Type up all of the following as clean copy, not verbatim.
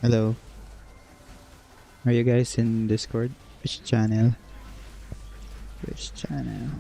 Hello. Are you guys in Discord? Which channel? Which channel?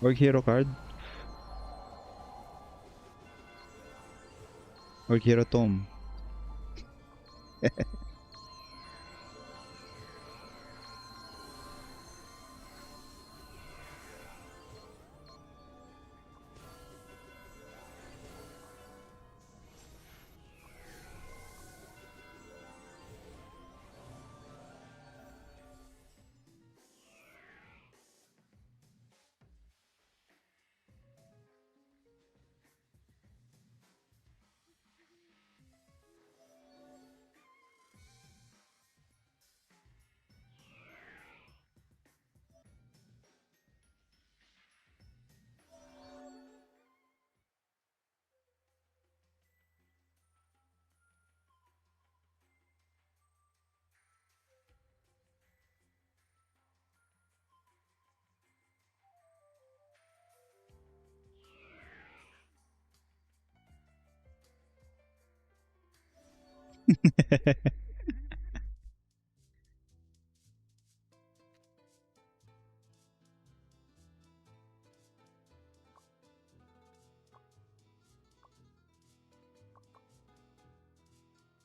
Org Hero card? Org Hero Tome?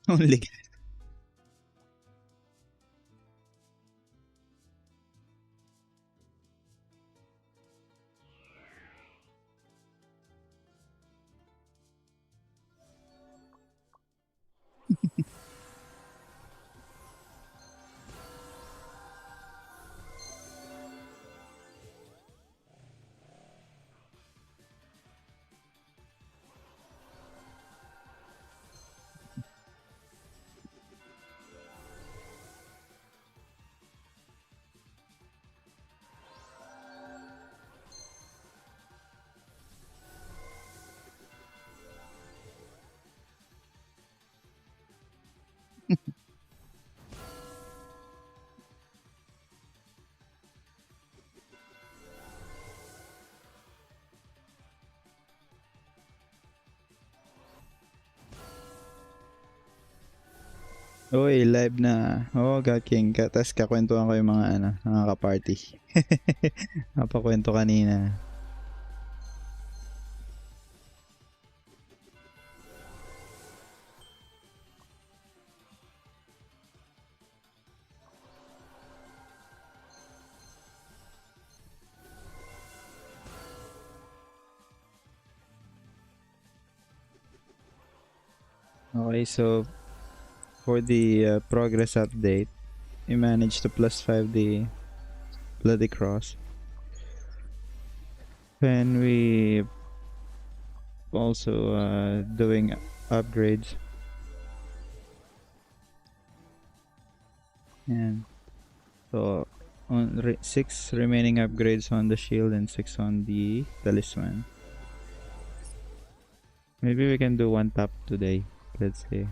Only Uy, live na. Oo, God King. Tapos kakwentuhan ko yung mga mga ka-party. Napakwento kanina. Okay, so for the progress update, we managed to +5 the Bloody Cross. And we also doing upgrades. And so on 6 remaining upgrades on the shield and 6 on the talisman. Maybe we can do one tap today. Let's see.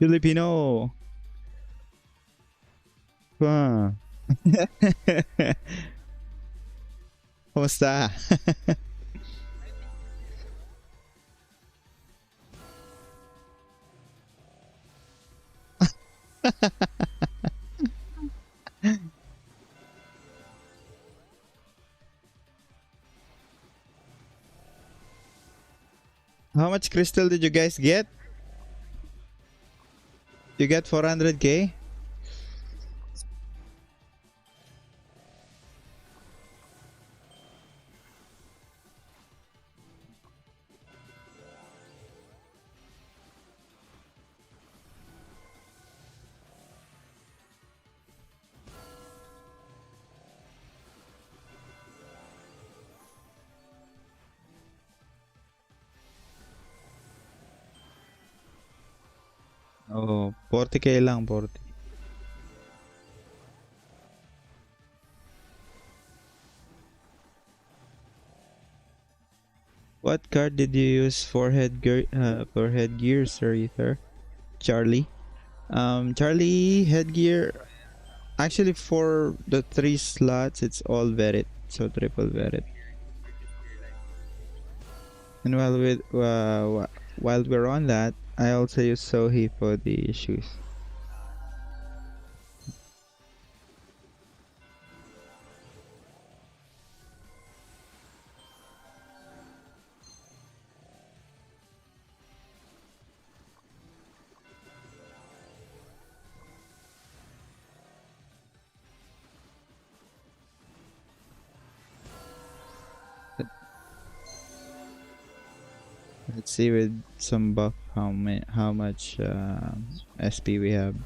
Filipino! Ah. Kumusta? How much crystal did you guys get? You get 400k? Oh, 40k lang, 40. What card did you use for headgear, Sir Ether? Charlie? Charlie headgear. Actually, for the 3 slots, it's all Verit. So triple Verit. And while we're on that, I also use Sohi for the shoes. Let's see with some buff how much SP we have.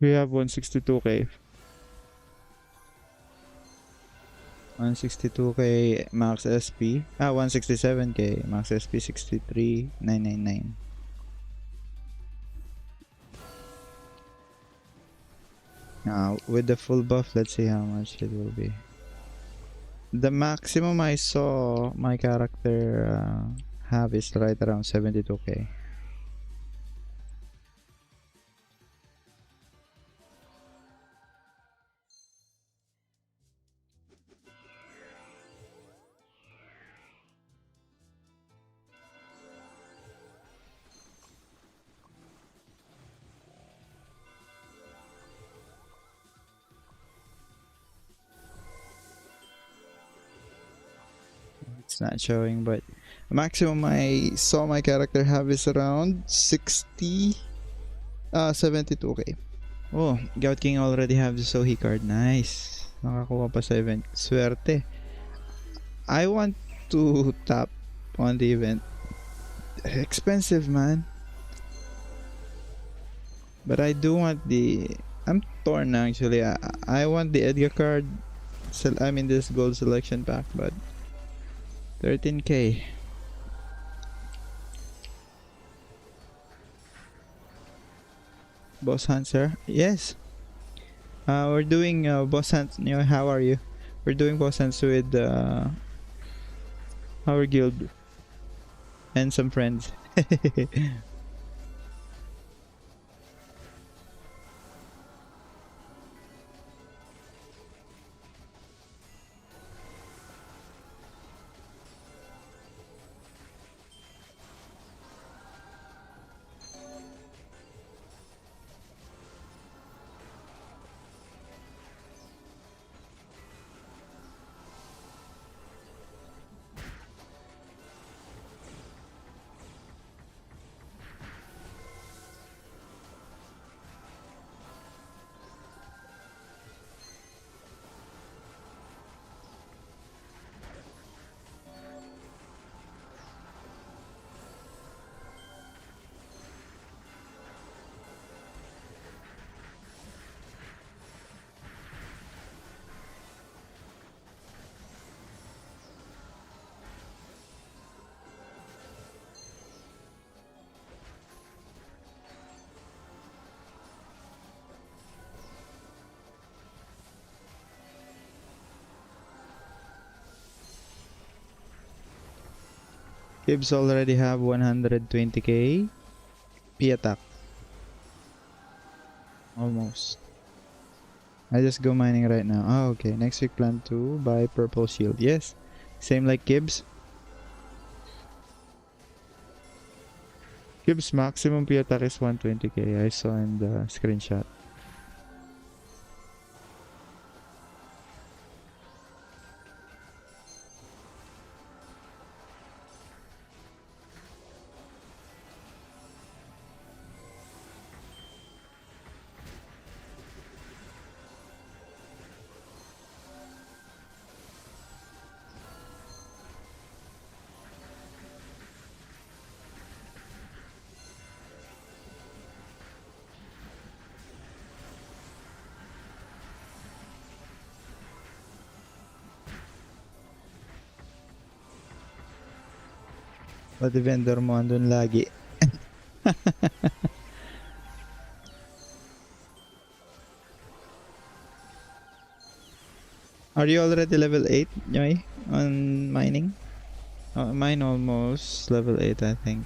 We have 162k. 162k max SP. 167k max SP 63999. Now with the full buff, let's see how much it will be. The maximum I saw my character have is right around 72k. It's not showing, but maximum I saw my character have is around 72k. Oh, Gout King already have the Sohi card. Nice. Nakakuha pa sa event. Swerte. I want to tap on the event. Expensive, man. But I do want the... I'm torn actually. I want the Edgar card. I mean this gold selection pack, but 13k. Boss hunt, sir? Yes. We're doing boss hunts. How are you? We're doing boss hunts with our guild and some friends. Gibbs already have 120k P attack. Almost. I just go mining right now. Oh, okay. Next week plan to buy purple shield. Yes. Same like Gibbs. Gibbs maximum P attack is 120k. I saw in the screenshot. Pati vendor mo andun lagi. Are you already level 8, Joy, on mining? Mine almost level 8, I think.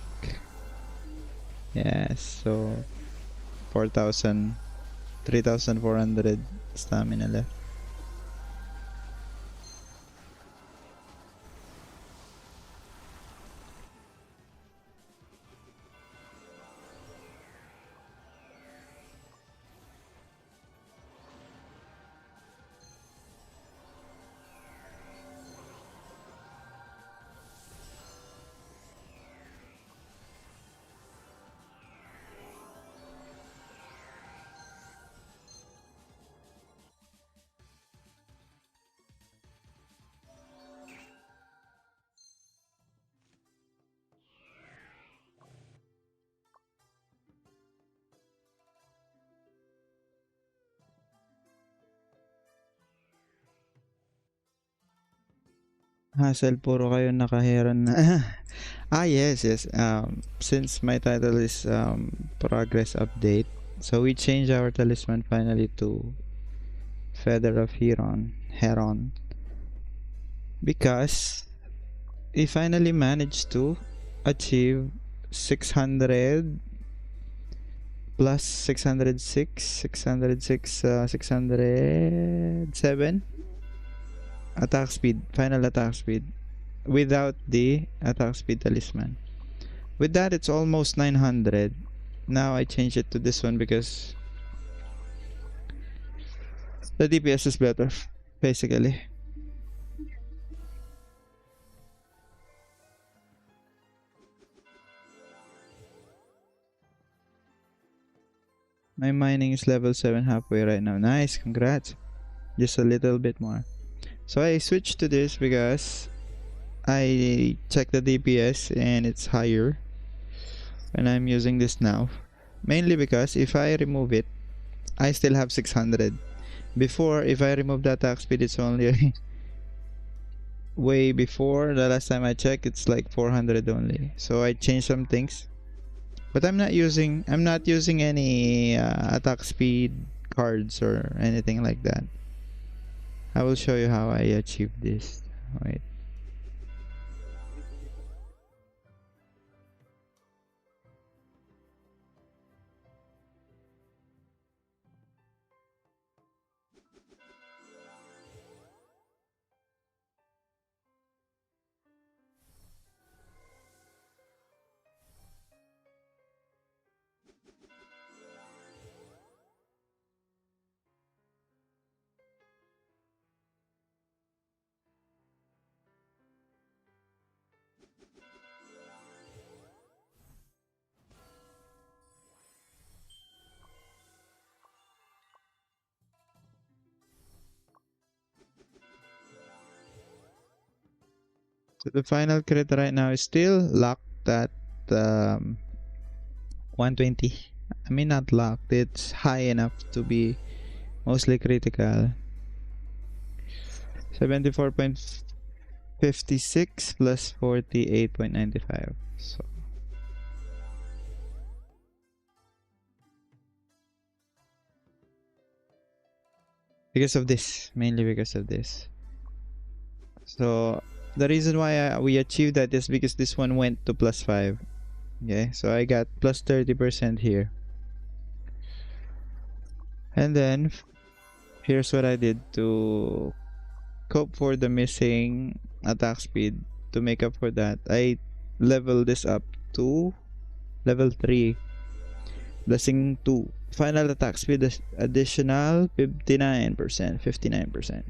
Yes, so 4,000, 3,400 stamina left. Hassle, puro kayo nakaheron na. Yes. Since my title is progress update, so we changed our talisman finally to Feather of Heron, because we finally managed to achieve 600 plus 606, 607 attack speed, final attack speed, without the attack speed talisman. With that, it's almost 900. Now I changed it to this one because the DPS is better, basically. My mining is level 7 halfway right now. Nice, congrats. Just a little bit more. So I switched to this because I checked the DPS and it's higher. And I'm using this now. Mainly because if I remove it, I still have 600. Before, if I remove the attack speed, it's only way before. The last time I checked, it's like 400 only. So I changed some things. But I'm not using any attack speed cards or anything like that. I will show you how I achieve this. Wait. So the final crit right now is still locked at 120. I mean, not locked. It's high enough to be mostly critical. 74.56 plus 48.95. So because of this, mainly because of this. So the reason why we achieved that is because this one went to plus 5. Okay, so I got plus 30% here. And then here's what I did to cope for the missing attack speed. To make up for that, I leveled this up to level 3. Blessing 2. Final attack speed additional 59%. 59%.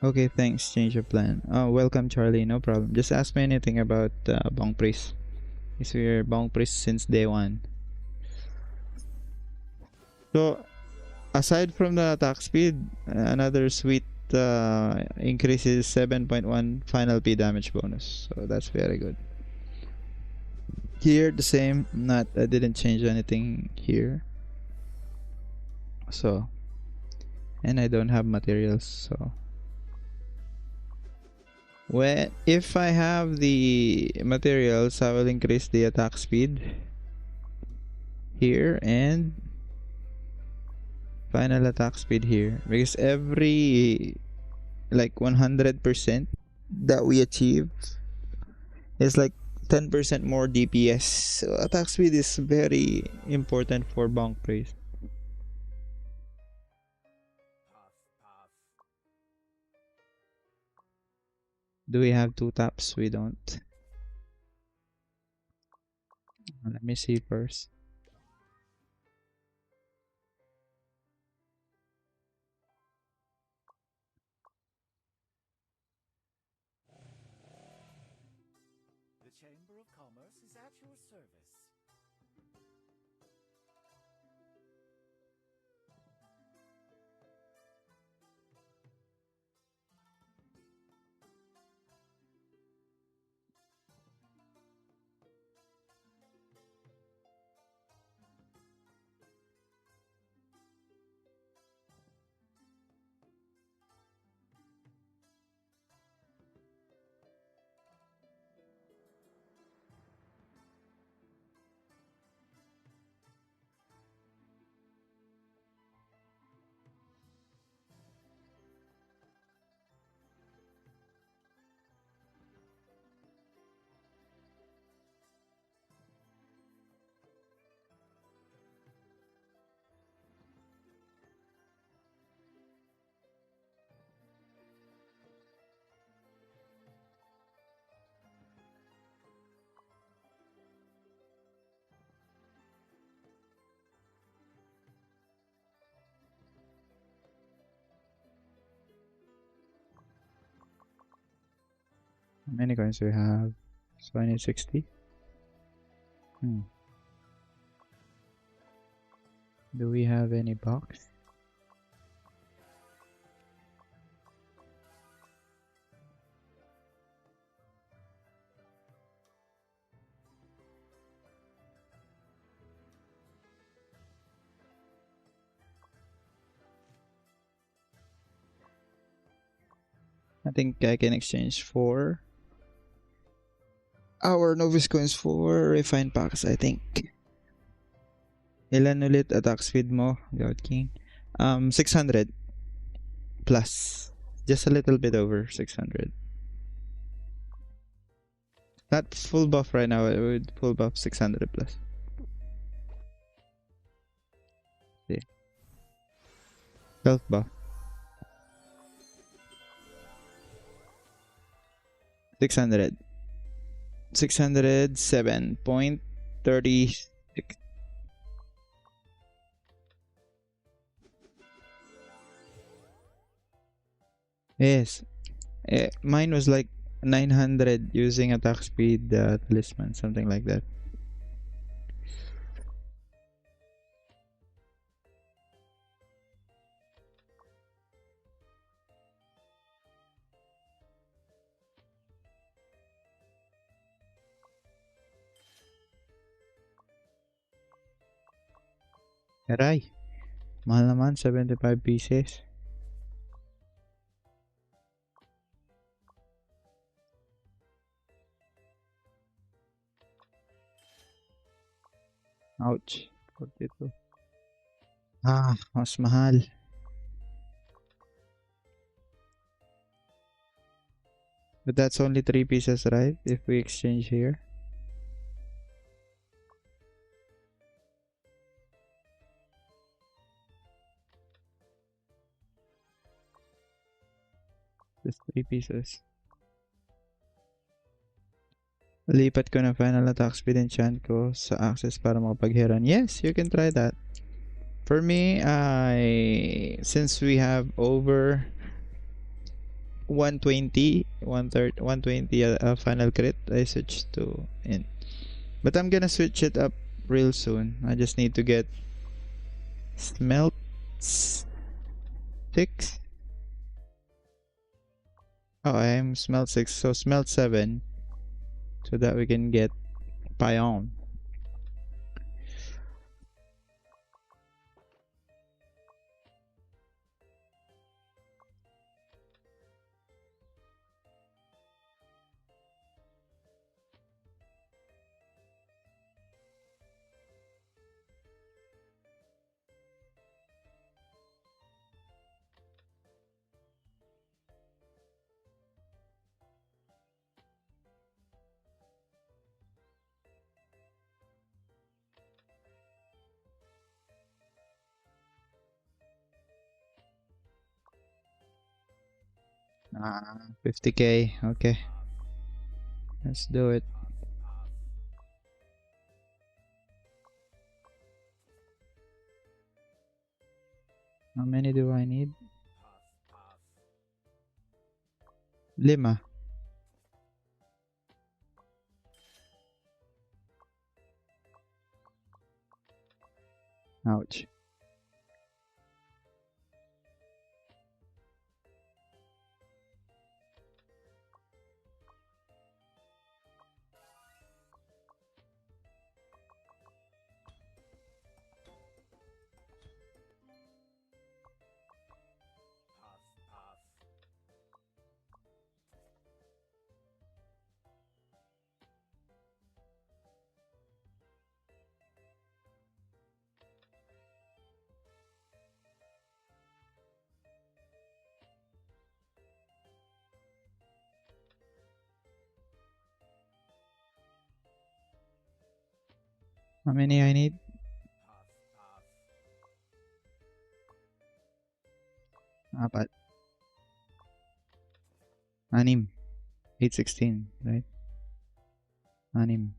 Okay, thanks. Change of plan. Oh, welcome, Charlie. No problem. Just ask me anything about Bonk Priest. Because we're Bonk Priest since day one. So, aside from the attack speed, another sweet increase is 7.1 final P damage bonus. So, that's very good. Here, the same. I didn't change anything here. So, and I don't have materials. So, if I have the materials, I will increase the attack speed here and final attack speed here, because every like 100% that we achieve is like 10% more DPS. So attack speed is very important for Bonk Praise. Do we have 2 taps? We don't. Let me see first. The Chamber of Commerce is at your service. How many coins do we have? So I need 60. Do we have any box? I think I can exchange 4. our novice coins for refined packs, I think. Ilan ulit attack speed mo, God King? 600 plus. Just a little bit over 600. Not full buff right now, it would full buff 600 plus. See. Health buff. 600. 607.36. Yes. Mine was like 900 using attack speed, Talisman, something like that. Aray. Mahal naman, 75 pieces. Ouch. 42. Mas mahal. But that's only 3 pieces, right? If we exchange here. Just 3 pieces. Lipat ko na final attack speed enchant ko sa access para makapaghiran. Yes, you can try that. For me, since we have over 120, 120 final crit, I switched to in. But I'm gonna switch it up real soon. I just need to get smelt 6. Oh, I am smelt 6, so smelt 7, so that we can get Pion. Ah, 50k. Okay. Let's do it. How many do I need? 5. Ouch. How many I need? 4. 6. 816, right? 6.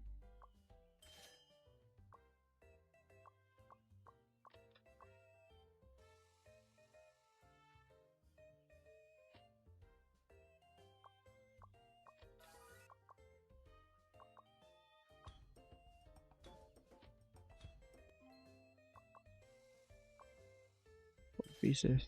Pieces.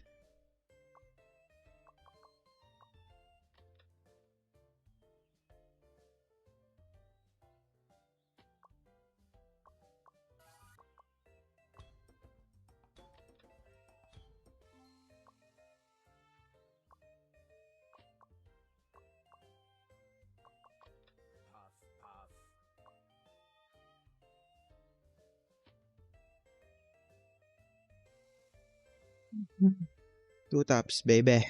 Two taps, baby.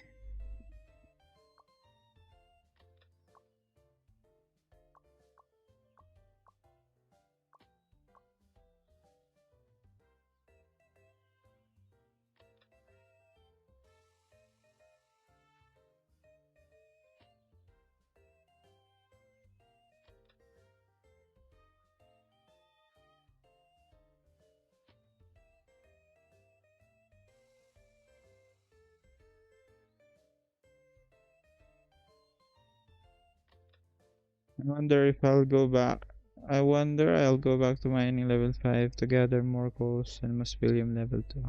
I wonder if I'll go back. I wonder I'll go back to mining level 5 to gather more coals and Mausoleum level 2.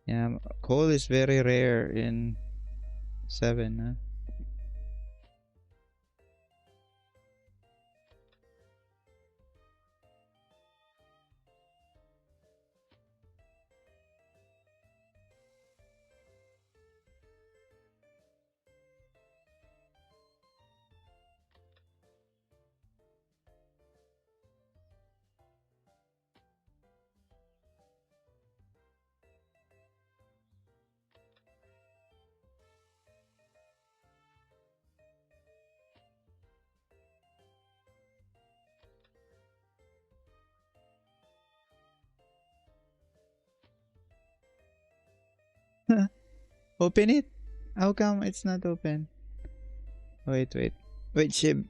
Yeah, coal is very rare in 7, huh? Open it! How come it's not open? Wait, wait. Wait, Shib.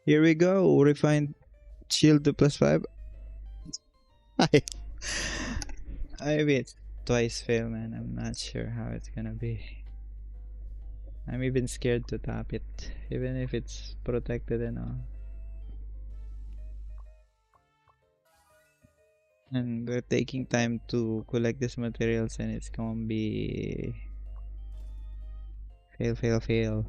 Here we go. Refined shield to +5. I it's twice fail, man. I'm not sure how it's gonna be. I'm even scared to tap it, even if it's protected and all. And we're taking time to collect these materials, and it's gonna be fail, fail, fail.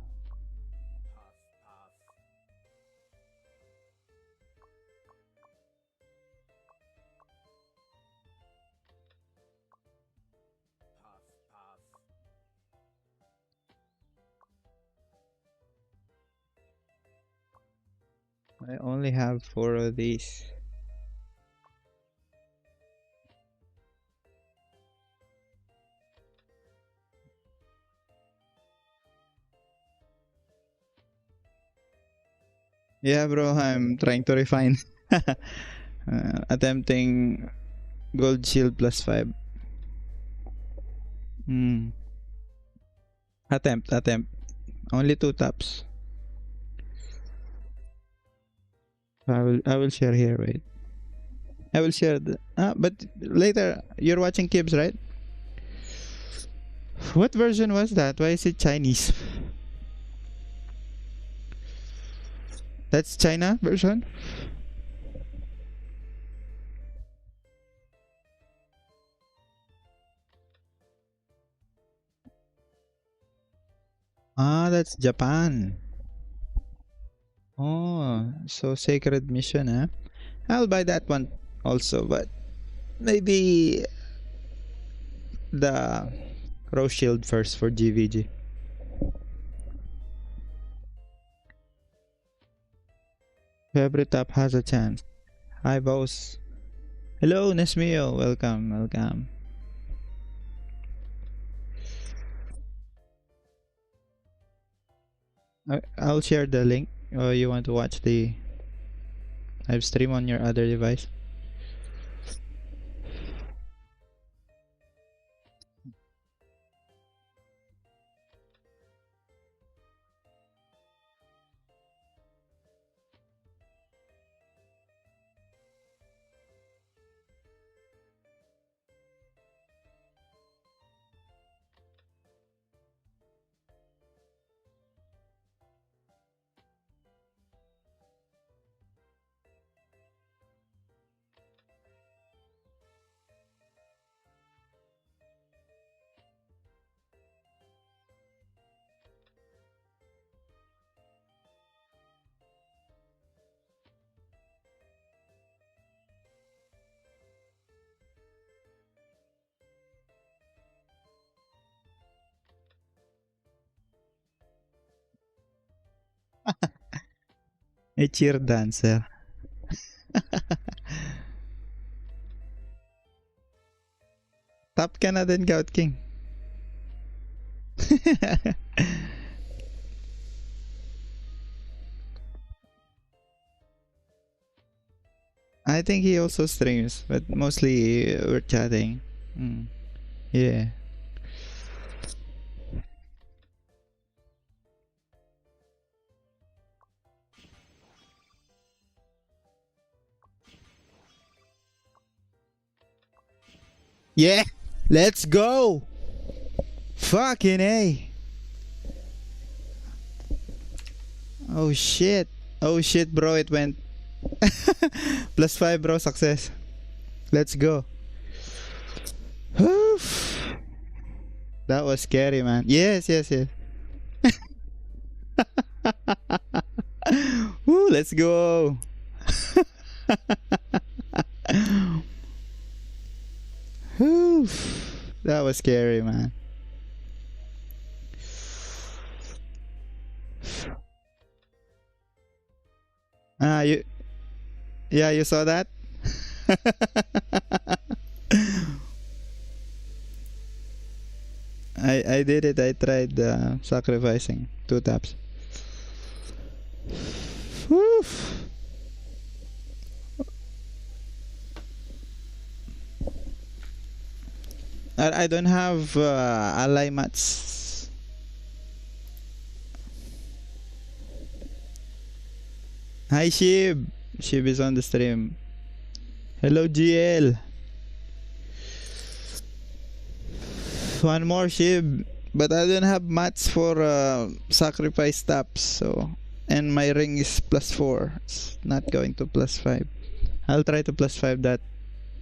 I only have 4 of these. Yeah, bro, I'm trying to refine. Attempting gold shield +5. Hmm. Attempt. Only 2 taps. I will share here, wait. I will share the but later you're watching Kibs, right? What version was that? Why is it Chinese? That's China version? Ah, that's Japan. Oh, so Sacred Mission, huh? I'll buy that one also, but maybe the Rose Shield first for GVG. Every top has a chance. Hi, boss. Hello, Nesmio. Welcome, welcome. I'll share the link. Or you want to watch the live stream on your other device? A cheer dancer. Top ka na din, Gout King. I think he also streams, but mostly we're chatting. Mm, yeah. Yeah! Let's go! Fucking A! Oh shit. Oh shit, bro. It went +5, bro. Success. Let's go. That was scary, man. Yes, yes, yes. Woo, let's go. That was scary, man. You yeah, you saw that? I did it. I tried sacrificing 2 taps. Woo. I don't have ally mats. Hi Shib. Shib is on the stream. Hello GL. One more Shib. But I don't have mats for sacrifice taps, so and my ring is +4. It's not going to +5. I'll try to +5 that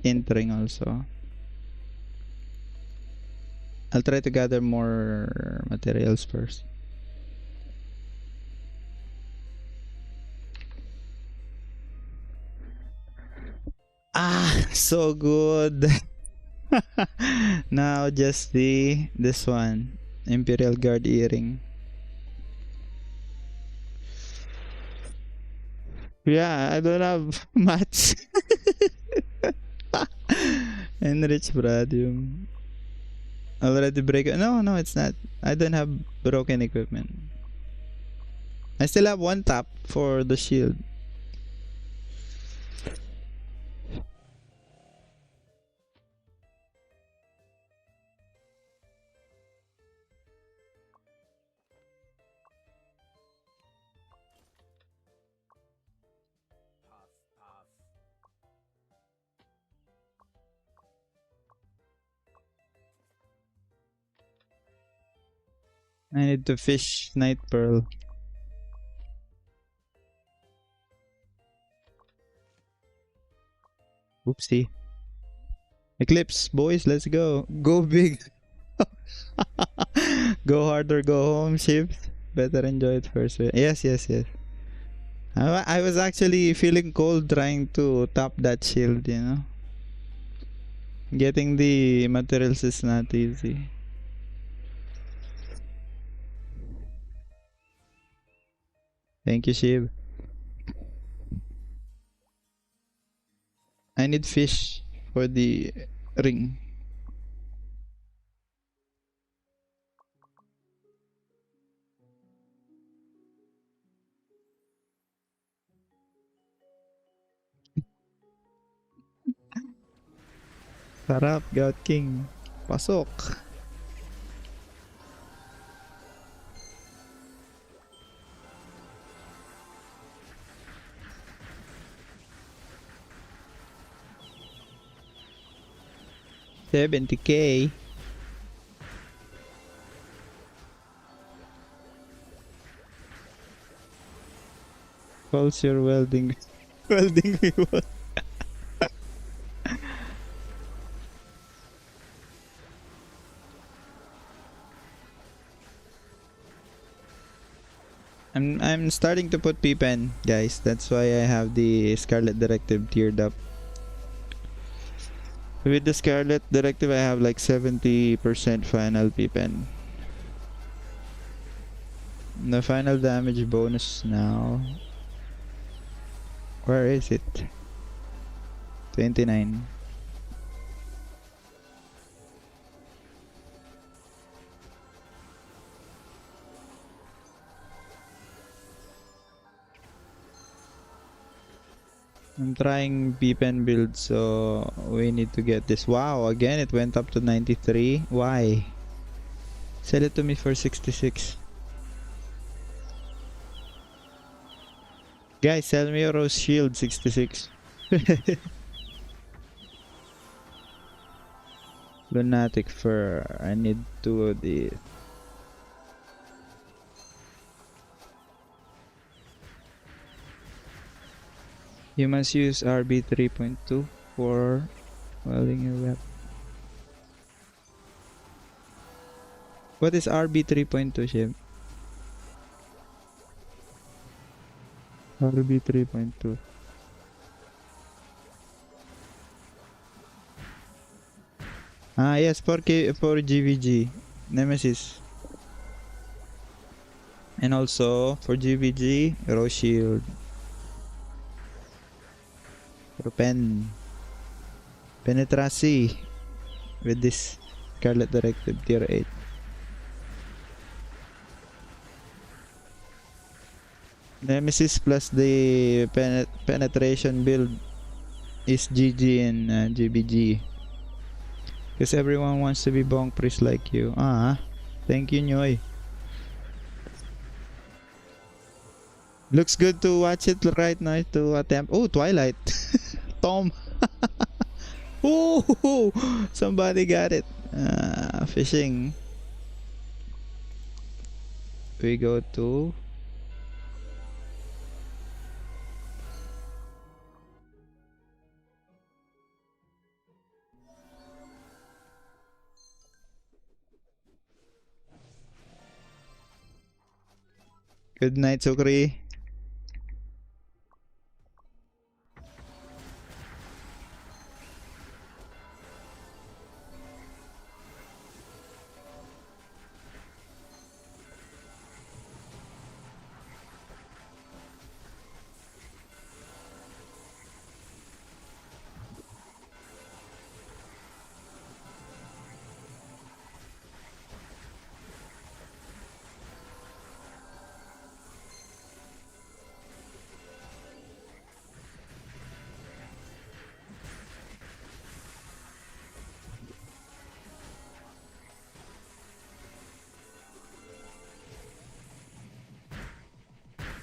int ring also. I'll try to gather more materials first. Ah, so good. Now just this one, Imperial Guard earring. Yeah, I don't have mats. Enrich Bradium. Already break. No, no, it's not. I don't have broken equipment. I still have 1 tap for the shield. Puff, puff. I need to fish Night Pearl. Oopsie. Eclipse, boys, let's go. Go big. Go hard or go home, ships. Better enjoy it first. Yes, yes, yes. I was actually feeling cold trying to tap that shield, you know. Getting the materials is not easy. Thank you, Shib. I need fish for the ring. Sarap, God King. Pasok. $70K. Calls your welding. Welding me what? I'm starting to put P-Pen, guys. That's why I have the Scarlet Directive tiered up. With the Scarlet Directive, I have like 70% final P-Pen. The final damage bonus now. Where is it? 29. I'm trying P-Pen build, so we need to get this. Wow, again it went up to 93. Why? Sell it to me for 66. Guys, sell me a rose shield 66. Lunatic fur. I need two of the. You must use RB 3.2 for welding your weapon. What is RB 3.2, Shib? RB 3.2. Ah, yes, for GVG. Nemesis. And also, for GVG, Rose Shield. For Penetracy. With this Scarlet Directive tier 8. Nemesis plus the penetration build is GG and GBG. Because everyone wants to be Bonk Priest like you. Ah, thank you, Nyoy. Looks good to watch it right now to attempt. Oh, Twilight. Tom. Oh, somebody got it. Fishing. We go to good night, Sukri.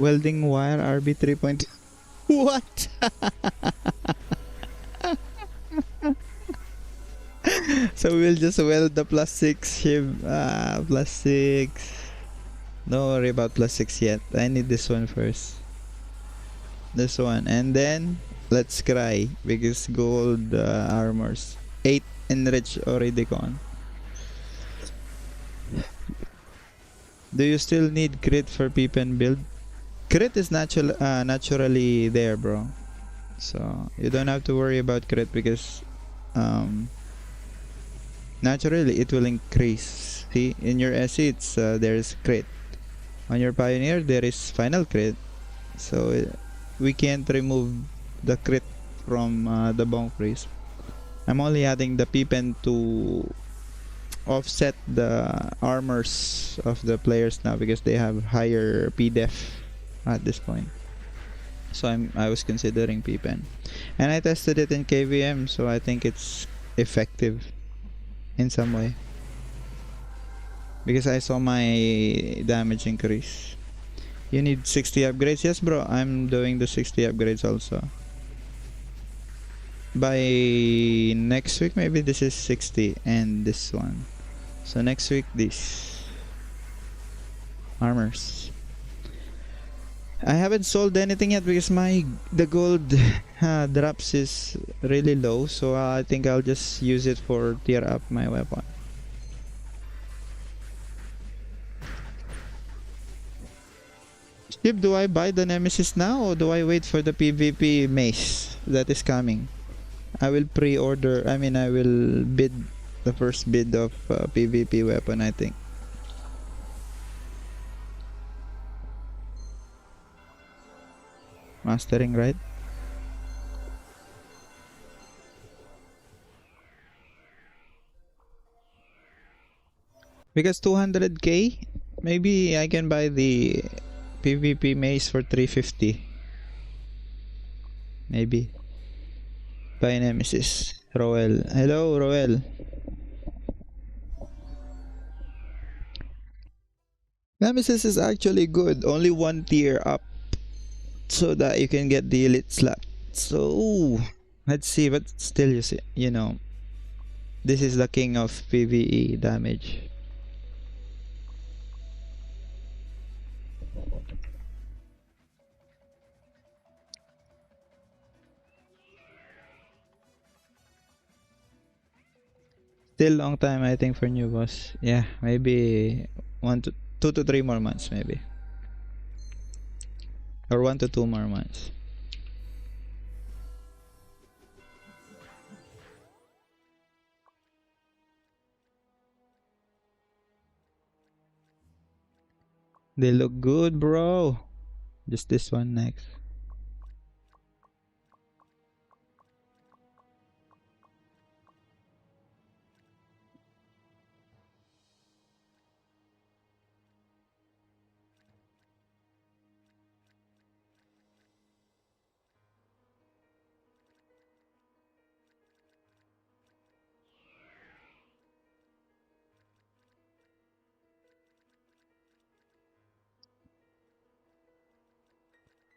Welding wire RB 3.2. What? So we'll just weld the +6 ship. +6. Don't worry about +6 yet. I need this one first. This one. And then, let's cry. Because gold armors. 8 enrich already gone. Do you still need crit for P-Pen build? Crit is naturally there, bro. So, you don't have to worry about crit because naturally it will increase. See, in your SE it's there's crit. On your Pioneer there is final crit. So we can't remove the crit from the bonk race. I'm only adding the Pippen to offset the armors of the players now because they have higher PDEF at this point. So I was considering Pippen. And I tested it in KVM, so I think it's effective in some way. Because I saw my damage increase. You need 60 upgrades? Yes bro, I'm doing the 60 upgrades also. By next week maybe this is 60 and this one. So next week this armors. I haven't sold anything yet because the gold drops is really low, so I think I'll just use it for tier up my weapon. Steve, do I buy the Nemesis now or do I wait for the PvP mace that is coming? I will pre-order, I will bid the first bid of PvP weapon, I think. Mastering, right? Because 200k, maybe I can buy the PvP mace for 350. Maybe. Buy Nemesis. Roel. Hello, Roel. Nemesis is actually good. Only one tier up so that you can get the elite slot. So, let's see. But still, you know, this is the king of PvE damage. Still long time, I think, for new boss. Yeah, maybe 2 to 3 more months, maybe. Or 1 to 2 more months. They look good, bro. Just this one next.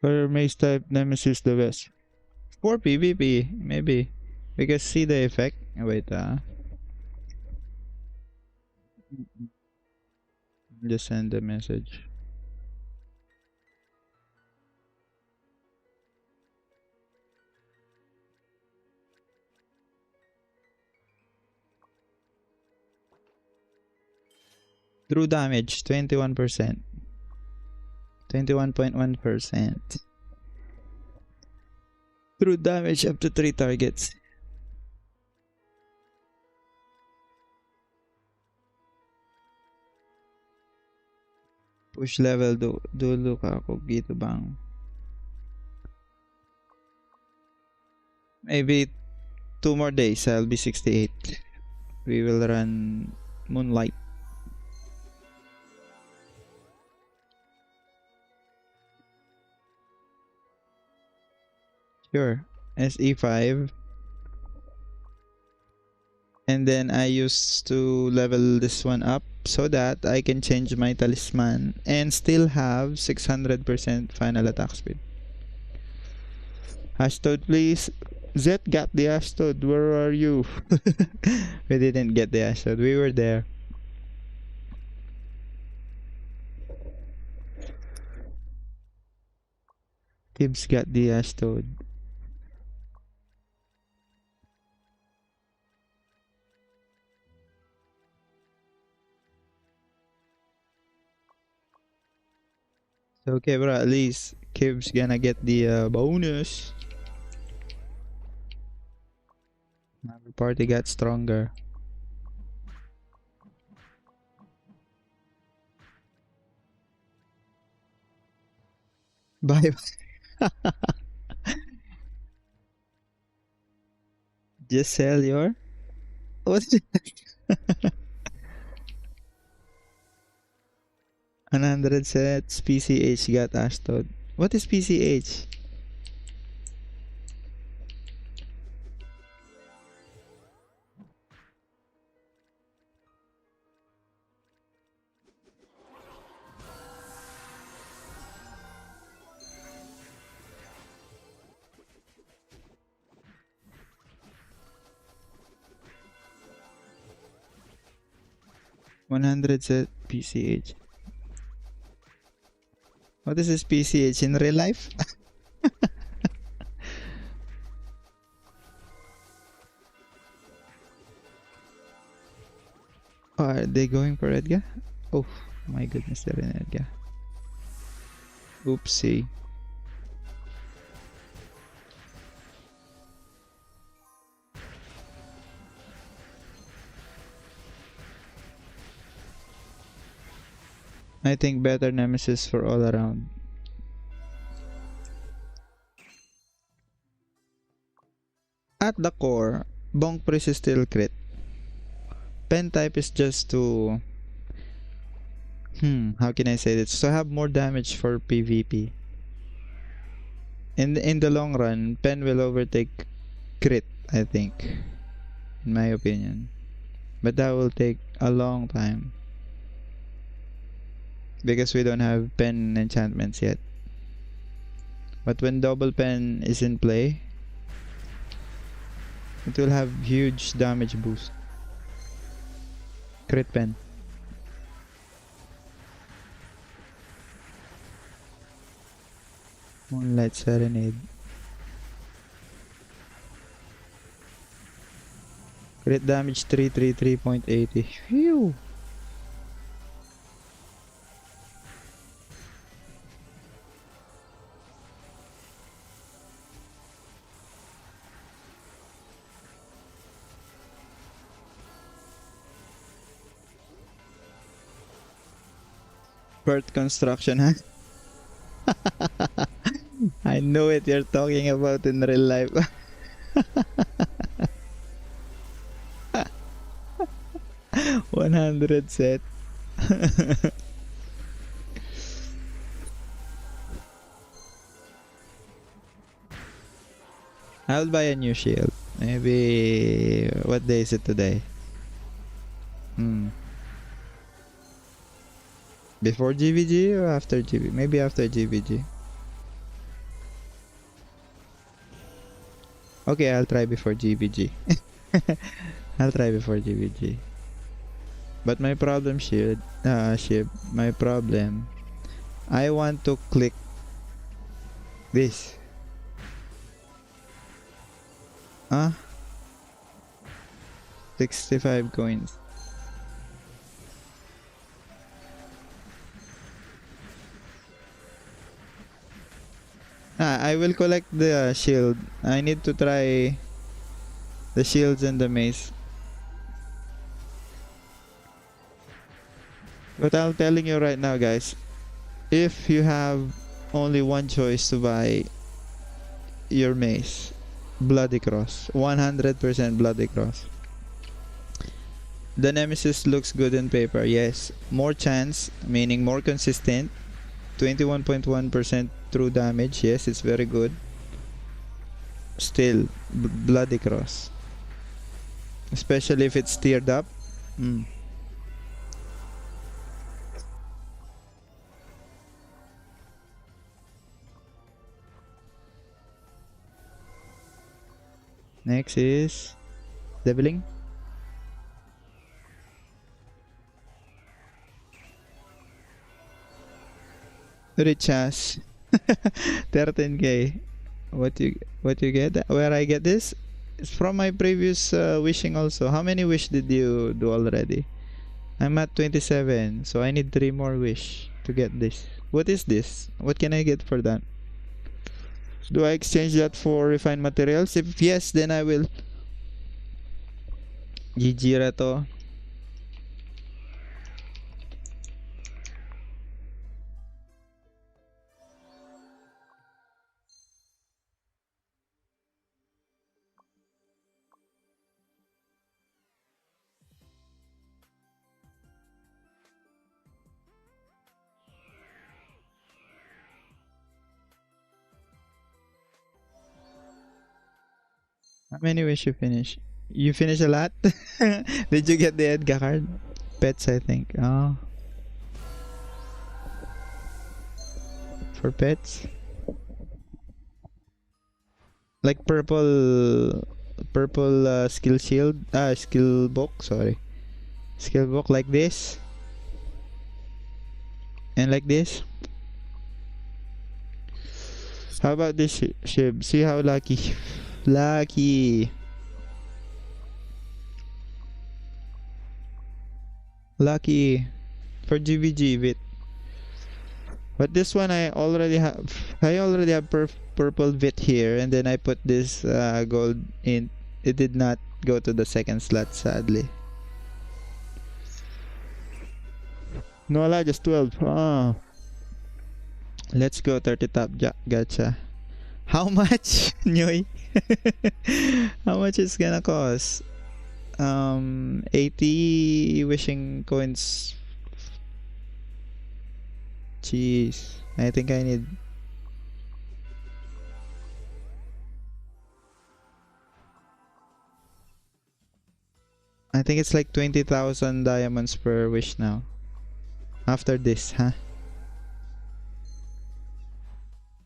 For mace type, Nemesis the best. For PvP, maybe. Because see the effect. Wait, just send the message. True damage, 21%. 21.1%. True damage up to 3 targets. Push level dulu ka ako gitu bang. Maybe 2 more days I'll be 68. We will run Moonlight. Sure. SE5. And then I used to level this one up so that I can change my talisman and still have 600% final attack speed. Hashtag please. Zet got the Astod. Where are you? We didn't get the Astod. We were there. Tibbs got the Astod. Okay, bro. At least Kib's gonna get the bonus. Our party got stronger. Bye. Just sell your what? 100 sets PCH got Ashtod. What is PCH? 100 set PCH. What is this PCH in real life? Are they going for Edgar? Oh my goodness, they're in Edgar. Oopsie. I think better Nemesis for all around. At the core, Bonk Priest is still crit. Pen type is just to how can I say this? So have more damage for PvP. In the long run, pen will overtake crit, I think. In my opinion. But that will take a long time. Because we don't have pen enchantments yet. But when double pen is in play, it will have huge damage boost. Crit pen. Moonlight Serenade. Crit damage 333.80. Phew! Birth construction, huh? I know it, you're talking about in real life. 100 set. I'll buy a new shield. Maybe... What day is it today? Before GVG or after GVG? Maybe after GVG. Okay, I'll try before GVG. I'll try before GVG. But my problem, my problem, I want to click this. 65 coins. I will collect the shield. I need to try the shields and the mace. But I'm telling you right now, guys, if you have only one choice to buy your mace, Bloody Cross. 100% Bloody Cross. The Nemesis looks good in paper, yes. More chance, meaning more consistent. 21.1% true damage, yes, it's very good. Still, Bloody Cross. Especially if it's tiered up. Next is Deviling. Rich ass. 13k. What you get? Where I get this? It's from my previous wishing also. How many wish did you do already? I'm at 27, so I need 3 more wish to get this. What is this? What can I get for that? Do I exchange that for refined materials? If yes, then I will. GG ra to. How many wish you finish? You finish a lot? Did you get the Edgar card? Pets, I think. Oh, for pets? Like purple skill shield, skill book, sorry. Skill book like this. And like this. How about this shib? See how lucky. Lucky. Lucky. For GVG, wait. But this one I already have purple bit here, and then I put this gold in. It did not go to the second slot, sadly. No, wala, just 12. Ah. Let's go 30 top gacha. How much? Nyoy? How much is gonna cost? 80 wishing coins. Jeez. I think it's like 20,000 diamonds per wish now. After this, huh?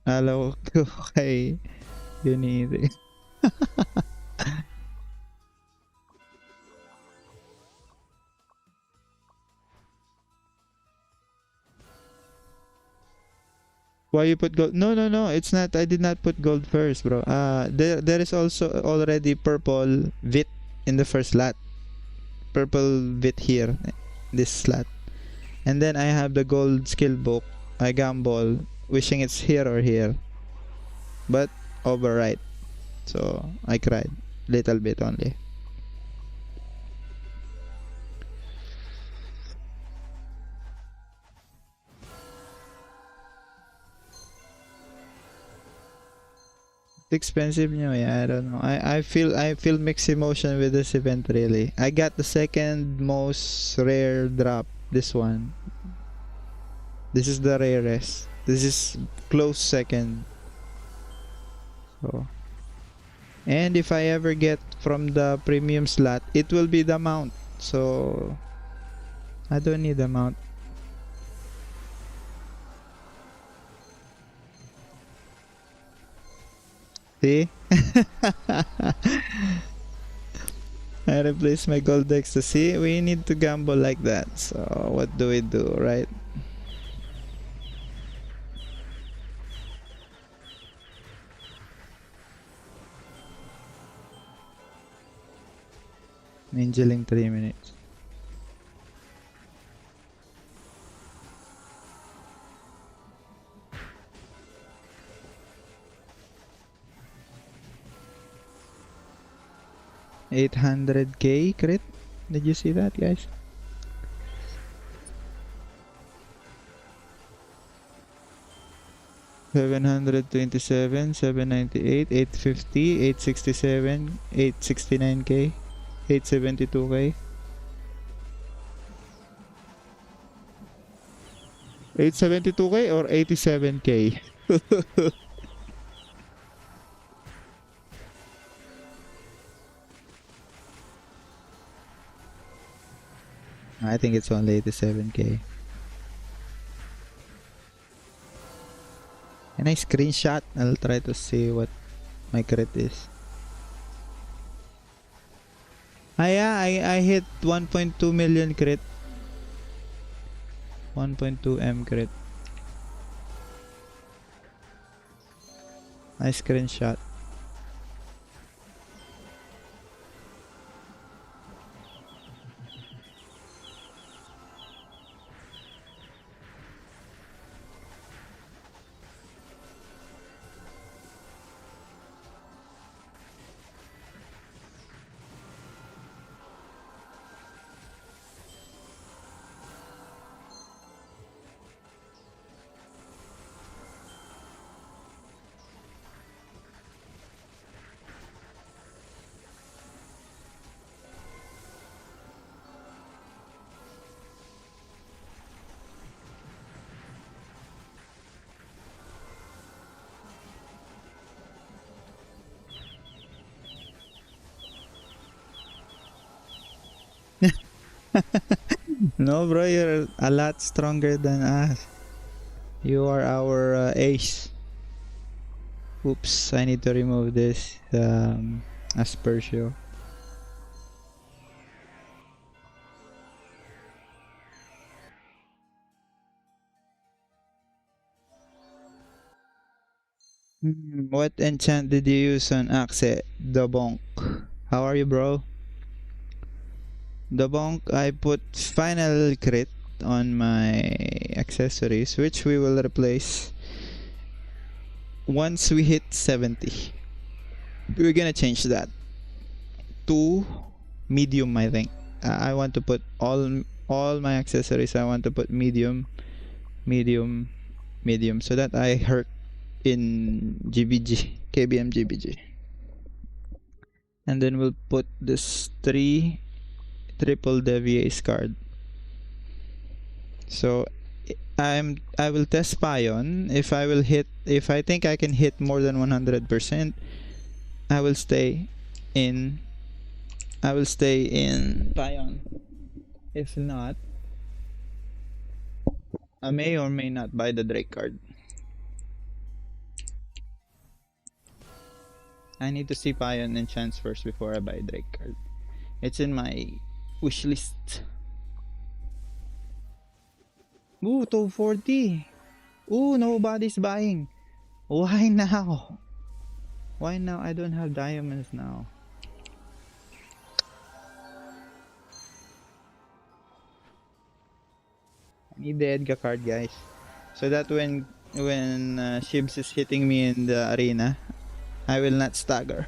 Hello, okay. You need it. Why you put gold? No, no, no. It's not. I did not put gold first, bro. There is also already purple vit in the first slot. Purple vit here, this slot. And then I have the gold skill book. I gamble, wishing it's here or here. But override. So I cried. Little bit only. Expensive nyo, yeah, I don't know. I feel mixed emotion with this event really. I got the second most rare drop. This one. This is the rarest. This is close second. So, and if I ever get from the premium slot, it will be the mount. So I don't need the mount. See? I replace my gold ecstasy. We need to gamble like that. So what do we do, right? Angeling 3 minutes. $800k crit. Did you see that, guys? $727, $798, $850, $867, $869k, $872k, $872k or $87k. I think it's only $87k. And I screenshot. I'll try to see what my crit is. Yeah, I hit 1.2 million crit. 1.2 M crit. I screenshot. No, bro, you're a lot stronger than us. You are our ace. Oops, I need to remove this Aspertio. What enchant did you use on Axe? The Bonk. How are you, bro? The Bonk, I put final crit on my accessories, which we will replace once we hit 70. We're gonna change that to medium, I think. I want to put all my accessories. I want to put medium, medium, medium, so that I hurt in GBG, KBM GBG. And then we'll put this 3 triple deviace card. So I will test Pion. If I think I can hit more than 100%, I will stay in Pion. If not, I may or may not buy the Drake card. I need to see Pion and Chance first before I buy Drake card. It's in my wish list. Ooh, 240. Ooh, nobody's buying. Why now? Why now? I don't have diamonds now. I need the Edgar card, guys. So that when Shibs is hitting me in the arena, I will not stagger.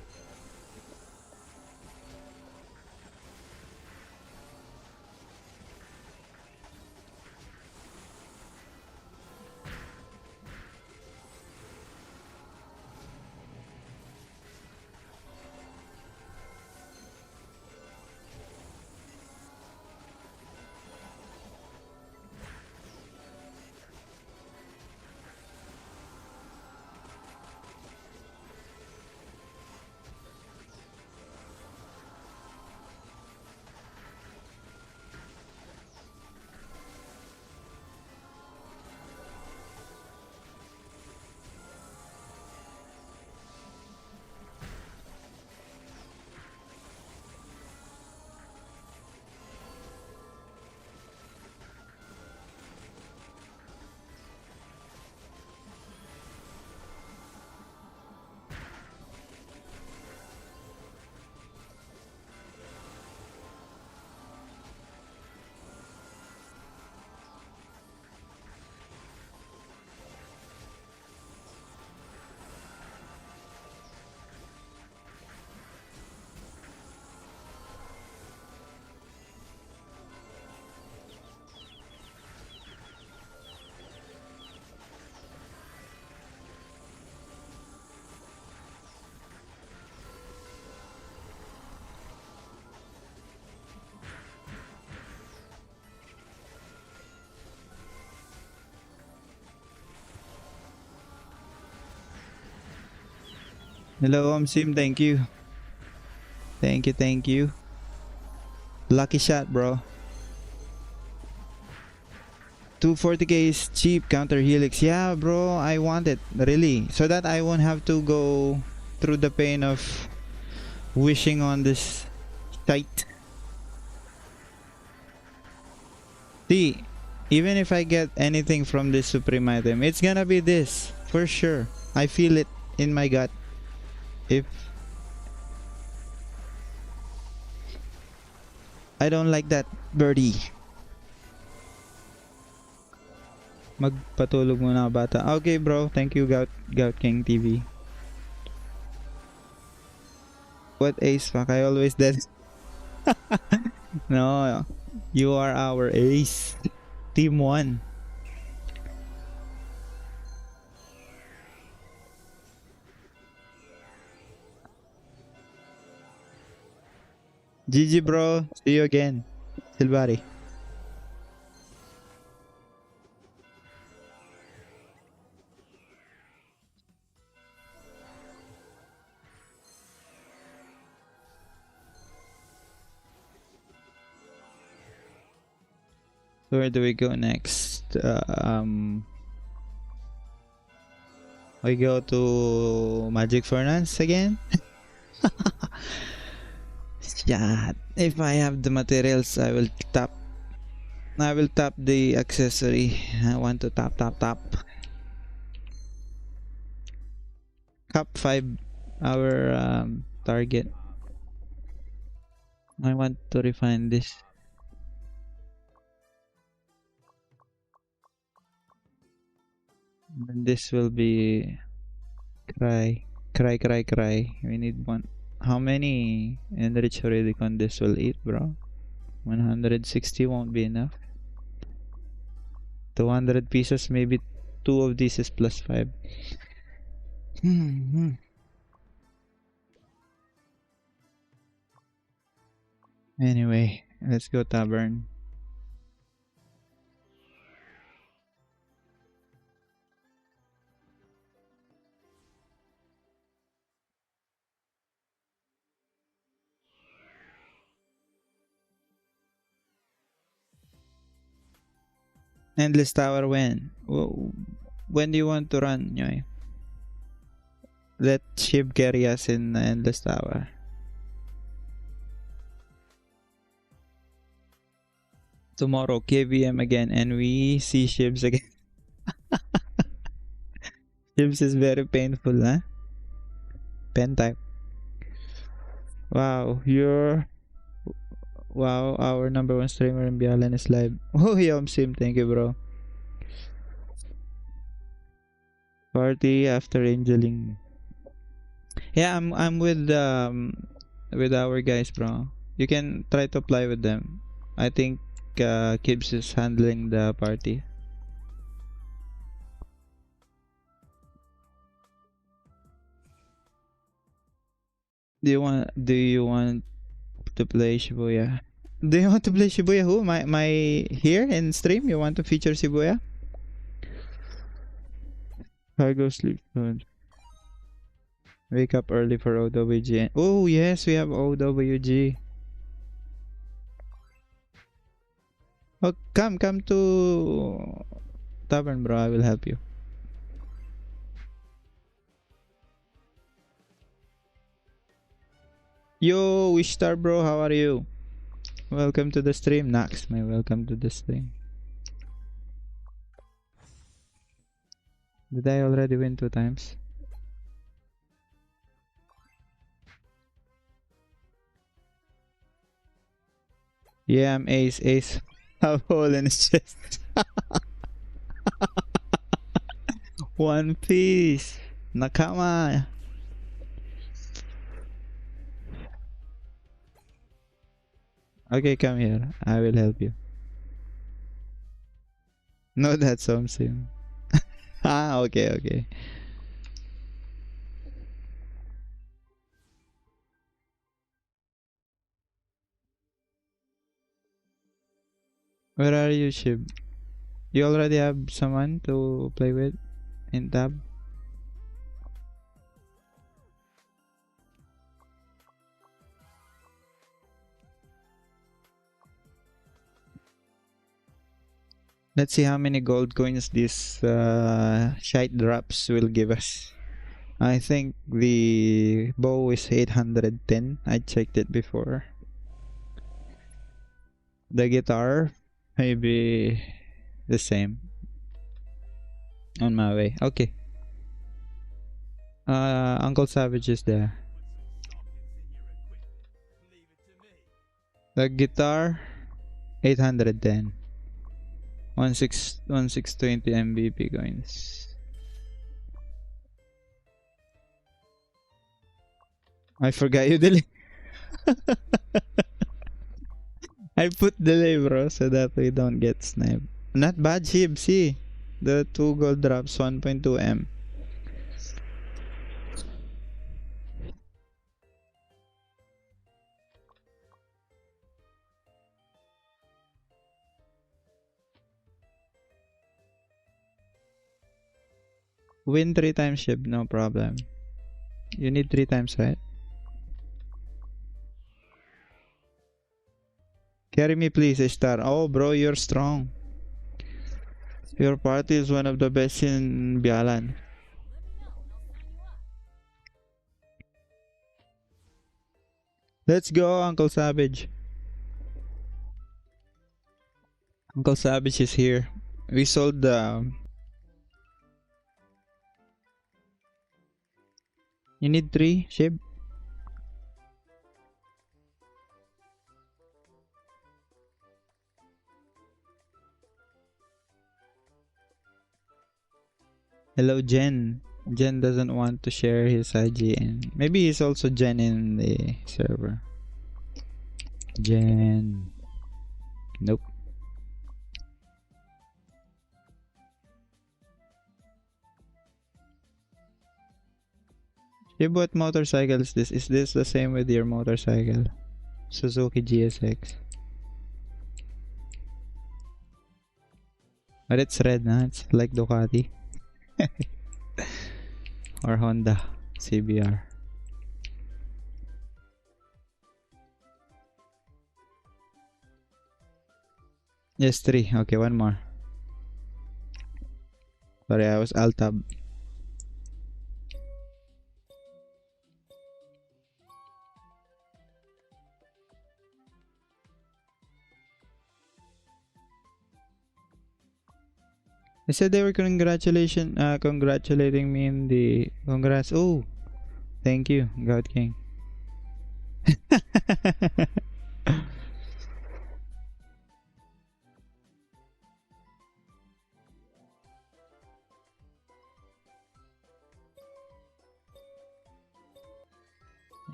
Hello, Sim. Thank you. Thank you. Thank you. Lucky shot, bro. 240k is cheap counter helix. Yeah, bro. I want it really, so that I won't have to go through the pain of wishing on this site. See, even if I get anything from this supreme item, it's gonna be this for sure. I feel it in my gut. If I don't like that birdie. Magpatulog muna ako, bata. Okay, bro. Thank you, Gout King TV. What ace fuck? I always dead. No, you are our ace. Team 1. GG, bro. See you again. Silvari. Where do we go next? We go to Magic Furnace again. Yeah, if I have the materials, I will tap. I will tap the accessory. I want to tap. Cap 5, our target. I want to refine this. And this will be cry. We need one. How many enrich already con this will eat, bro? 160 won't be enough. 200 pieces, maybe two of these is plus 5. Anyway, let's go Tavern. Endless Tower when? When do you want to run, Nyoy? Let Shib carry us in Endless Tower. Tomorrow, KVM again, and we see Shibs again. Shibs is very painful, huh? Pen type. Wow, Wow, our number one streamer in Bialan is live. Oh, Yom Sim, thank you, bro. Party after angeling. Yeah, I'm with our guys, bro. You can try to apply with them. I think Kibbs is handling the party. Do you want to play Shibuya? Do you want to play Shibuya? Who? My here in stream? You want to feature Shibuya? Cargo sleep soon. Wake up early for OWG. Oh yes, we have OWG. Oh, come to Tavern, bro. I will help you. Yo, Wishstar, bro. How are you? Welcome to the stream, Nax. My welcome to the stream. Did I already win 2 times? Yeah, I'm ace. Ace. Have hole in his chest. One Piece. Nakama. Okay, come here. I will help you. No, that's something. Ah, okay. Where are you, Shib? You already have someone to play with in tab? Let's see how many gold coins these shite drops will give us. I think the bow is 810. I checked it before. The guitar, maybe the same. On my way. Okay. Uncle Savage is there. The guitar, 810. 1620 MVP coins. I forgot you delay. I put delay, bro, so that we don't get sniped. Not bad, Shib. See, the 2 gold drops, 1.2 M. Win 3 times, Shib, no problem. You need 3 times, right? Carry me, please, a star. Oh, bro, you're strong. Your party is one of the best in Bialan. Let's go, Uncle Savage. Uncle Savage is here. We sold the. You need 3, Shib? Hello, Jen. Jen doesn't want to share his IGN. Maybe he's also Jen in the server. Jen. Nope. Shib, what motorcycle is this? Is this the same with your motorcycle? Suzuki GSX. But it's red, nah? It's like Ducati. Or Honda CBR. Yes, 3. Okay, one more. Sorry, I was alt tab. They said they were congratulating me in the congrats. Oh, thank you, God King.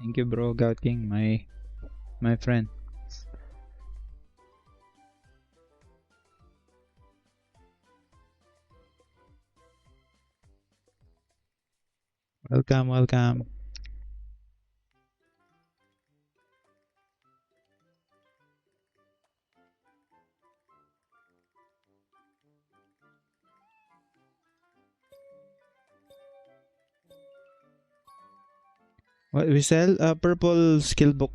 Thank you, bro, God King, my friend. Welcome, welcome. What we sell? A purple skill book.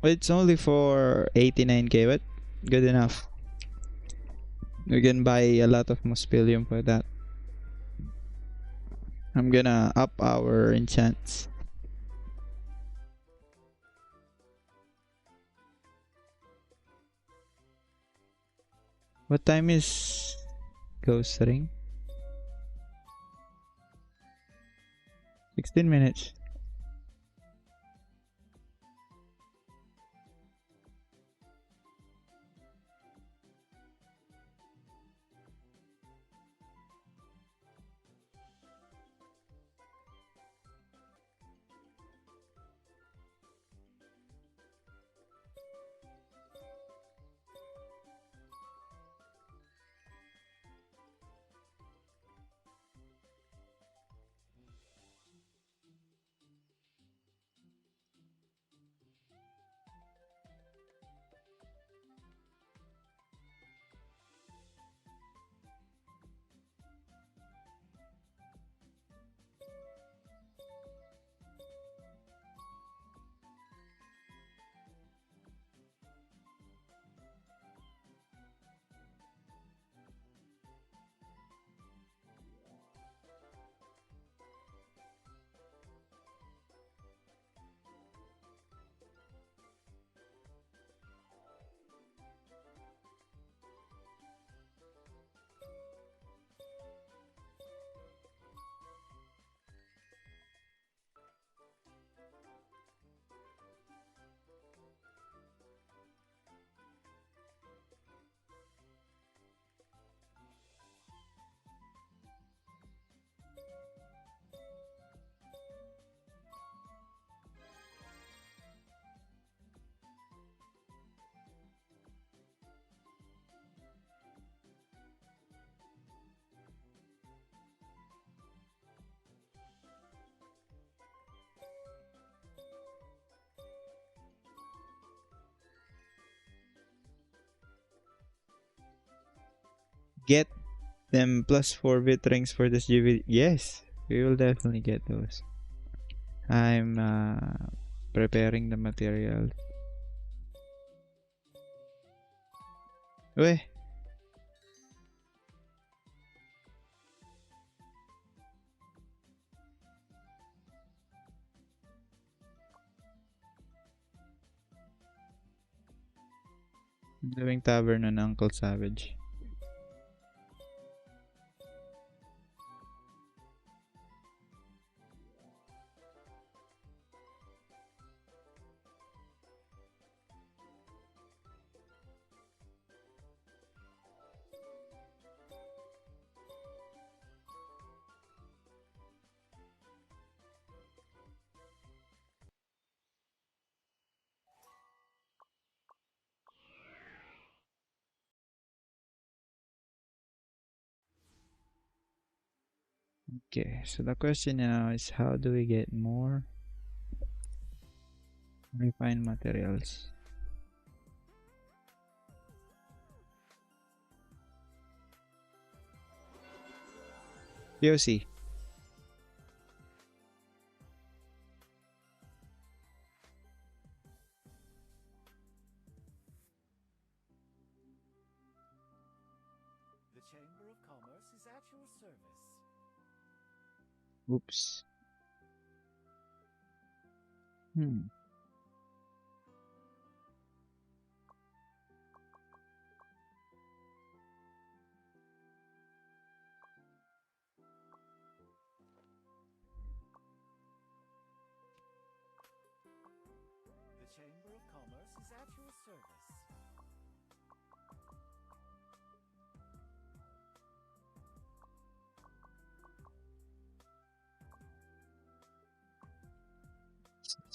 It's only for 89k, but good enough. We can buy a lot of Mospilium for that. I'm gonna up our enchants. What time is Ghost Ring? 16 minutes. Get them +4 Vitrings for this GV. Yes, we will definitely get those. I'm preparing the material. Weh. going Tavern on Uncle Savage. Okay, so the question now is how do we get more refined materials? POC. The Chamber of Commerce is at your service. Oops. Hmm. The Chamber of Commerce is at your service.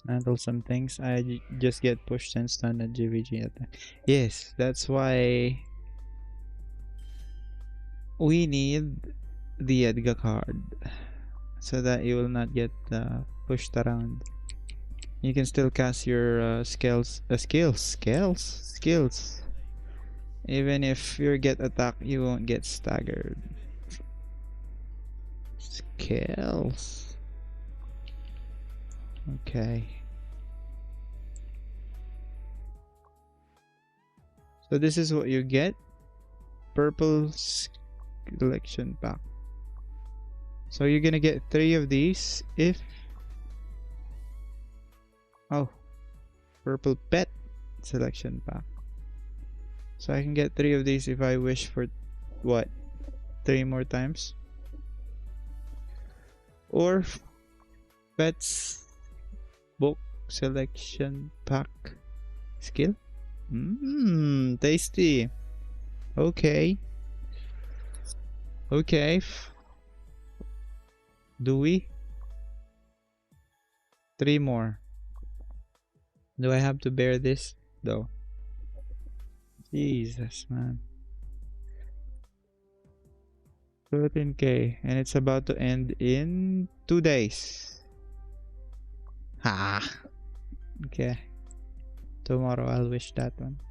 Handle some things. I just get pushed and stunned at GVG attack. Yes, that's why we need the Edgar card so that you will not get pushed around. You can still cast your skills. Even if you get attacked, you won't get staggered. Skills. Okay. So this is what you get. Purple selection pack. So you're gonna get 3 of these if... Oh. Purple pet selection pack. So I can get 3 of these if I wish for... What? 3 more times? Or... Pets... Book selection pack. Skill? Mmm, tasty. Okay. Okay. Do we? 3 more. Do I have to bear this though? Jesus, man. 13k, and it's about to end in 2 days. Ha. Okay. Tomorrow I'll wish that one.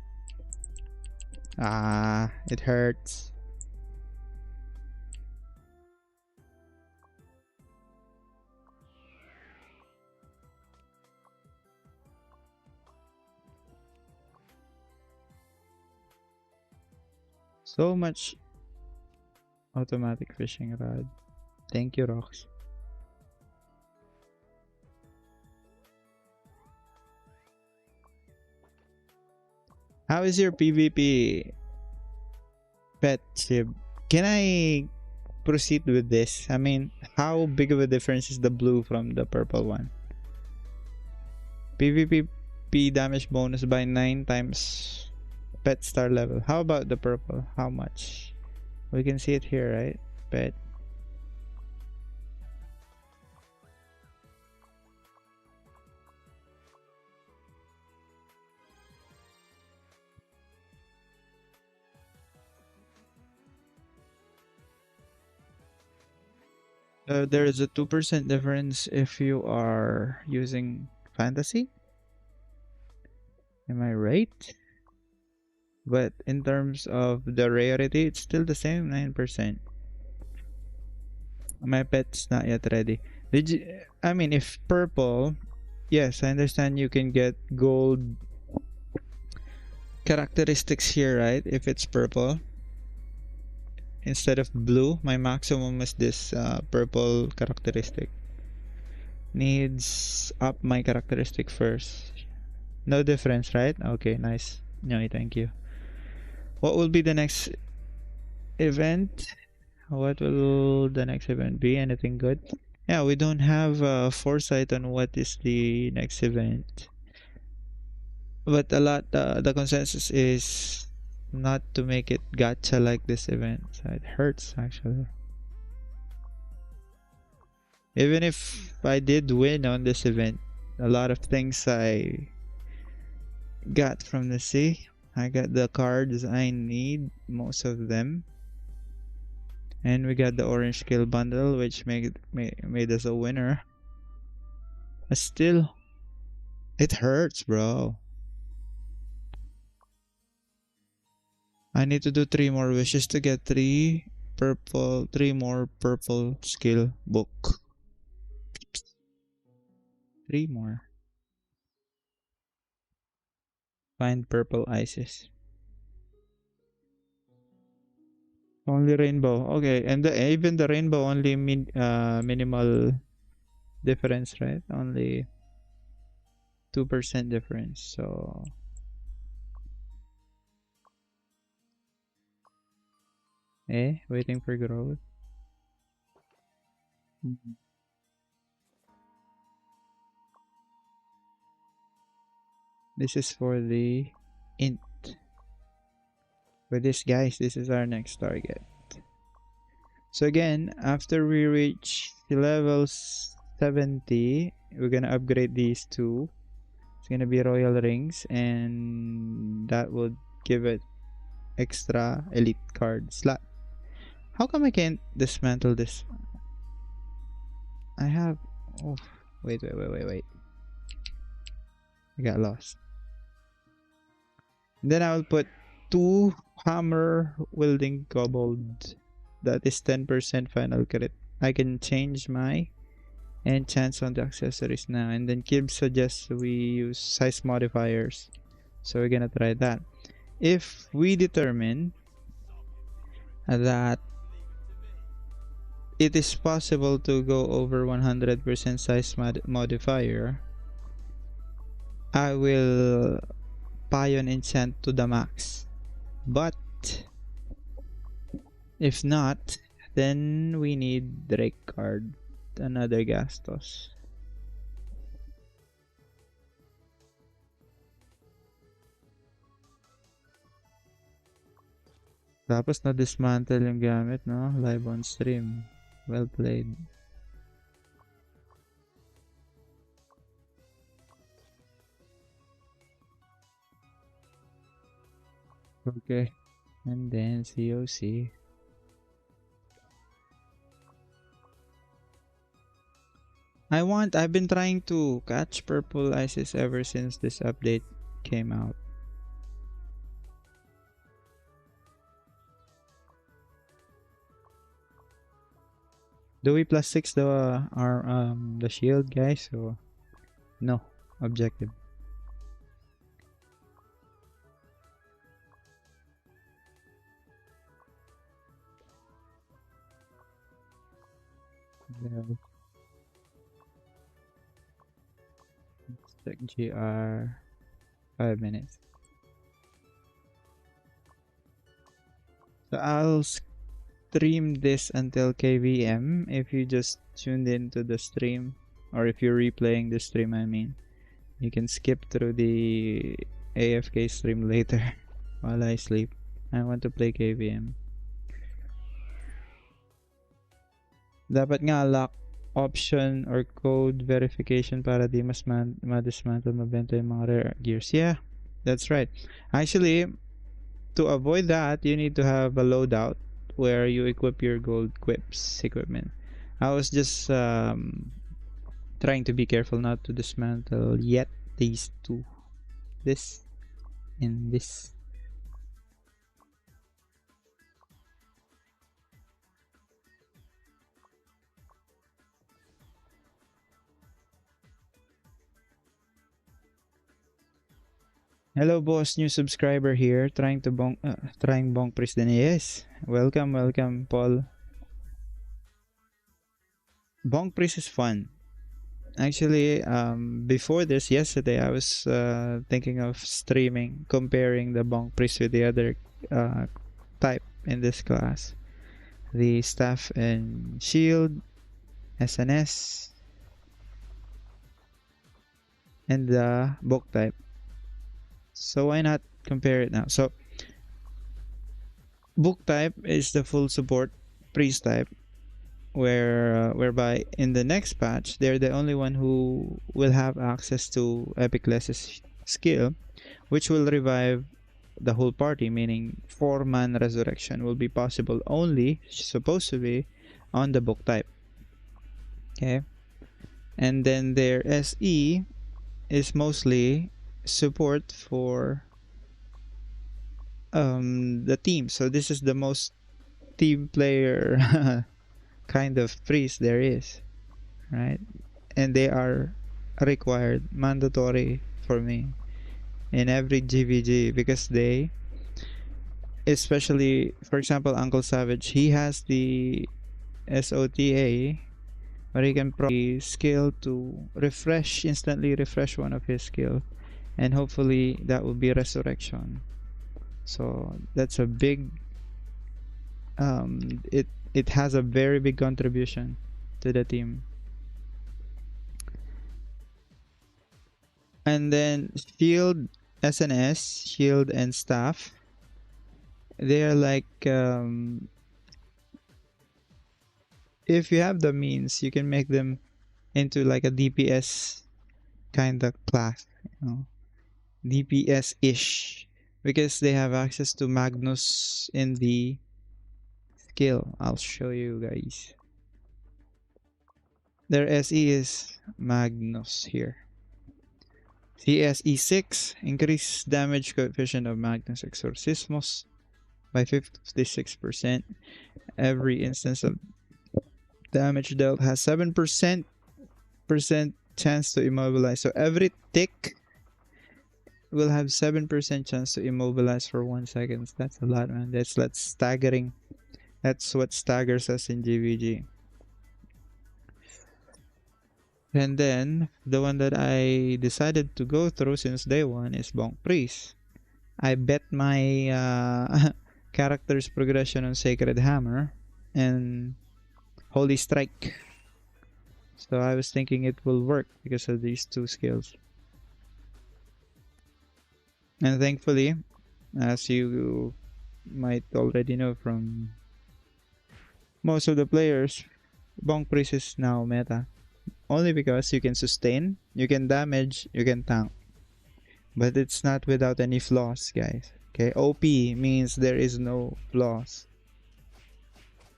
Ah, it hurts. So much automatic fishing rod. Thank you, ROX. How is your PvP, Pet Chib? Can I proceed with this? I mean, how big of a difference is the blue from the purple one? PvP damage bonus by 9 times pet star level. How about the purple? How much? We can see it here, right? Pet. There is a 2% difference if you are using fantasy. Am I right? But in terms of the rarity, it's still the same 9%. My pet's not yet ready. Did you, I mean, if purple, yes, I understand you can get gold characteristics here, right? If it's purple. Instead of blue, my maximum is this purple characteristic. Needs up my characteristic first. No difference, right? Okay, nice. No, thank you. What will be the next event? What will the next event be? Anything good? Yeah, we don't have foresight on what is the next event. But a lot, the consensus is not to make it gacha like this event. So it hurts actually. Even if I did win on this event, a lot of things I got from the sea. I got the cards I need, most of them. And we got the orange skill bundle, which made us a winner. But still, it hurts, bro. I need to do 3 more wishes to get 3 more purple skill book. 3 more. Find purple ices. Only rainbow. Okay, and even the rainbow only minimal difference, right? Only 2% difference. So waiting for growth. Mhm. This is for the int. For this, guys, this is our next target. So again, after we reach level 70, we're gonna upgrade these two. It's gonna be royal rings, and that would give it extra elite card slot. How come I can't dismantle this? I have. Oh, wait. I got lost. And then I will put 2 hammer wielding kobold. That is 10% final crit. I can change my enchants on the accessories now. And then Kib suggests we use size modifiers. So we're gonna try that. If we determine that it is possible to go over 100% size modifier, I will Pion enchant to the max. But if not, then we need Drake card. Another gastos. Tapos na-dismantle yung gamit, no? Live on stream. Well played. Okay. And then COC. I've been trying to catch purple ices ever since this update came out. Do we plus 6 the shield, guys? So no objective. Well, let's check GR. 5 minutes. So I'll stream this until KVM. If you just tuned into the stream, or if you're replaying the stream, I mean, you can skip through the AFK stream later while I sleep. I want to play KVM. Dapat nga lock option or code verification para di mas ma-dismantle mabenta yung mga rare gears. Yeah, that's right. Actually, to avoid that, you need to have a loadout where you equip your gold quips equipment. I was just trying to be careful not to dismantle yet these two. This and this. Hello, boss. New subscriber here. Trying bonk President. Yes. Welcome, Paul. Bonk Priest is fun. Actually, before yesterday, I was thinking of streaming, comparing the Bonk Priest with the other uh, type in this class. The staff and shield, SNS, and the book type. So why not compare it now? So book type is the full support priest type, whereby in the next patch they're the only one who will have access to Epicles's skill, which will revive the whole party, meaning 4-man resurrection will be possible only, supposed to be, on the book type. Okay, and then their SE is mostly support for the team. So this is the most team player kind of priest there is, right? And they are required, mandatory for me in every GVG because they, especially for example, Uncle Savage, he has the SOTA where he can probably skill to instantly refresh one of his skill, and hopefully that will be resurrection. So that's a big it has a very big contribution to the team. And then shield, SNS, shield and staff, they are like if you have the means you can make them into like a DPS kind of class, you know, DPS ish, because they have access to Magnus in the skill. I'll show you guys. Their SE is Magnus here. CSE6, increase damage coefficient of Magnus Exorcismos by 56%. Every instance of damage dealt has 7% chance to immobilize. So every tick will have 7% chance to immobilize for 1 second. That's a lot, man. That's staggering. That's what staggers us in GVG. And then the one that I decided to go through since day one is Bonk Priest. I bet my character's progression on Sacred Hammer and Holy Strike. So I was thinking it will work because of these two skills. And thankfully, as you might already know from most of the players, Bonk Priest is now meta. Only because you can sustain, you can damage, you can tank. But it's not without any flaws, guys. Okay, OP means there is no flaws.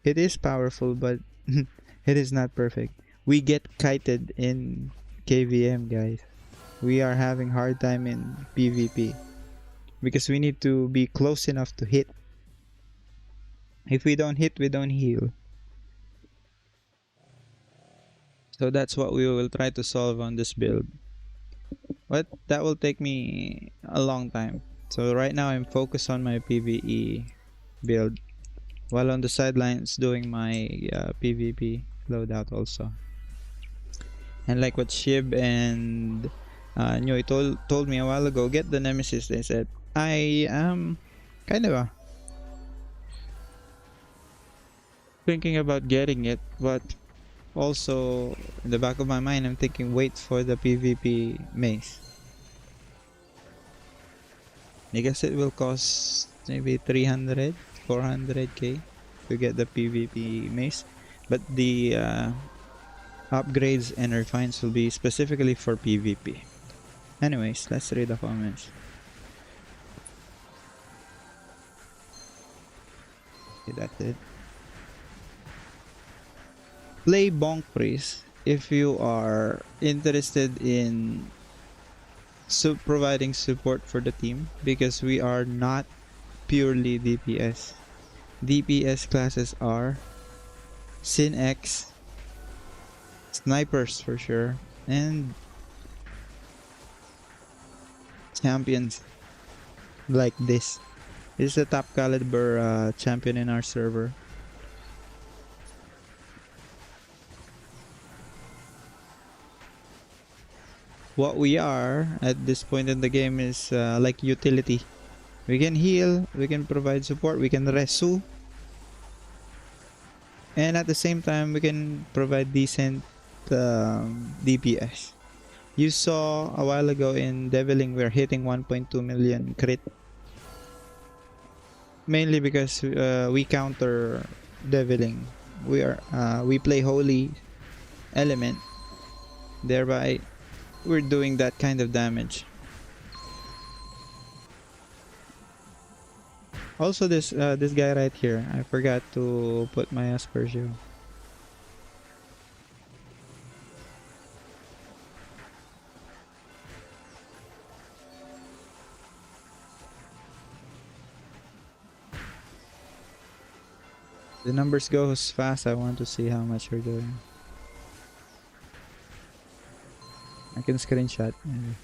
It is powerful, but it is not perfect. We get kited in KVM, guys. We are having hard time in PvP because we need to be close enough to hit. If we don't hit, we don't heal. So that's what we will try to solve on this build. But that will take me a long time. So right now I'm focused on my PvE build, while on the sidelines doing my PvP loadout also. And like what Shib and Nyoy told me a while ago, get the Nemesis. They said I am kind of thinking about getting it, but also in the back of my mind I'm thinking wait for the PvP mace, because it will cost maybe 300 400k to get the PvP mace, but the upgrades and refines will be specifically for PvP. Anyways, let's read the comments. Okay, that's it. Play Bonk Priest if you are interested in providing support for the team, because we are not purely DPS. DPS classes are Sin X, snipers for sure, and champions like this. This is a top caliber champion in our server. What we are at this point in the game is like utility. We can heal, we can provide support, we can resu, and at the same time we can provide decent DPS. You saw a while ago in Deviling we're hitting 1.2 million crit, mainly because we counter Deviling. We play holy element, thereby we're doing that kind of damage. Also, this guy right here, I forgot to put my Aspergio. The numbers goes fast. I want to see how much you're doing. I can screenshot. Maybe.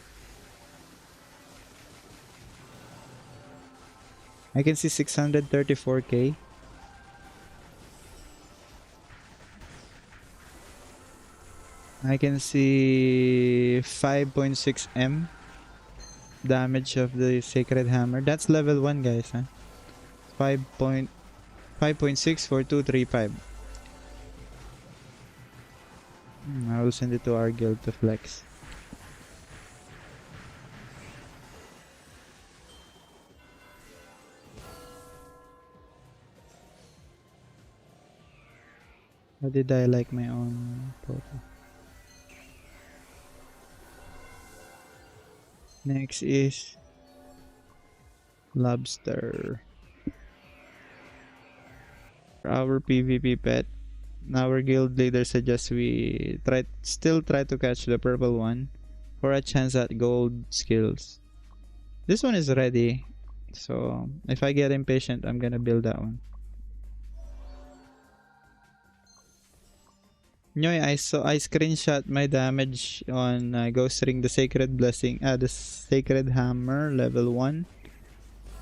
I can see 634k. I can see 5.6 M damage of the Sacred Hammer. That's level 1, guys. Huh? 5.6 for 235. I will send it to our guild to flex. How did I like my own photo? Next is Lobster. Our PvP pet. Our guild leader suggests we still try to catch the purple one for a chance at gold skills. This one is ready, so if I get impatient, I'm gonna build that one. I screenshot my damage on Ghost Ring, the Sacred Blessing, the Sacred Hammer level 1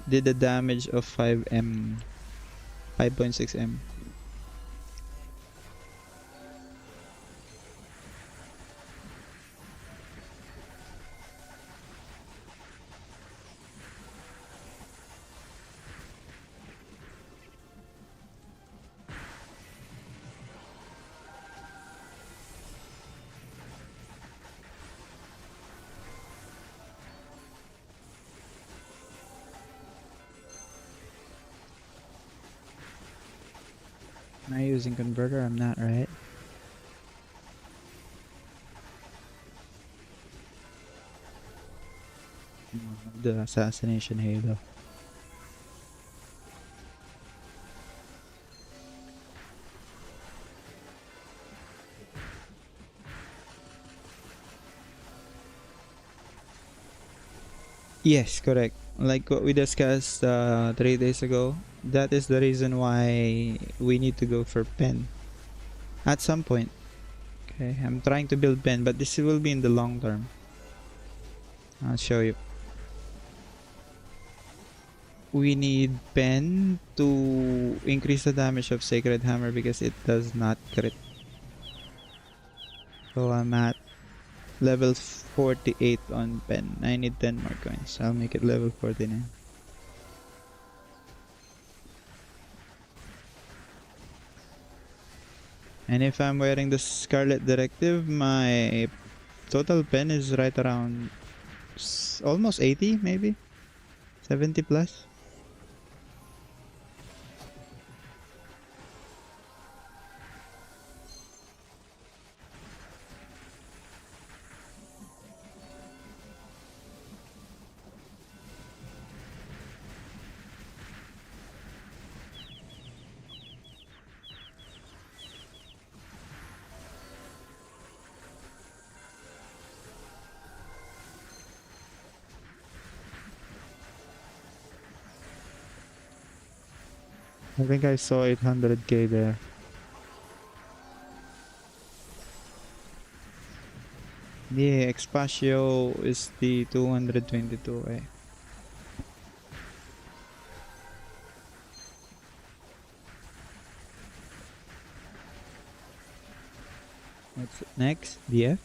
did a damage of 5M, 5.6M. Am I using converter? I'm not, right? The assassination halo. Yes, correct. Like what we discussed 3 days ago, that is the reason why we need to go for pen at some point. Okay, I'm trying to build pen, but this will be in the long term. I'll show you. We need pen to increase the damage of Sacred Hammer because it does not crit. So I'm at level 48 on pen. I need 10 more coins. I'll make it level 49. And if I'm wearing the Scarlet Directive, my total pen is right around almost 80, maybe 70 plus. I think I saw 800k there. Yeah, Expatio is the 222, eh? What's next? DF?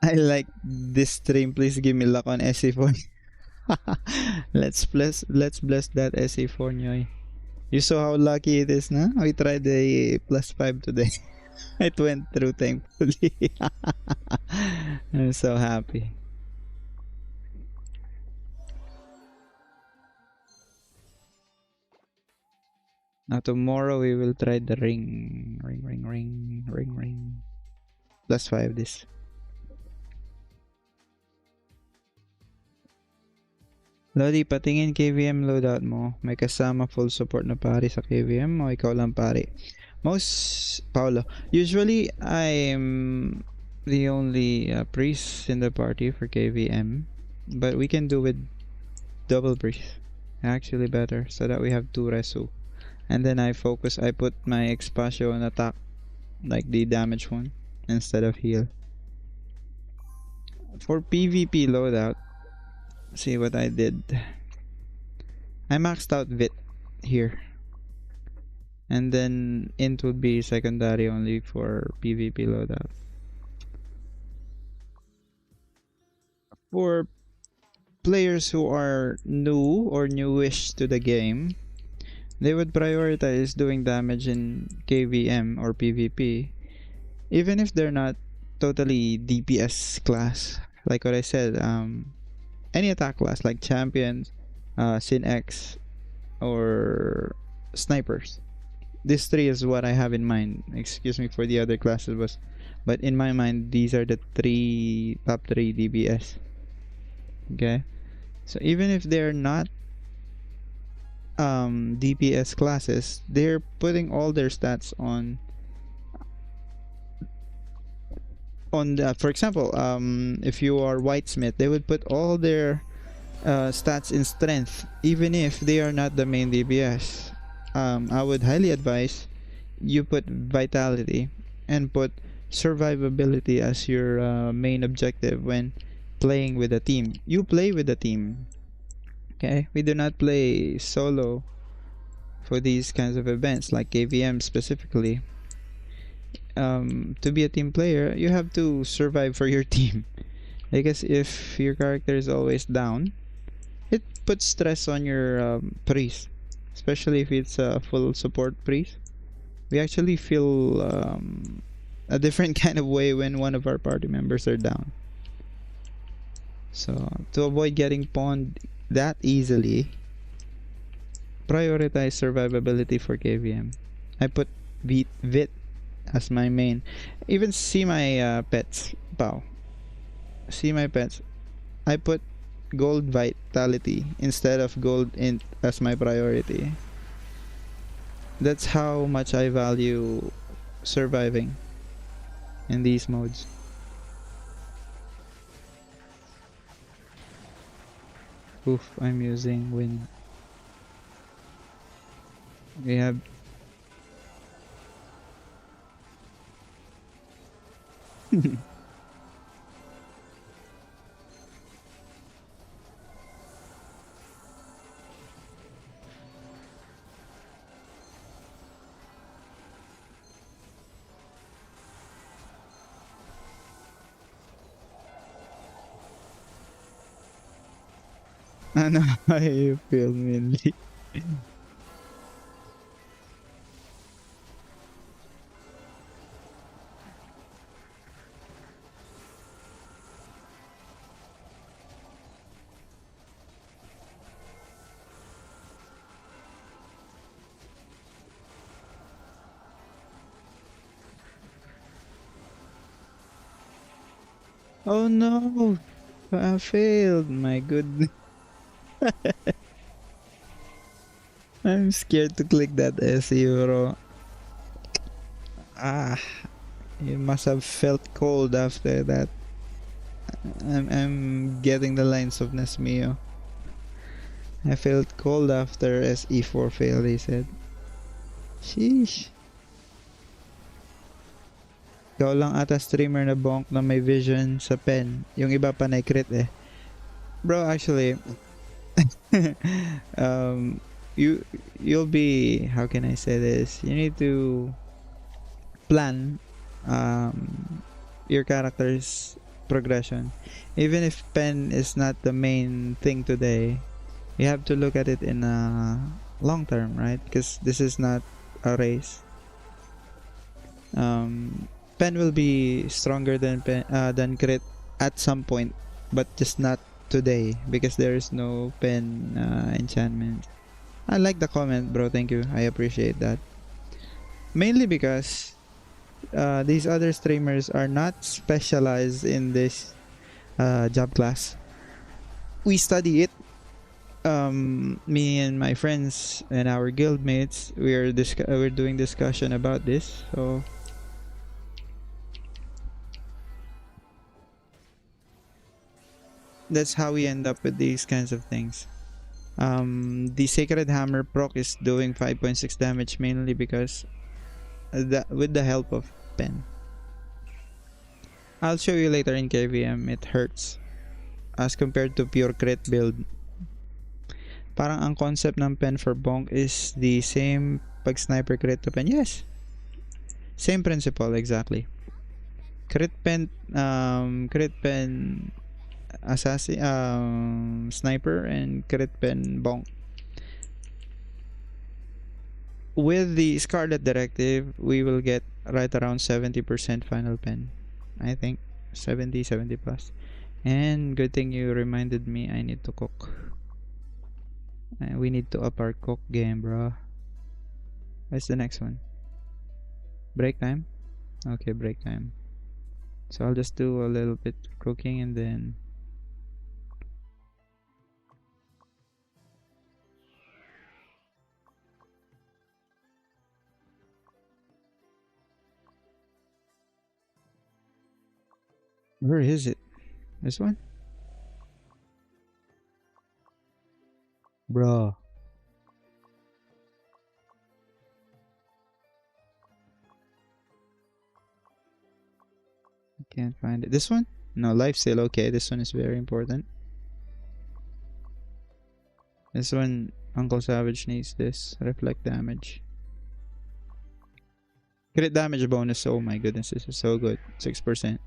I like this stream. Please give me luck on SE4. Let's bless that SE4 Nyoy. You saw how lucky it is, na? We tried the +5 today. It went through, thankfully. I'm so happy. Now tomorrow we will try the ring. Ring. +5 this. Lodi, patingin KVM loadout mo. May kasama full support na pari sa KVM o ikaw lang pari? Paolo. Usually, I'm the only priest in the party for KVM. But we can do with double priest. Actually better. So that we have 2 resu. And then I put my Expatio on attack. Like the damage one. Instead of heal. For PvP loadout, see what I did. I maxed out Vit here. And then int would be secondary only for PvP loadout. For players who are new or newish to the game, they would prioritize doing damage in KVM or PvP, even if they're not totally DPS class. Like what I said, any attack class like champions, Sin X, or snipers. These 3 is what I have in mind. Excuse me for the other classes, but in my mind, these are the top 3 DPS. Okay, so even if they're not DPS classes, they're putting all their stats on for example, if you are Whitesmith, they would put all their stats in strength, even if they are not the main DPS. I would highly advise you put vitality and put survivability as your main objective when playing with a team. You play with a team. Okay, we do not play solo for these kinds of events like KVM specifically. To be a team player, you have to survive for your team. Because if your character is always down, it puts stress on your priest, especially if it's a full support priest. We actually feel a different kind of way when one of our party members are down. So to avoid getting pawned that easily, prioritize survivability for KVM. I put Vit as my main. Even see my pets. Pow. See my pets. I put gold vitality instead of gold int as my priority. That's how much I value surviving in these modes. Oof, I'm using wind. We have ano how you feel mainly. Oh no! I failed, my goodness. I'm scared to click that SE, bro. Ah, you must have felt cold after that. I'm getting the lines of Nesmio. I felt cold after SE4 failed, he said. Sheesh. Ikaw lang ata streamer na bonk na may vision sa pen. Yung iba pa na-crit eh. Bro, actually, you'll be, how can I say this? You need to plan your character's progression. Even if pen is not the main thing today, you have to look at it in a long term, right? Because this is not a race. Pen will be stronger than crit at some point, but just not today because there is no pen enchantment. I like the comment, bro. Thank you. I appreciate that. Mainly because these other streamers are not specialized in this job class. We study it. Me and my friends and our guild mates, we're doing discussion about this. So that's how we end up with these kinds of things. The Sacred Hammer proc is doing 5.6 damage mainly because with the help of pen. I'll show you later in KVM. It hurts as compared to pure crit build. Parang ang concept ng pen for Bonk is the same pag sniper crit to pen. Yes, same principle exactly. Crit pen assassin sniper and crit pen Bonk. With the Scarlet Directive, we will get right around 70% final pen. I think 70 plus. And good thing you reminded me I need to cook. We need to up our cook game, bro. What's the next one? Break time? Okay, break time. So I'll just do a little bit cooking and then where is it? This one? Bro. Can't find it. This one? No, life sale. Okay, this one is very important. This one, Uncle Savage needs this. Reflect damage. Crit damage bonus. Oh my goodness, this is so good. 6%.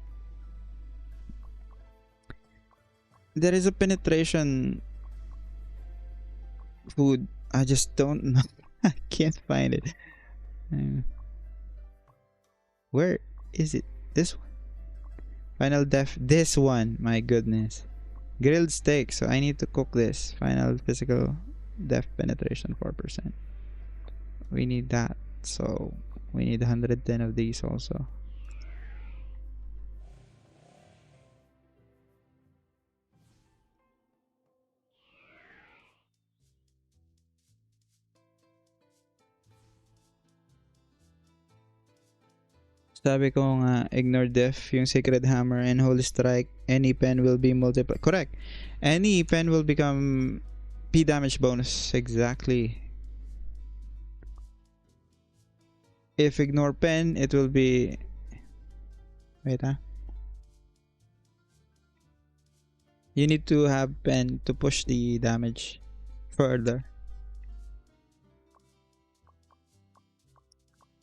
There is a penetration food. I just don't know. I can't find it. Where is it? This one? Final def. This one. My goodness. Grilled steak. So I need to cook this. Final physical def penetration 4%. We need that. So we need 110 of these also. Sabi ko nga, ignore def, yung Sacred Hammer and Holy Strike, any pen will be multiplied. Correct. Any pen will become P damage bonus. Exactly. If ignore pen, it will be... Wait, huh? You need to have pen to push the damage further.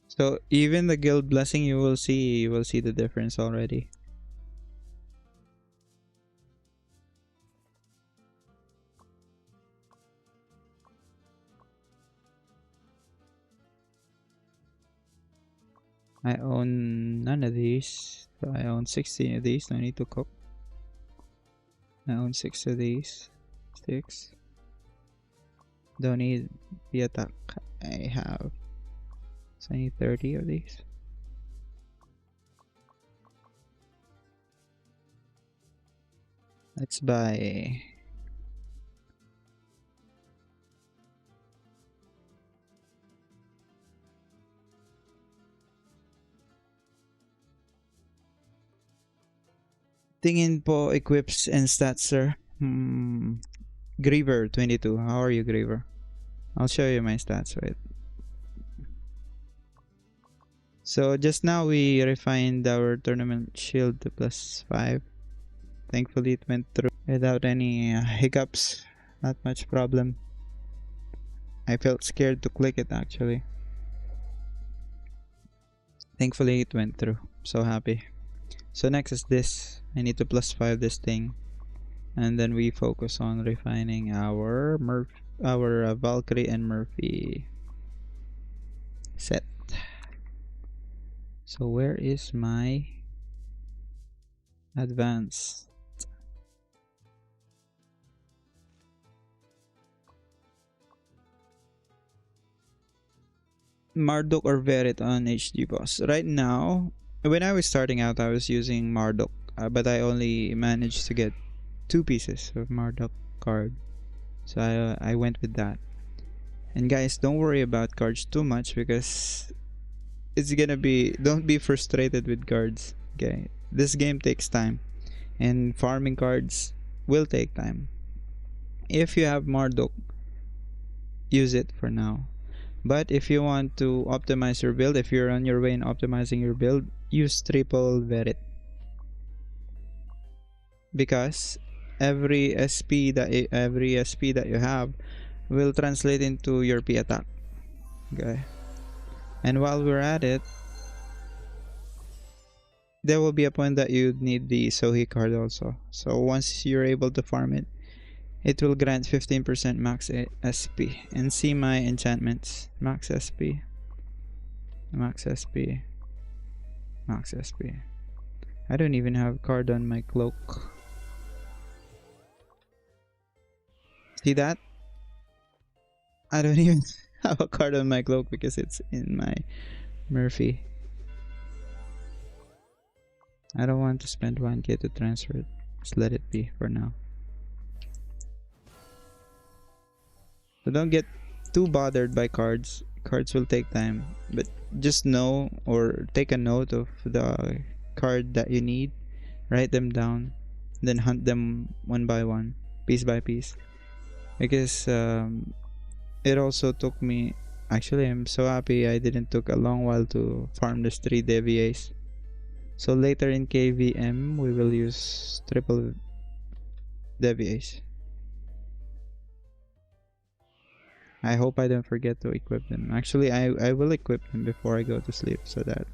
So even the guild blessing, you will see the difference already. I own none of these. So I own 16 of these. No need to cook. I own 6 of these. 6. Don't need the attack. I have. So I need 30 of these. Let's buy. Tingin po equips and stats, sir. Griever 22. How are you, Griever? I'll show you my stats, right? So just now we refined our tournament shield to +5. Thankfully it went through without any hiccups. Not much problem. I felt scared to click it actually. Thankfully it went through. So happy. So next is this. I need to +5 this thing. And then we focus on refining our Valkyrie and Murphy set. So where is my advance? Marduk or Verit on HG boss. Right now, when I was starting out, I was using Marduk, but I only managed to get 2 pieces of Marduk card. So I went with that. And guys, don't worry about cards too much because it's gonna be, don't be frustrated with cards. Okay, this game takes time, and farming cards will take time. If you have Marduk, use it for now. But if you want to optimize your build, if you're on your way in optimizing your build, use triple Verit, because every SP that you have will translate into your P attack. Okay. And while we're at it, there will be a point that you need the Sohi card also. So once you're able to farm it, it will grant 15% max SP. And see my enchantments. Max SP. Max SP. Max SP. I don't even have a card on my cloak. See that? I don't even have a card on my cloak because it's in my Murphy. I don't want to spend 1k to transfer it. Just let it be for now. So don't get too bothered by cards. Cards will take time. But just know or take a note of the card that you need. Write them down. Then hunt them one by one. Piece by piece. Because it also took me... Actually, I'm so happy I didn't took a long while to farm this 3 DVAs. So later in KVM, we will use triple DVAs. I hope I don't forget to equip them. Actually, I will equip them before I go to sleep so that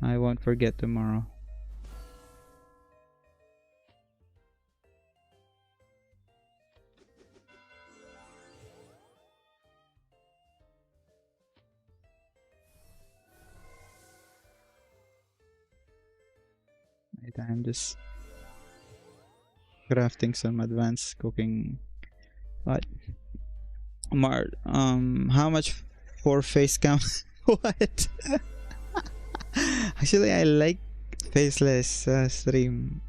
I won't forget tomorrow. Right, I'm just crafting some advanced cooking. What? How much for face cam? What? Actually, I like faceless stream.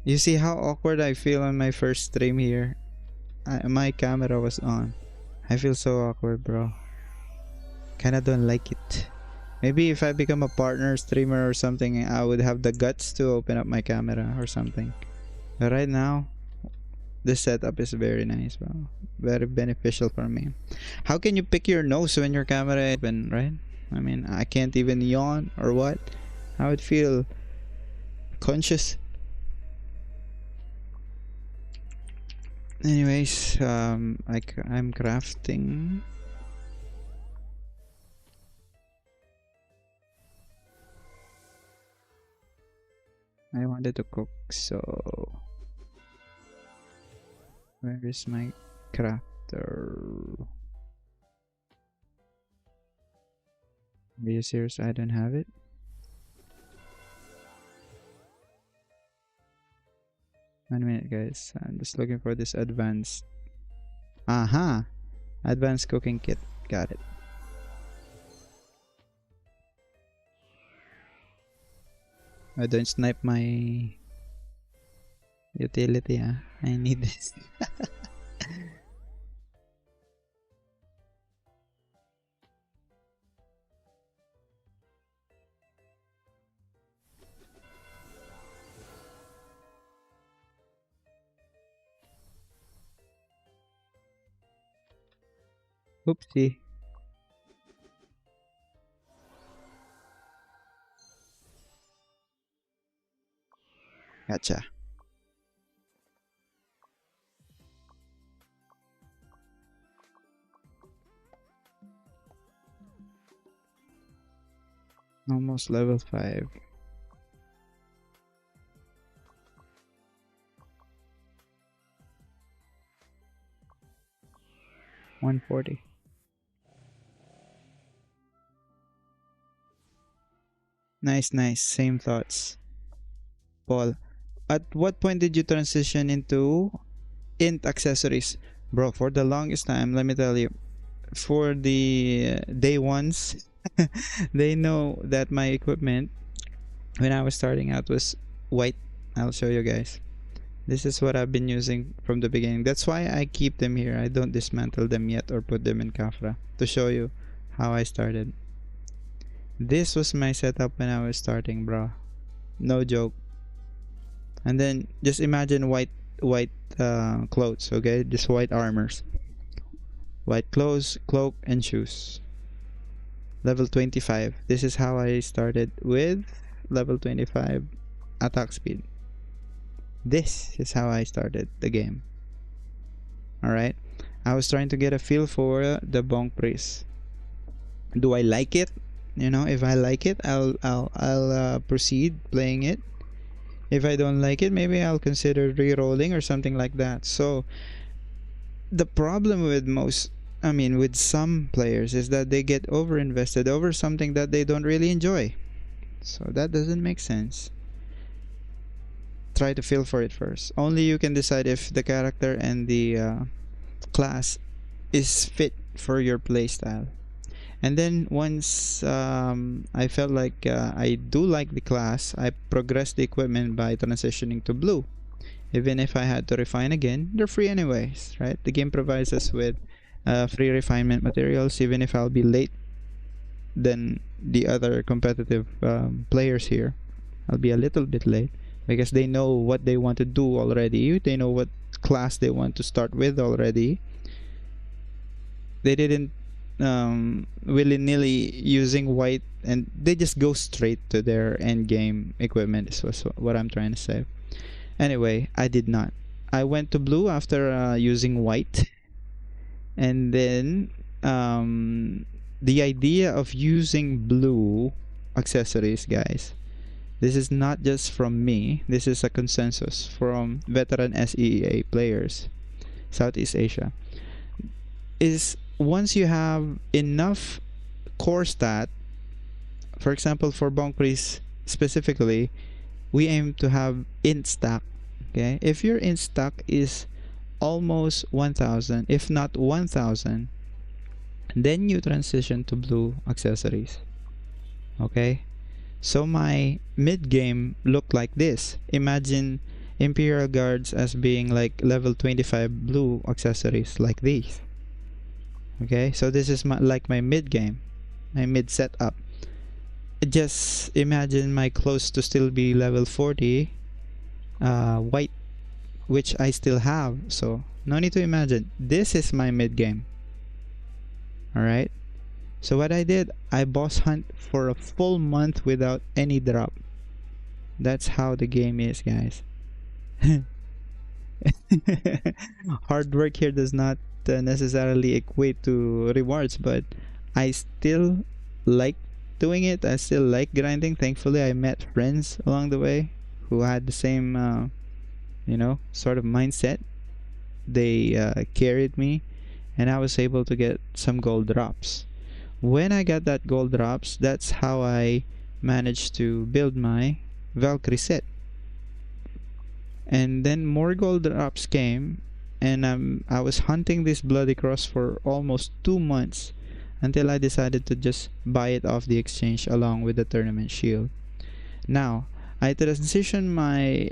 You see how awkward I feel on my first stream here? My camera was on. I feel so awkward, bro. Kinda don't like it. Maybe if I become a partner streamer or something, I would have the guts to open up my camera or something. But right now, this setup is very nice, bro. Very beneficial for me. How can you pick your nose when your camera is open, right? I mean, I can't even yawn or what? I would feel conscious. Anyways, I'm crafting. I wanted to cook, so where is my crafter? Are you serious? I don't have it. One minute, guys. I'm just looking for this advanced. Aha! Advanced cooking kit. Got it. I don't snipe my utility, ah. I need this. Oopsie. Gotcha. Almost level 5. 140. Nice, nice. Same thoughts. Paul, at what point did you transition into int accessories? Bro, for the longest time, let me tell you, for the day ones, they know that my equipment when I was starting out was white. I'll show you guys. This is what I've been using from the beginning. That's why I keep them here. I don't dismantle them yet or put them in Kafra to show you how I started. This was my setup when I was starting, bro. No joke. And then just imagine white clothes, okay? Just white armors. White clothes, cloak, and shoes. Level 25. This is how I started with level 25 attack speed. This is how I started the game. Alright? I was trying to get a feel for the Bonk Priest. Do I like it? You know, if I like it, I'll proceed playing it. If I don't like it, maybe I'll consider re-rolling or something like that. So the problem with with some players is that they get over invested over something that they don't really enjoy. So that doesn't make sense. Try to feel for it first. Only you can decide if the character and the class is fit for your playstyle. And then once I felt like I do like the class, I progressed the equipment by transitioning to blue. Even if I had to refine again, they're free anyways, right? The game provides us with free refinement materials, even if I'll be late than the other competitive players here. I'll be a little bit late because they know what they want to do already. They know what class they want to start with already. They didn't willy-nilly using white, and they just go straight to their end game equipment is what I'm trying to say. Anyway, I did not. I went to blue after using white, and then the idea of using blue accessories, guys, this is not just from me. This is a consensus from veteran SEA players, Southeast Asia. Is once you have enough core stat, for example, for Bonk Priest specifically, we aim to have int stack. Okay, if your int stack is almost 1000, if not 1000, then you transition to blue accessories. Okay, so my mid game looked like this. Imagine Imperial Guards as being like level 25 blue accessories like these. Okay, so this is like my mid game, my mid setup. Just imagine my clothes to still be level 40 white, which I still have, so no need to imagine. This is my mid game. Alright, so what I did, I boss hunt for a full month without any drop. That's how the game is, guys. Hard work here does not necessarily equate to rewards, but I still like doing it. I still like grinding. Thankfully, I met friends along the way who had the same sort of mindset. They carried me, and I was able to get some gold drops. When I got that gold drops, that's how I managed to build my Valkyrie set. And then more gold drops came, and I was hunting this Bloody Cross for almost 2 months until I decided to just buy it off the exchange along with the tournament shield. Now, I transitioned my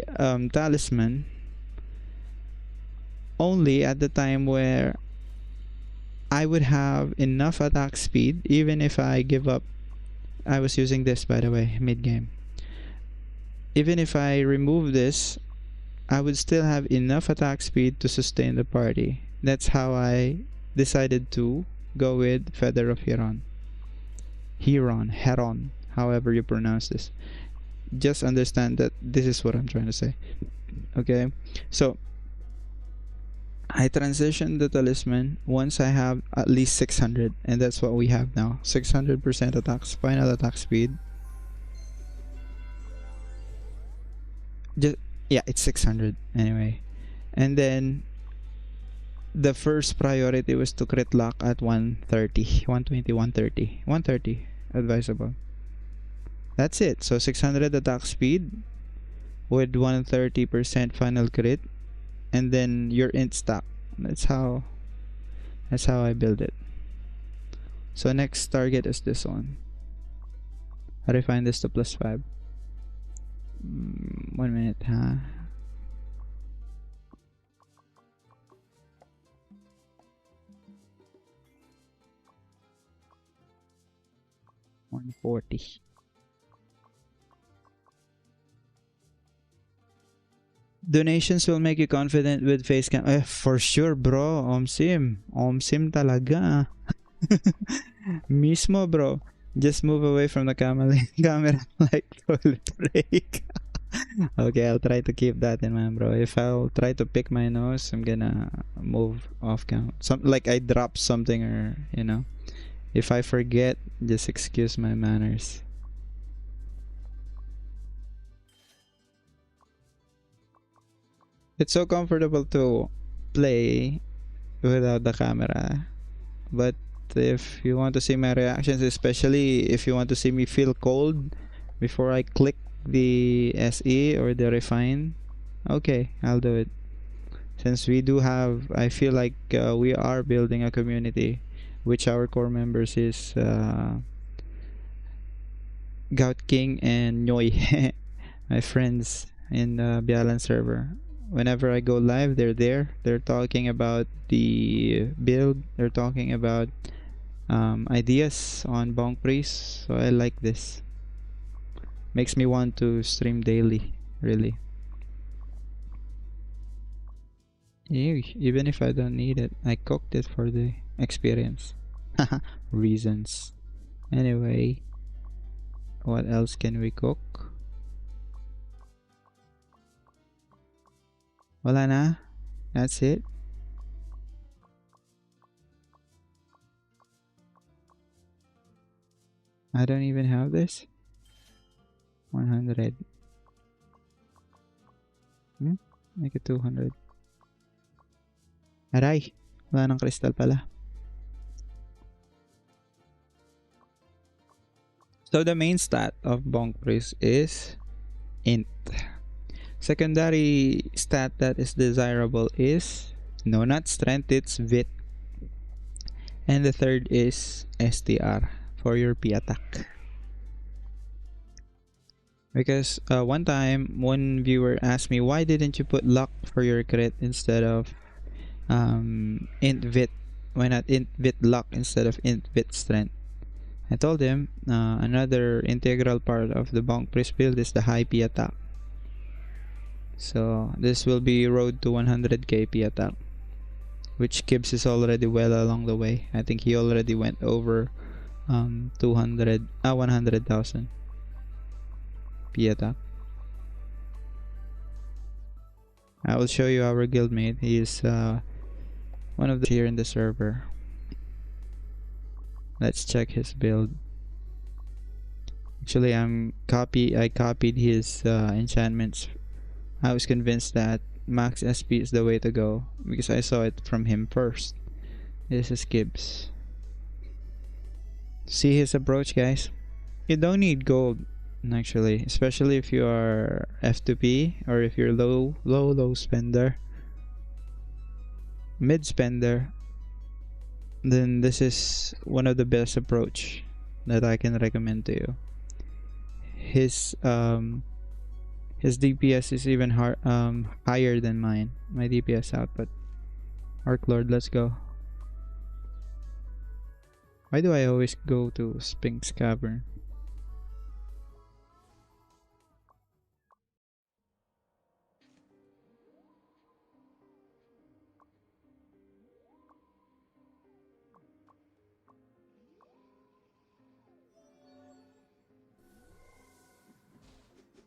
Talisman only at the time where I would have enough attack speed even if I give up. I was using this, by the way, mid game. Even if I remove this, I would still have enough attack speed to sustain the party. That's how I decided to go with Feather of Heron. Heron, however you pronounce this. Just understand that this is what I'm trying to say. Okay, so I transitioned the Talisman once I have at least 600, and that's what we have now. 600% final attack speed. Just, yeah, it's 600 anyway. And then the first priority was to crit lock at 130, 120, 130, 130 advisable. That's it. So 600 attack speed with 130% final crit, and then your int stack. That's how I build it. So next target is this one. I refine this to +5. 1 minute, huh? 140. Donations will make you confident with face cam. For sure, bro. Omsim. Omsim talaga. Mismo, bro. Just move away from the camera like toilet break. Okay, I'll try to keep that in mind, bro. If I'll try to pick my nose, I'm gonna move off cam. Like I drop something, or if I forget, just excuse my manners. It's so comfortable to play without the camera, but if you want to see my reactions, especially if you want to see me feel cold before I click the SE or the refine, okay, I'll do it. Since we do have, I feel like we are building a community, which our core members is Gout King and Noy, my friends in the Bialan server. Whenever I go live, they're there. They're talking about the build. They're talking about ideas on Bonk Priest. So I like this. Makes me want to stream daily, really. Even if I don't need it, I cooked it for the experience. Reasons. Anyway, what else can we cook? Wala na. That's it. I don't even have this. 100. Make it 200. Aray. Wala ng crystal pala. So the main stat of Bonk Priest is int. Secondary stat that is desirable is no, not strength, it's vit. And the third is STR for your P attack. Because one time, one viewer asked me, why didn't you put luck for your crit instead of int vit? Why not int vit luck instead of int vit strength? I told him another integral part of the Bonk Priest build is the high P attack. So this will be road to 100k P attack, which Gibbs is already well along the way. I think he already went over 100,000 P attack. I will show you our guildmate. He is one of the here in the server. Let's check his build. Actually, I copied his enchantments. I was convinced that max SP is the way to go because I saw it from him first. This is Gibbs. See his approach, guys. You don't need gold, actually, especially if you are F2P or if you're low spender, mid spender. Then this is one of the best approach that I can recommend to you. His DPS is even higher than mine. My DPS output. Arc Lord, let's go. Why do I always go to Sphinx Cavern?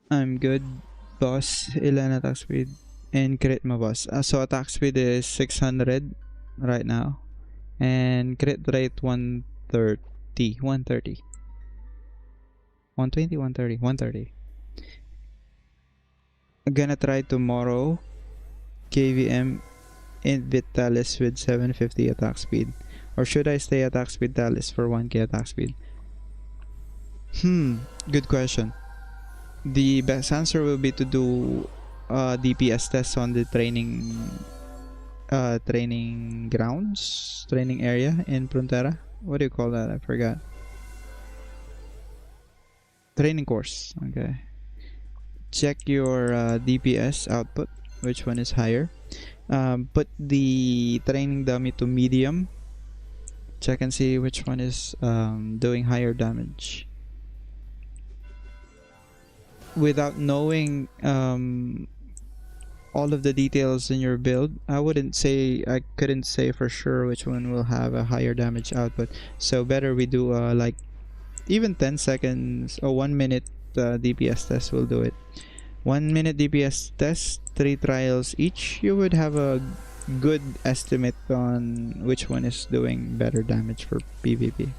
I'm good, boss. Ilan attack speed? And crit mo, boss. So attack speed is 600 right now. And crit rate 130. 130. 120, 130. 130. I'm gonna try tomorrow KVM Invitalis with 750 attack speed? Or should I stay attack speed Talis for 1k attack speed? Good question. The best answer will be to do DPS test on the training grounds, training area in Frontera. What do you call that? I forgot. Training course. Okay. Check your DPS output. Which one is higher? Put the training dummy to medium. Check and see which one is doing higher damage. Without knowing all of the details in your build, I couldn't say for sure which one will have a higher damage output. So better we do like even 10 seconds or 1 minute DPS test will do it. 1 minute DPS test, 3 trials each, you would have a good estimate on which one is doing better damage for PvP.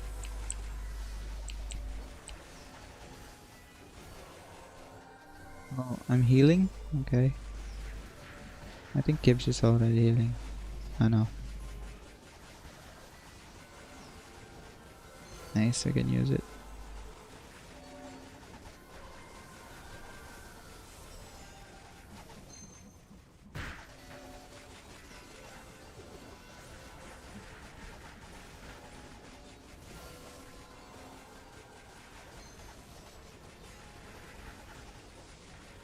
Oh, I'm healing? Okay. I think Gibbs is already healing. I know. Nice, I can use it.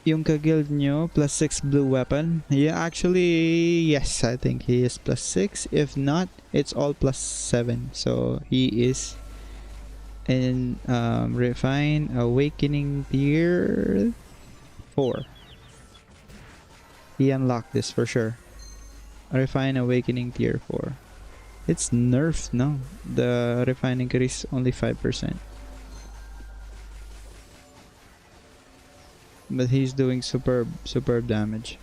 Yung ka-guild nyo, +6 blue weapon. Yeah, actually, yes, I think he is +6. If not, it's all +7. So he is in Refine Awakening tier 4. He unlocked this for sure. Refine Awakening tier 4. It's nerfed, no? The Refine increase only 5%. But he's doing superb damage.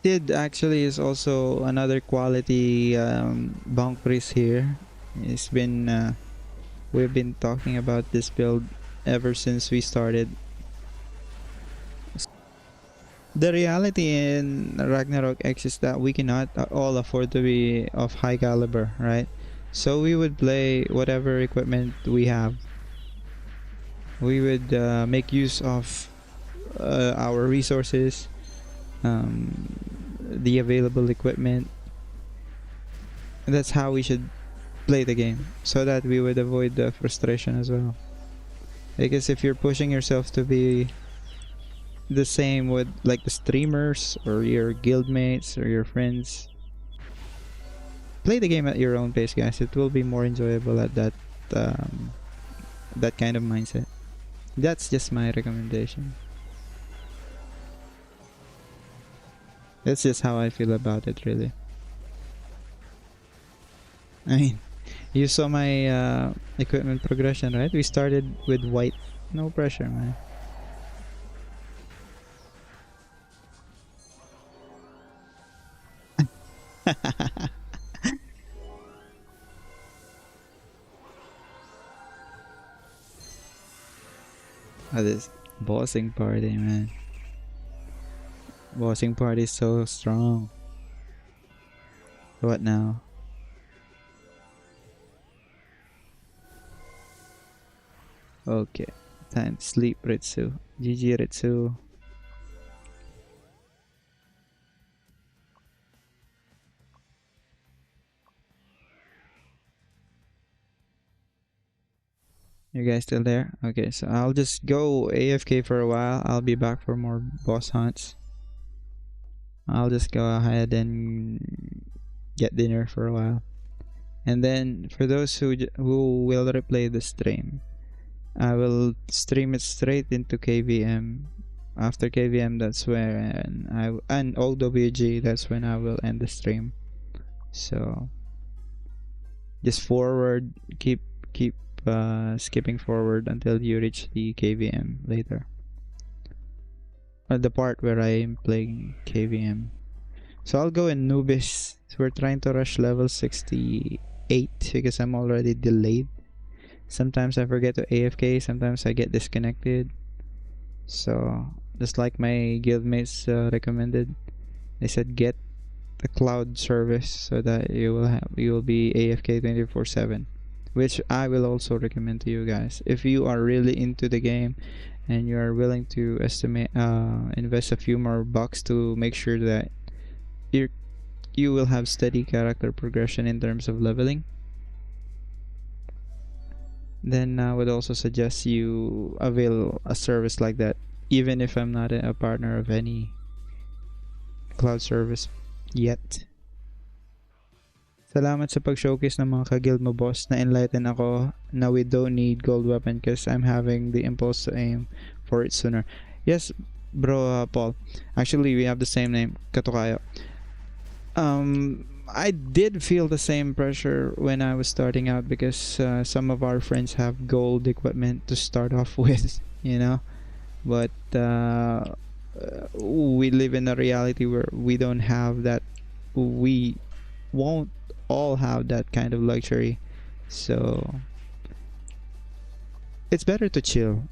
Sid actually is also another quality bonk priest here. It's been we've been talking about this build ever since we started. The reality in Ragnarok X is that we cannot all afford to be of high caliber, right? So we would play whatever equipment we have. We would make use of our resources, the available equipment. That's how we should play the game, so that we would avoid the frustration as well. Because if you're pushing yourself to be the same with like the streamers or your guildmates or your friends, play the game at your own pace, guys. It will be more enjoyable at that kind of mindset. That's just my recommendation. That's just how I feel about it, really. I mean, you saw my equipment progression, right? We started with white. No pressure, man. Oh, this bossing party, man. Bossing party is so strong. What now? Okay. Time to sleep, Ritsu. GG, Ritsu. You guys still there? Okay, so I'll just go AFK for a while. I'll be back for more boss hunts. I'll just go ahead and get dinner for a while. And then for those who will replay the stream, I will stream it straight into KVM. After KVM, that's when and OWG, that's when I will end the stream. So just forward, keep skipping forward until you reach the KVM later. The part where I'm playing KVM. So I'll go in Nubis. So we're trying to rush level 68 because I'm already delayed. Sometimes I forget to AFK, sometimes I get disconnected. So just like my guildmates recommended, they said get the cloud service so that you will be AFK 24/7, which I will also recommend to you guys. If you are really into the game and you are willing to invest a few more bucks to make sure that you will have steady character progression in terms of leveling, then I would also suggest you avail a service like that, even if I'm not a partner of any cloud service yet. Salamat sa pag-showcase ng mga ka-guild mo, boss. Na-enlighten ako na we don't need gold weapon because I'm having the impulse to aim for it sooner. Yes, bro, Paul. Actually, we have the same name, Katukayo. I did feel the same pressure when I was starting out because some of our friends have gold equipment to start off with, you know. But we live in a reality where we don't have that. We won't all have that kind of luxury, so it's better to chill.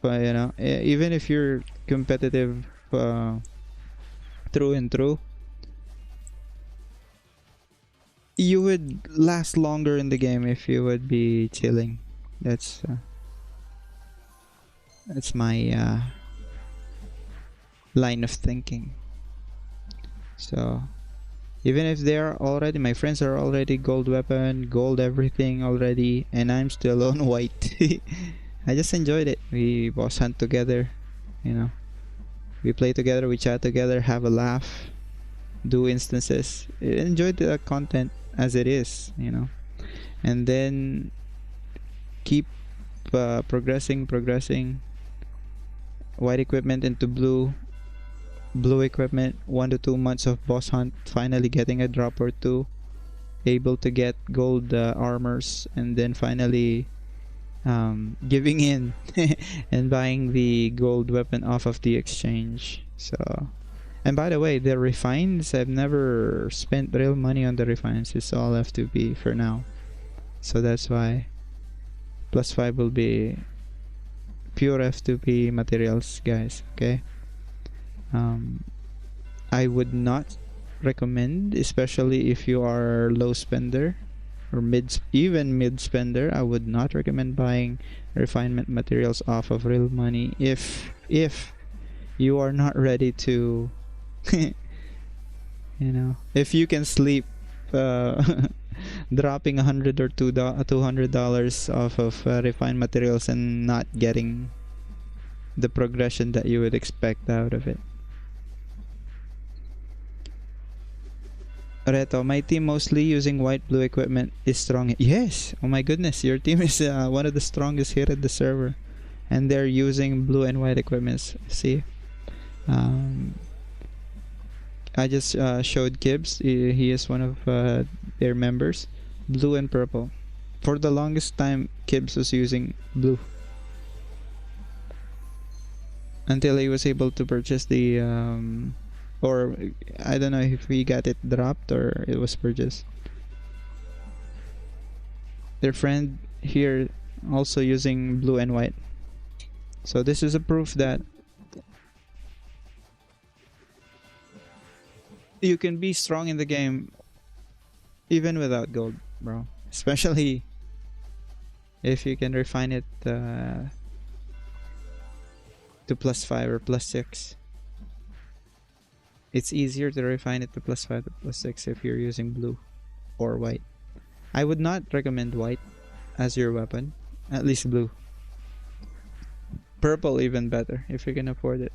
But you know, even if you're competitive through and through, you would last longer in the game if you would be chilling. That's my line of thinking. So even if they're already, my friends are already gold weapon, gold everything already, and I'm still on white. I just enjoyed it. We boss hunt together, you know. We play together, we chat together, have a laugh, do instances. Enjoy the content as it is, you know. And then keep progressing. White equipment into blue equipment, 1 to 2 months of boss hunt, finally getting a drop or two, able to get gold armors, and then finally giving in and buying the gold weapon off of the exchange. So, and by the way, the refines, I've never spent real money on the refines. It's all F2P for now, so that's why +5 will be pure F2P materials, guys. Okay. I would not recommend, especially if you are low spender or even mid spender. I would not recommend buying refinement materials off of real money if you are not ready to you know, if you can sleep dropping $100 or $200 off of refined materials and not getting the progression that you would expect out of it. Reto, my team mostly using white-blue equipment is strong. Yes! Oh my goodness, your team is one of the strongest here at the server. And they're using blue and white equipment. See? I just showed Gibbs. He is one of their members. Blue and purple. For the longest time, Gibbs was using blue. Until he was able to purchase the or I don't know if we got it dropped or it was purchased. Their friend here also using blue and white. So this is a proof that you can be strong in the game even without gold, bro. Especially if you can refine it to +5 or +6. It's easier to refine it to +5 to +6 if you're using blue or white. I would not recommend white as your weapon. At least blue. Purple even better if you can afford it.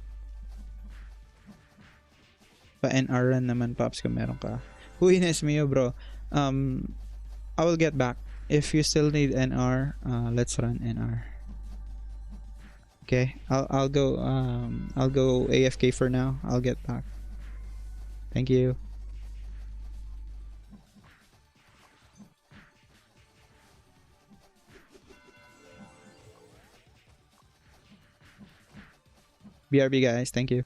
Pa-NR run naman, Pops, kung meron ka. Huines mio, bro. I will get back. If you still need NR, let's run NR. Okay, I'll go AFK for now. I'll get back. Thank you. BRB, guys. Thank you.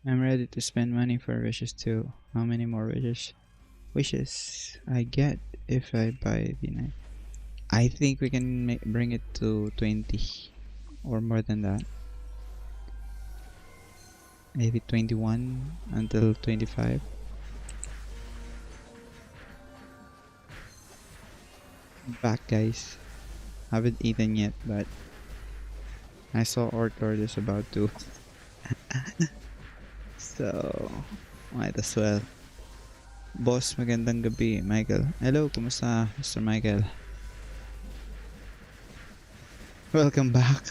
I'm ready to spend money for wishes too. How many more wishes I get if I buy the knife? I think we can bring it to 20 or more than that. Maybe 21 until 25. Back, guys. Haven't eaten yet, but I saw Orchard is about to. So, might as well. Boss, magandang gabi, Michael. Hello, kumusta, Mr. Michael? Welcome back.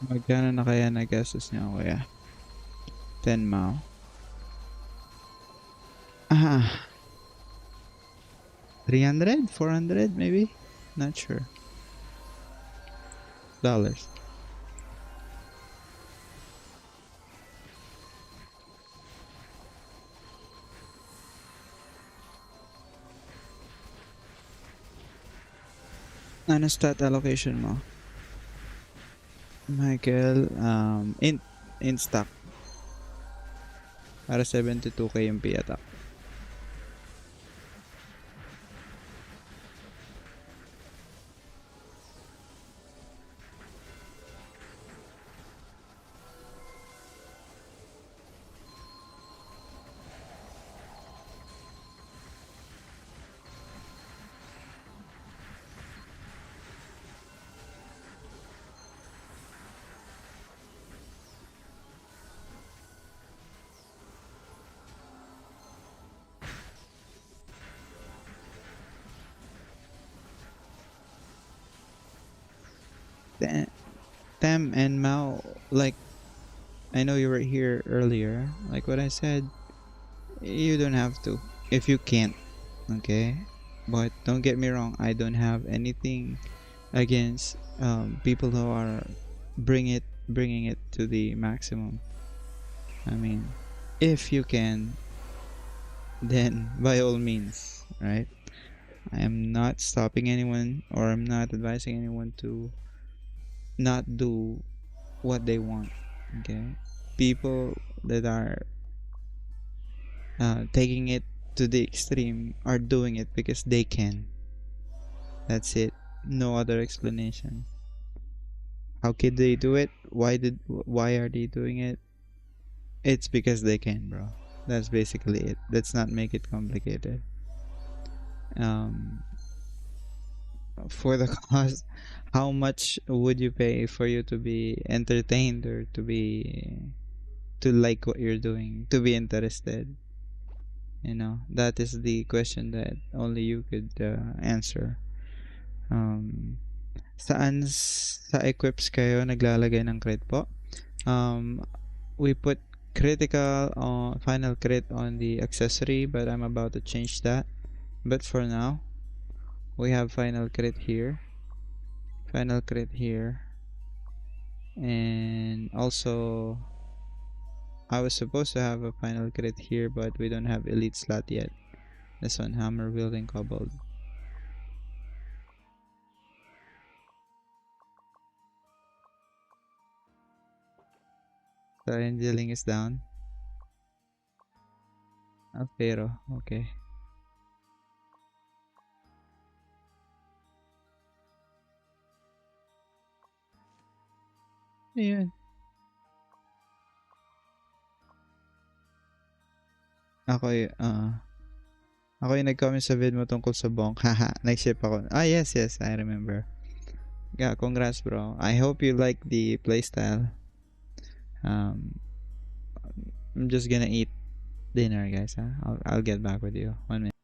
Magkano na kaya nagastos niyo, kuya? 10 mao. Ah, 300? 400 maybe? Not sure. Dollars. Ano stat allocation mo? Michael, in stock. Para 72k yung P-attack. Tem and Mao, like, I know you were here earlier. Like what I said, you don't have to. If you can't, okay? But don't get me wrong, I don't have anything against people who are bringing it to the maximum. I mean, if you can, then by all means, right? I am not stopping anyone or I'm not advising anyone to not do what they want. Okay, people that are taking it to the extreme are doing it because they can. That's it. No other explanation. How could they do it? Why are they doing it? It's because they can, bro. That's basically it. Let's not make it complicated. Um, for the cost, how much would you pay for you to be entertained or to like what you're doing, to be interested? That is the question that only you could answer. Um, sa equips kayo naglalagay ng crit po? Um, we put critical on final crit on the accessory, but I'm about to change that. But for now, we have final crit here, and also I was supposed to have a final crit here, but we don't have elite slot yet. This one, hammer wielding kobold. So angeling is down. Pero okay. Ayun. Ako ako yung nag-comment sa vid mo tungkol sa Bonk. Haha, nag-ship ako. Ah, yes, I remember. Yeah, congrats, bro. I hope you like the playstyle. Um, I'm just gonna eat dinner, guys. Huh? I'll get back with you 1 minute.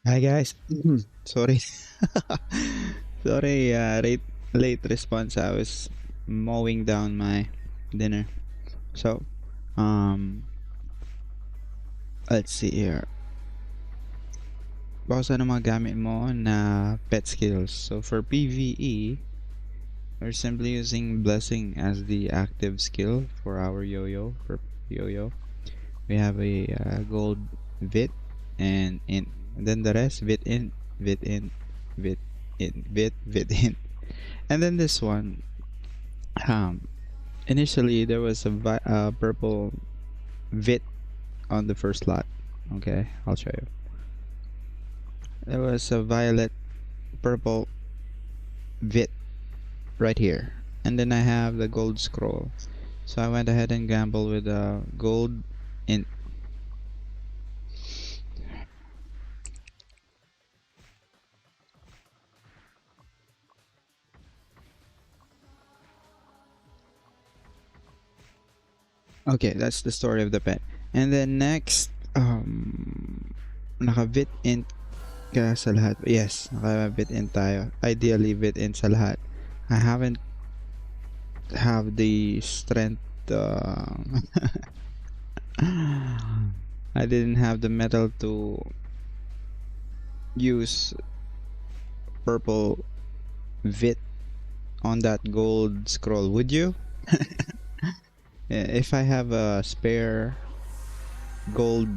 Hi guys. Sorry. Sorry, late response. I was mowing down my dinner. So, um, let's see here. Baka sa mga gamit mo na pet skills. So for PvE, we're simply using blessing as the active skill for our yo-yo. For yo-yo, we have a gold vit and int. And then the rest vit int, vit int, vit int, vit int. And then this one, um, initially there was a purple vit on the first slot. Okay, I'll show you. There was a violet purple vit right here, and then I have the gold scroll. So I went ahead and gambled with a gold int. Okay, that's the story of the pet. And then next, naka-vit int ka sa lahat. Yes, naka-vit int tayo. Ideally, vit int sa lahat. I haven't have the strength. I didn't have the metal to use purple vit on that gold scroll. Would you? If I have a spare gold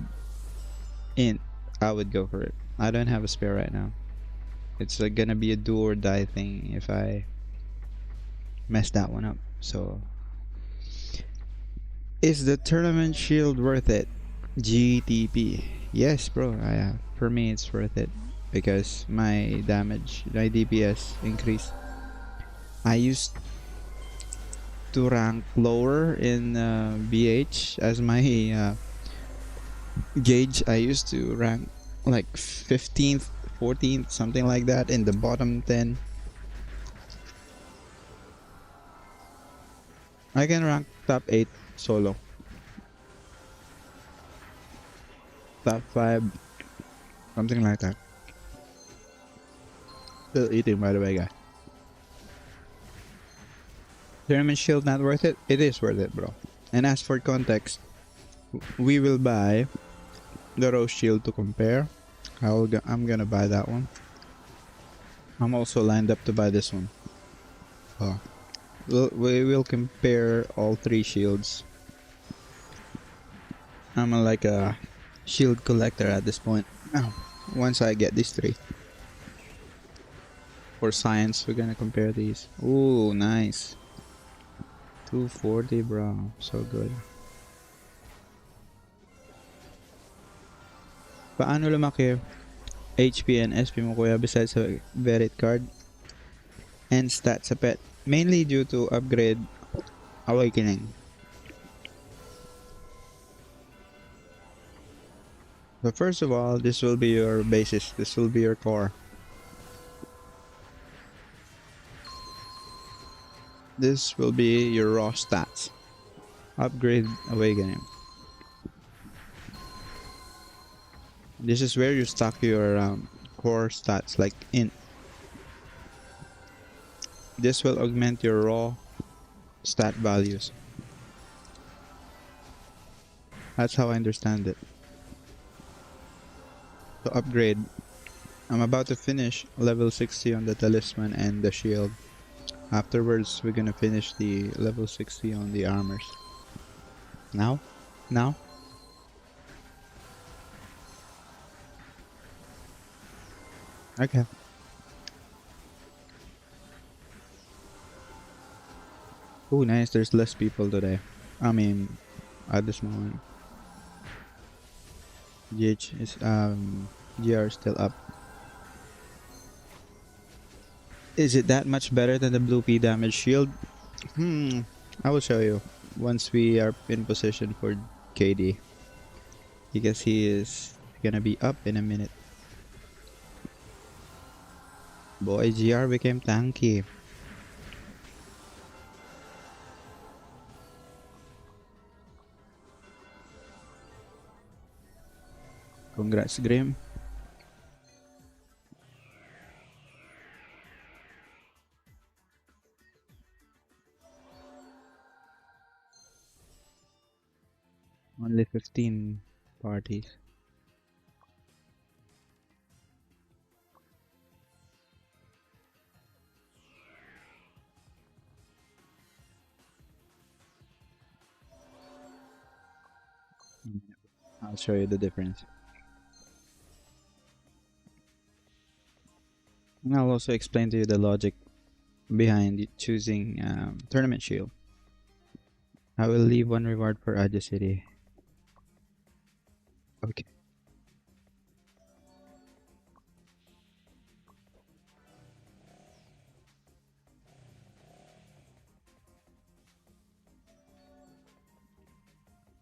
int, I would go for it. I don't have a spare right now. It's gonna be a do or die thing if I mess that one up. So, is the tournament shield worth it? GTP. Yes, bro. For me, it's worth it because my damage, my DPS increased. I used to rank lower in BH as my gauge. I used to rank like 15th, 14th, something like that in the bottom 10. I can rank top 8 solo. Top 5, something like that. Still eating, by the way, guys. Tournament shield not worth it? It is worth it, bro. And as for context, we will buy the rose shield to compare. I'm gonna buy that one. I'm also lined up to buy this one. Oh. We will compare all three shields. I'm like a shield collector at this point. Once I get these three. For science, we're gonna compare these. Ooh, nice. 240, bro. So good. Paano lumaki HP and SP mo, kuya, besides sa Verit card and stats sa pet? Mainly due to upgrade awakening. So first of all, this will be your basis. This will be your core. This will be your raw stats. Upgrade awakening. This is where you stock your core stats like int. This will augment your raw stat values. That's how I understand it. To upgrade, I'm about to finish level 60 on the Talisman and the shield. Afterwards, we're gonna finish the level 60 on the armors. Now? Now? Okay. Oh, nice. There's less people today. I mean, at this moment. GH is, GR is still up. Is it that much better than the blue P damage shield? I will show you once we are in position for KD. Because he is gonna be up in a minute. Boy, GR became tanky. Congrats, Grim. Only 15 parties. I'll show you the difference. And I'll also explain to you the logic behind choosing Tournament Shield. I will leave one reward for City. Okay.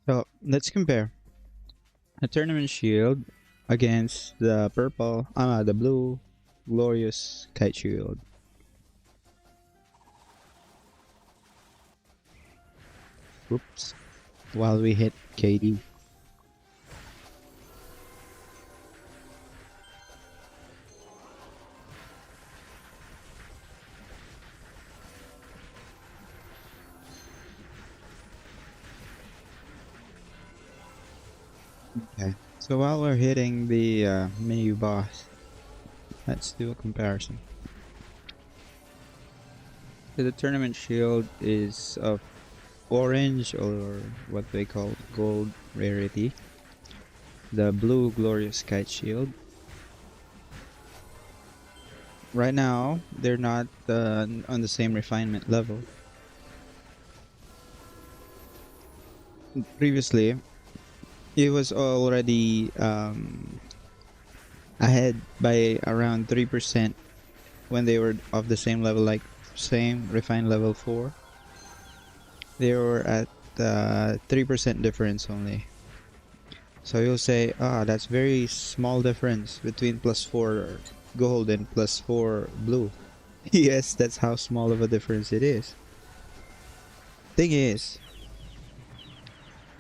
So let's compare a Tournament Shield against the blue Glorious Kite Shield. Oops. While we hit KD. Okay. So while we're hitting the mini boss, let's do a comparison. So the Tournament Shield is of orange, or what they call gold rarity. The blue Glorious Kite Shield. Right now, they're not on the same refinement level. Previously, it was already ahead by around 3% when they were of the same level, like same refined level 4. They were at 3% difference only. So you'll say, that's very small difference between +4 gold and +4 blue. Yes, that's how small of a difference it is. Thing is,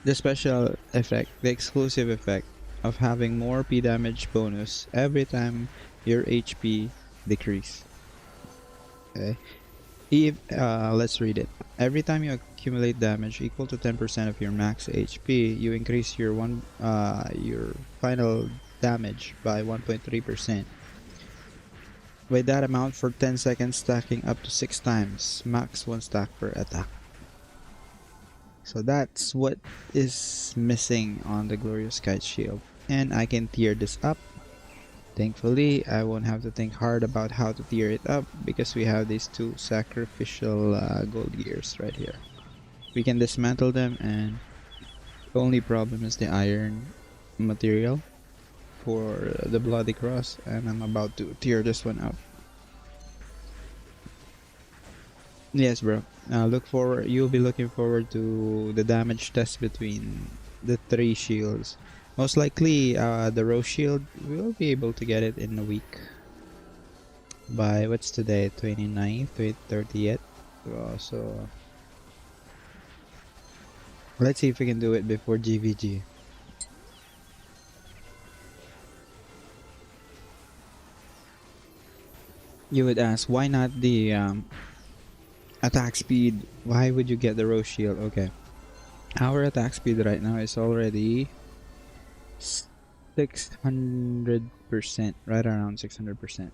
the special effect, the exclusive effect of having more P damage bonus every time your HP decrease. Okay. Let's read it. Every time you accumulate damage equal to 10% of your max HP, you increase your final damage by 1.3%. With that amount for 10 seconds, stacking up to 6 times, max 1 stack per attack. So that's what is missing on the Glorious Kite Shield. And I can tier this up. Thankfully, I won't have to think hard about how to tier it up because we have these two sacrificial gold gears right here. We can dismantle them, and the only problem is the iron material for the Bloody Cross, and I'm about to tier this one up. Yes, bro. You'll be looking forward to the damage test between the 3 shields. Most likely, the Rose Shield, we'll be able to get it in a week. By, what's today? 29th, 30th? So, let's see if we can do it before GVG. You would ask, why not the attack speed? Why would you get the Rose Shield? Okay. Our attack speed right now is already 600%, right around 600%.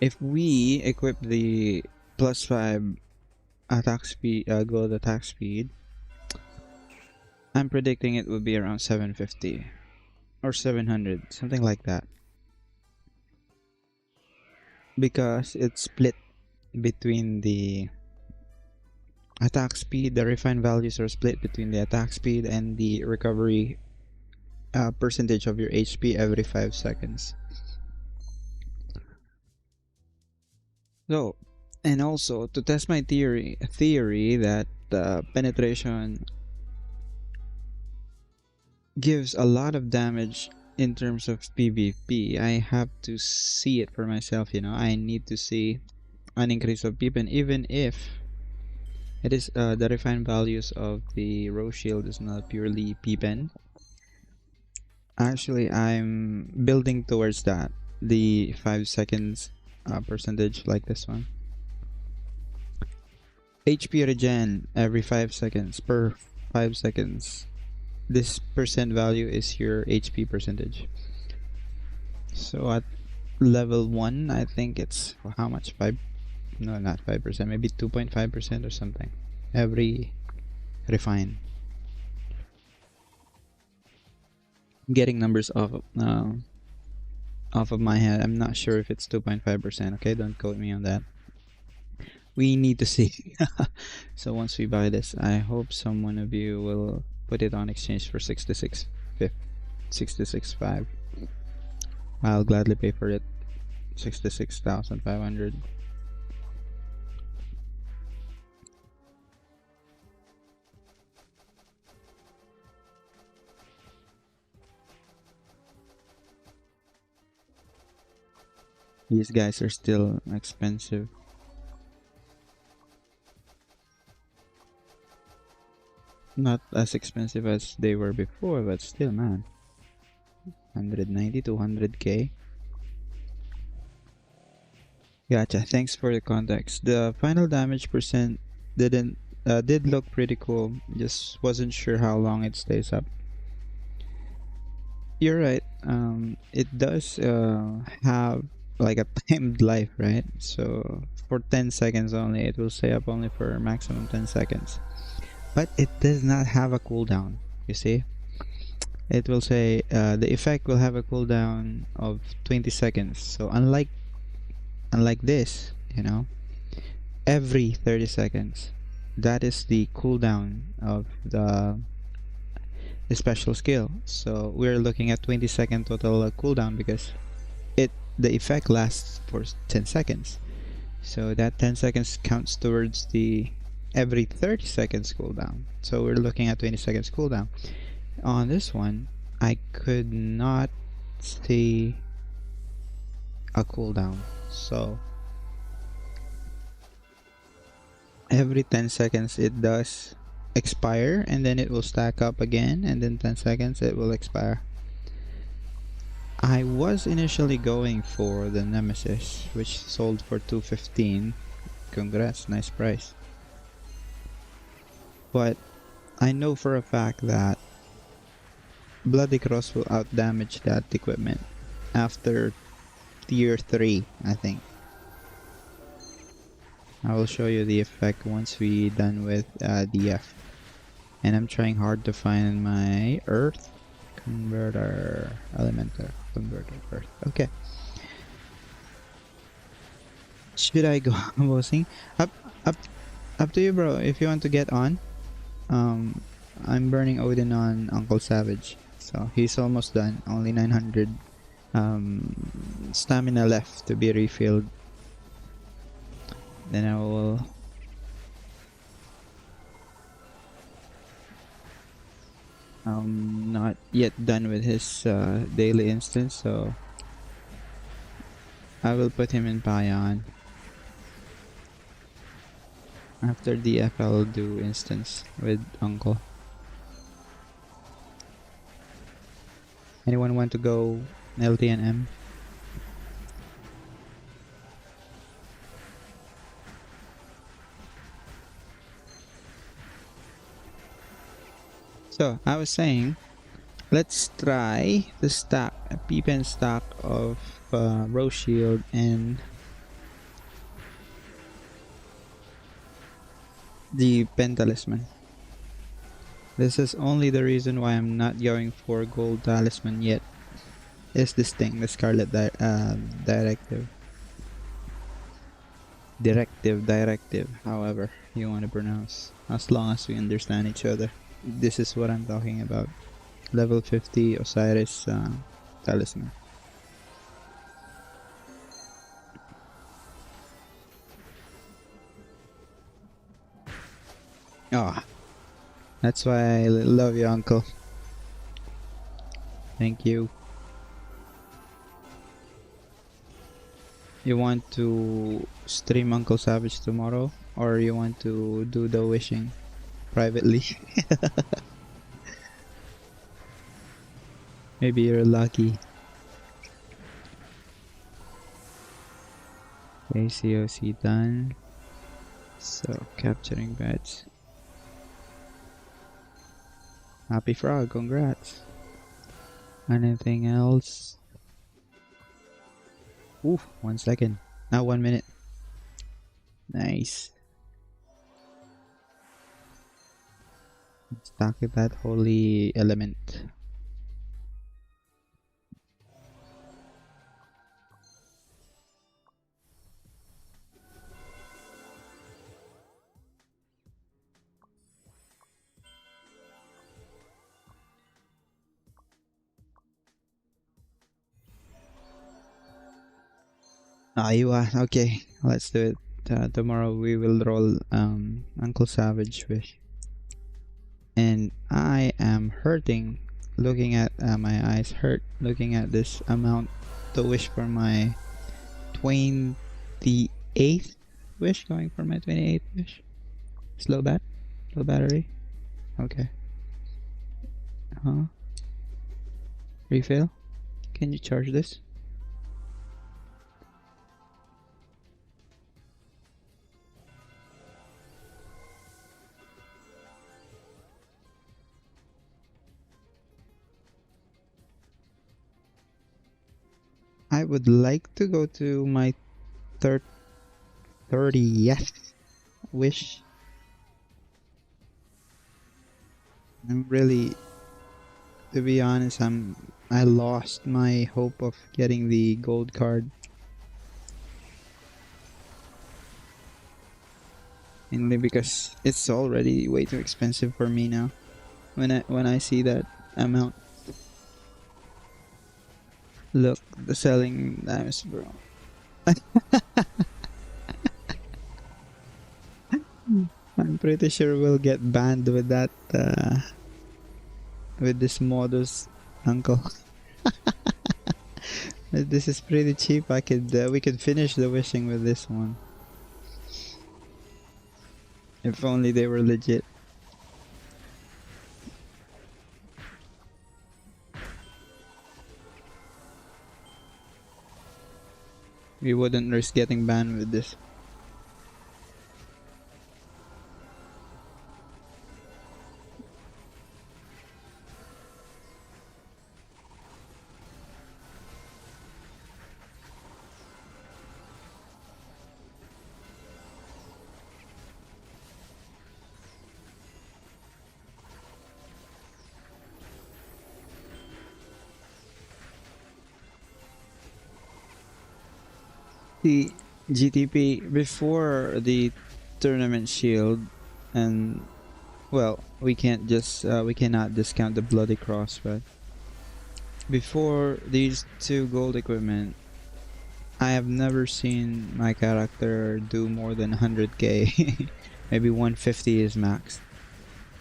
If we equip the +5 attack speed, gold attack speed, I'm predicting it will be around 750 or 700, something like that. Because it's split between the attack speed, the refined values are split between the attack speed and the recovery percentage of your HP every 5 seconds. So, and also to test my theory that penetration gives a lot of damage in terms of PvP, I have to see it for myself, you know. I need to see an increase of PvP, even if it is the refined values of the Rose Shield is not purely PvP. Actually, I'm building towards that. The 5 seconds percentage like this one. HP regen every 5 seconds. Per 5 seconds. This percent value is your HP percentage. So at level 1, I think it's how much? 5? No, not 5%. Maybe 2.5% or something. Every refine. I'm getting numbers off of my head. I'm not sure if it's 2.5%. Okay, don't quote me on that. We need to see. So once we buy this, I hope some one of you will put it on exchange for 66.5. I'll gladly pay for it. 66,500. These guys are still expensive. Not as expensive as they were before, but still, man. 190 to 100k. Gotcha. Thanks for the context. The final damage percent did look pretty cool. Just wasn't sure how long it stays up. You're right. It does have like a timed life, right? So for 10 seconds only, it will stay up only for maximum 10 seconds. But it does not have a cooldown. You see, it will say the effect will have a cooldown of 20 seconds. So unlike this, you know, every 30 seconds, that is the cooldown of the special skill. So we're looking at 20-second total cooldown because the effect lasts for 10 seconds. So that 10 seconds counts towards the every 30 seconds cooldown. So we're looking at 20 seconds cooldown. On this one, I could not see a cooldown. So every 10 seconds it does expire, and then it will stack up again, and then 10 seconds it will expire. I was initially going for the Nemesis, which sold for 215. Congrats, nice price. But I know for a fact that Bloody Cross will outdamage that equipment after tier 3, I think. I will show you the effect once we done with DF. And I'm trying hard to find my Earth Converter, Elemental Converter, Earth. Okay. Should I go bossing? Up, up, up to you, bro. If you want to get on. I'm burning Odin on Uncle Savage, so he's almost done. Only 900 stamina left to be refilled. Then I will not yet done with his daily instance, so I will put him in Payan. After DF, I'll do instance with Uncle. Anyone want to go LTNM? So I was saying, let's try the stack, a P-pen stack of Rose Shield and the Pen Talisman. This is only the reason why I'm not going for Gold Talisman yet. Is this thing, the Scarlet Directive. Directive, however you want to pronounce. As long as we understand each other. This is what I'm talking about. Level 50 Osiris Talisman. Ah, that's why I love you, Uncle. Thank you. You want to stream Uncle Savage tomorrow, or you want to do the wishing privately? Maybe you're lucky. Okay, COC done. So, capturing beds. Happy Frog, congrats. Anything else? Ooh, 1 second. Now 1 minute. Nice. Stock that holy element. Aywa. Okay, let's do it. Tomorrow we will roll Uncle Savage Wish. And I am hurting looking at my eyes hurt looking at this amount to wish for my 28th wish. Going for my 28th wish. Slow bat? Slow battery? Okay. Refill? Can you charge this? I would like to go to my 30th wish. I'm really, to be honest, I lost my hope of getting the gold card. Mainly because it's already way too expensive for me now. When I see that amount. Look, the selling dimes, bro. I'm pretty sure we'll get banned with that, with this modus, uncle. This is pretty cheap. We could finish the wishing with this one. If only they were legit. We wouldn't risk getting banned with this. The GTP before the tournament shield, and well, we cannot discount the bloody cross, but before these two gold equipment, I have never seen my character do more than 100k. Maybe 150 is max.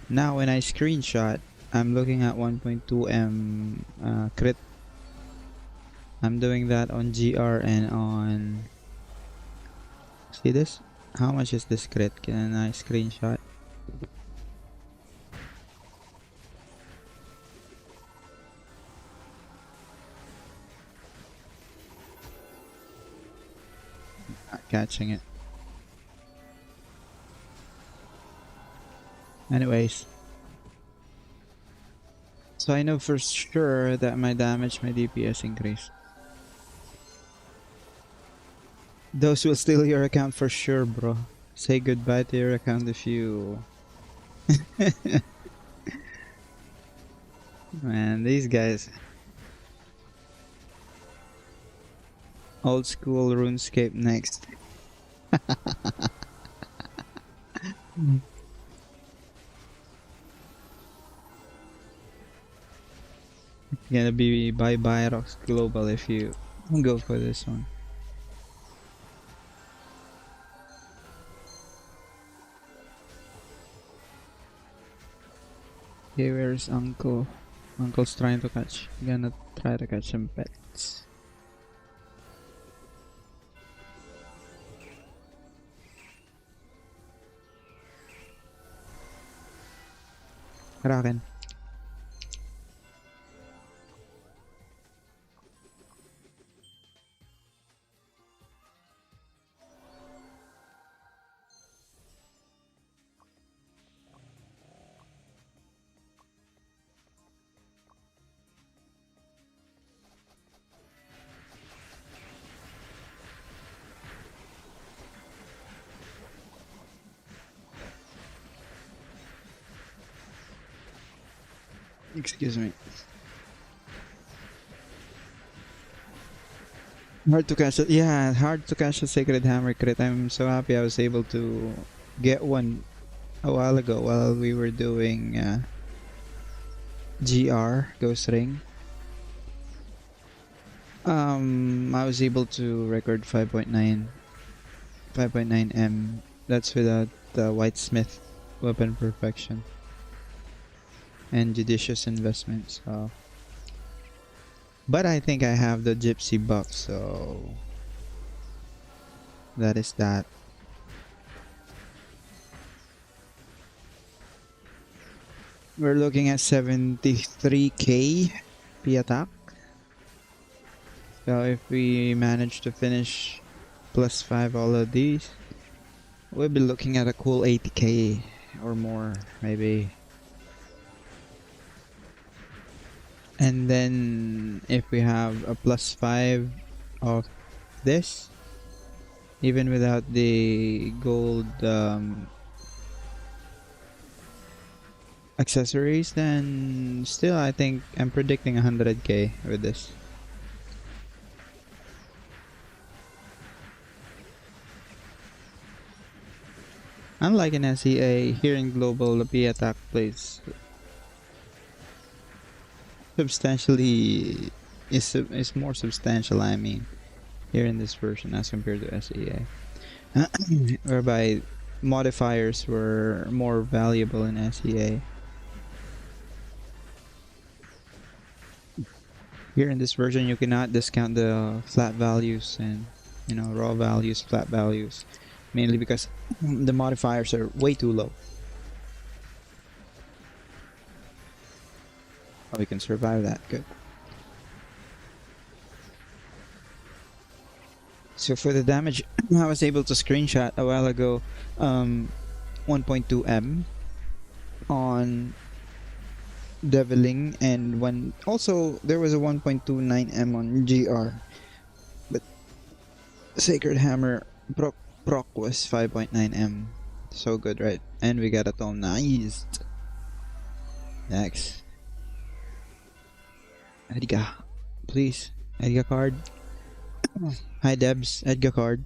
Now when I screenshot, I'm looking at 1.2m crit. I'm doing that on GR and on... See this? How much is this crit? Can I screenshot? Not catching it. Anyways. So I know for sure that my damage, my DPS increase. Those will steal your account for sure, bro. Say goodbye to your account if you... Man, these guys. Old school RuneScape next. Gonna be bye-bye ROX Global if you go for this one. Okay, where's Uncle? Uncle's trying to catch. Gonna try to catch some pets. Kraken. Excuse me. Hard to catch it. Yeah, hard to catch a Sacred Hammer crit. I'm so happy I was able to get one a while ago while we were doing GR Ghost Ring. I was able to record 5.9 M. That's without the Whitesmith weapon perfection and judicious investment. So, but I think I have the Gypsy buff, so that is that. We're looking at 73k P attack. So if we manage to finish +5 all of these, we'll be looking at a cool 80k or more, maybe. And then if we have a +5 of this, even without the gold accessories, then still I think I'm predicting 100k with this. Unlike in SEA, here in Global, the P attack plays substantially is more substantial, I mean, here in this version as compared to SEA. Whereby modifiers were more valuable in SEA. Here in this version, you cannot discount the flat values and raw values, flat values, mainly because the modifiers are way too low. Oh, we can survive that. Good. So for the damage, I was able to screenshot a while ago 1.2 M on Deviling, and when also there was a 1.29 M on GR, but Sacred Hammer proc was 5.9 M. So good, right? And we got a tome. Nice. Next. Edgar, please. Edgar card. Hi Debs, Edgar card.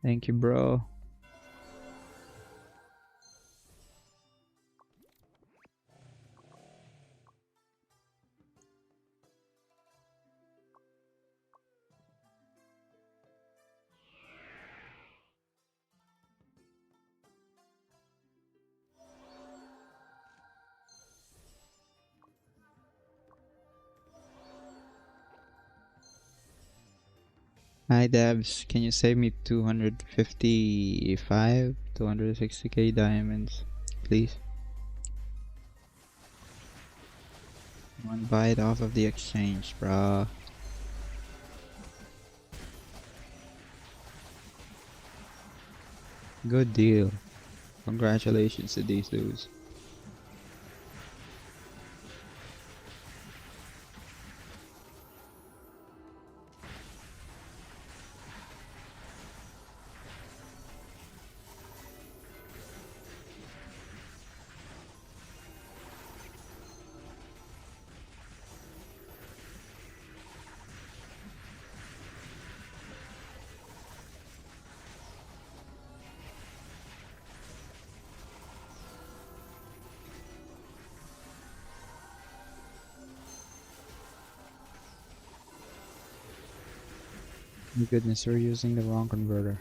Thank you, bro. Hi Debs, can you save me 255, 260k diamonds, please? One bite off of the exchange, bro. Good deal. Congratulations to these dudes. My goodness, we're using the wrong converter.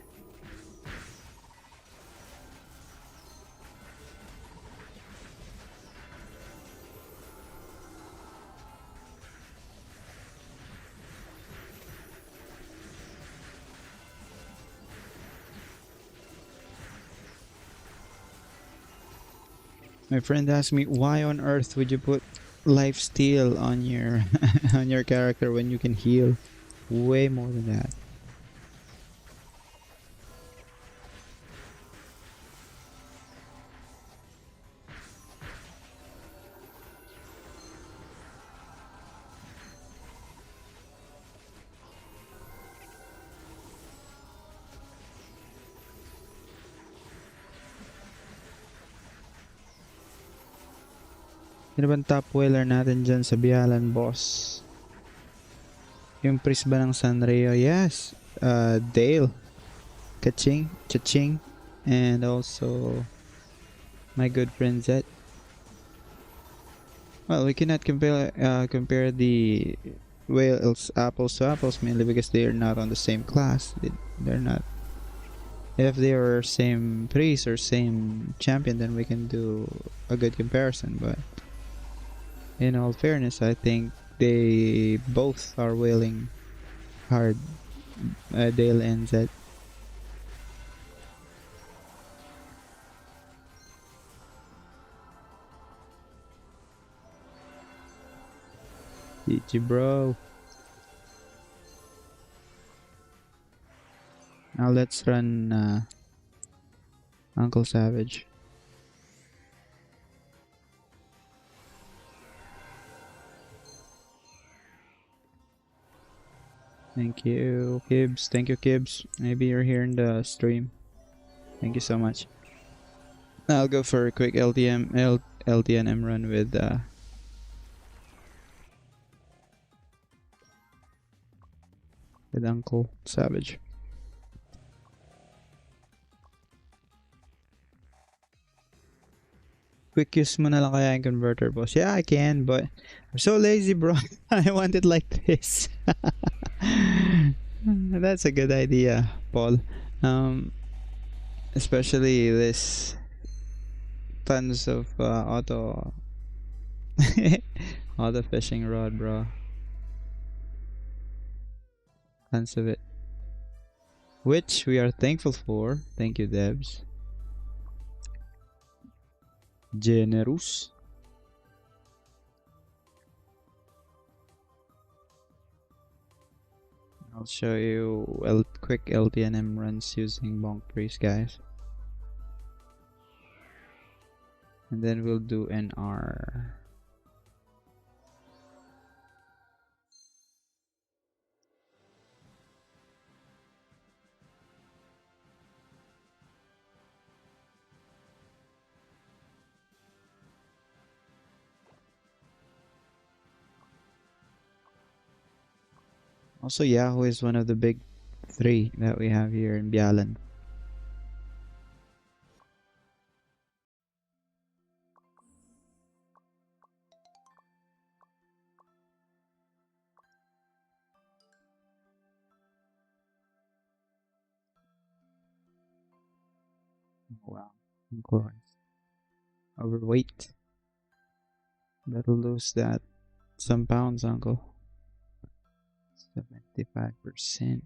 My friend asked me, why on earth would you put life steal on your on your character when you can heal way more than that? Sino bang top whaler natin dyan sa Bialan, boss? Yung priest ba ng Sanrio? Yes. Dale. Kaching. Chaching. And also my good friend Zet. Well, we cannot compare the whales apples to apples mainly because they are not on the same class. They're not. If they are same priest or same champion, then we can do a good comparison. But in all fairness, I think they both are whaling hard. Dale and Zed. GG, bro. Now let's run Uncle Savage. Thank you, Kibs. Thank you, Kibs. Maybe you're here in the stream. Thank you so much. I'll go for a quick LTNM run with Uncle Savage. Quick use mo na lang kaya yung converter, boss. Yeah, I can, but I'm so lazy, bro. I want it like this. That's a good idea, Paul. Especially this tons of auto fishing rod, bro. Tons of it. Which we are thankful for. Thank you, Debs. Generous. I'll show you quick LTNM runs using Bonk Priest, guys. And then we'll do NR. Also, Yahoo is one of the big three that we have here in Bialan. Wow. Overweight. Better lose that some pounds, uncle. 75%.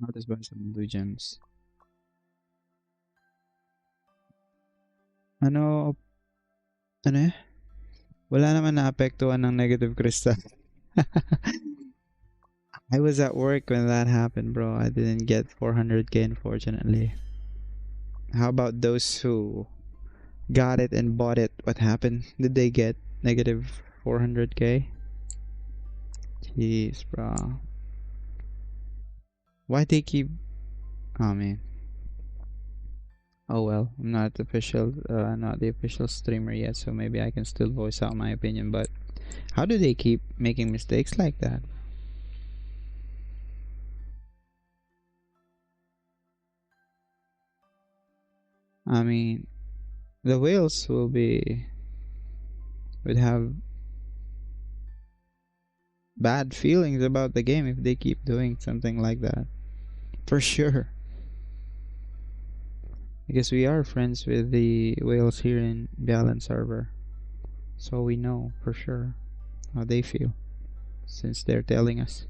I'll just buy some blue gems. Ano eh? Wala naman naapektuhan ng negative crystal. I was at work when that happened, bro. I didn't get 400k, unfortunately. How about those who got it and bought it? What happened? Did they get negative 400k? Jeez, bro. Why they keep... Oh, man. Oh well, I'm not the official streamer yet, so maybe I can still voice out my opinion, but how do they keep making mistakes like that? I mean, the whales would have bad feelings about the game if they keep doing something like that. For sure. Because we are friends with the whales here in Bialan server. So we know for sure how they feel. Since they're telling us.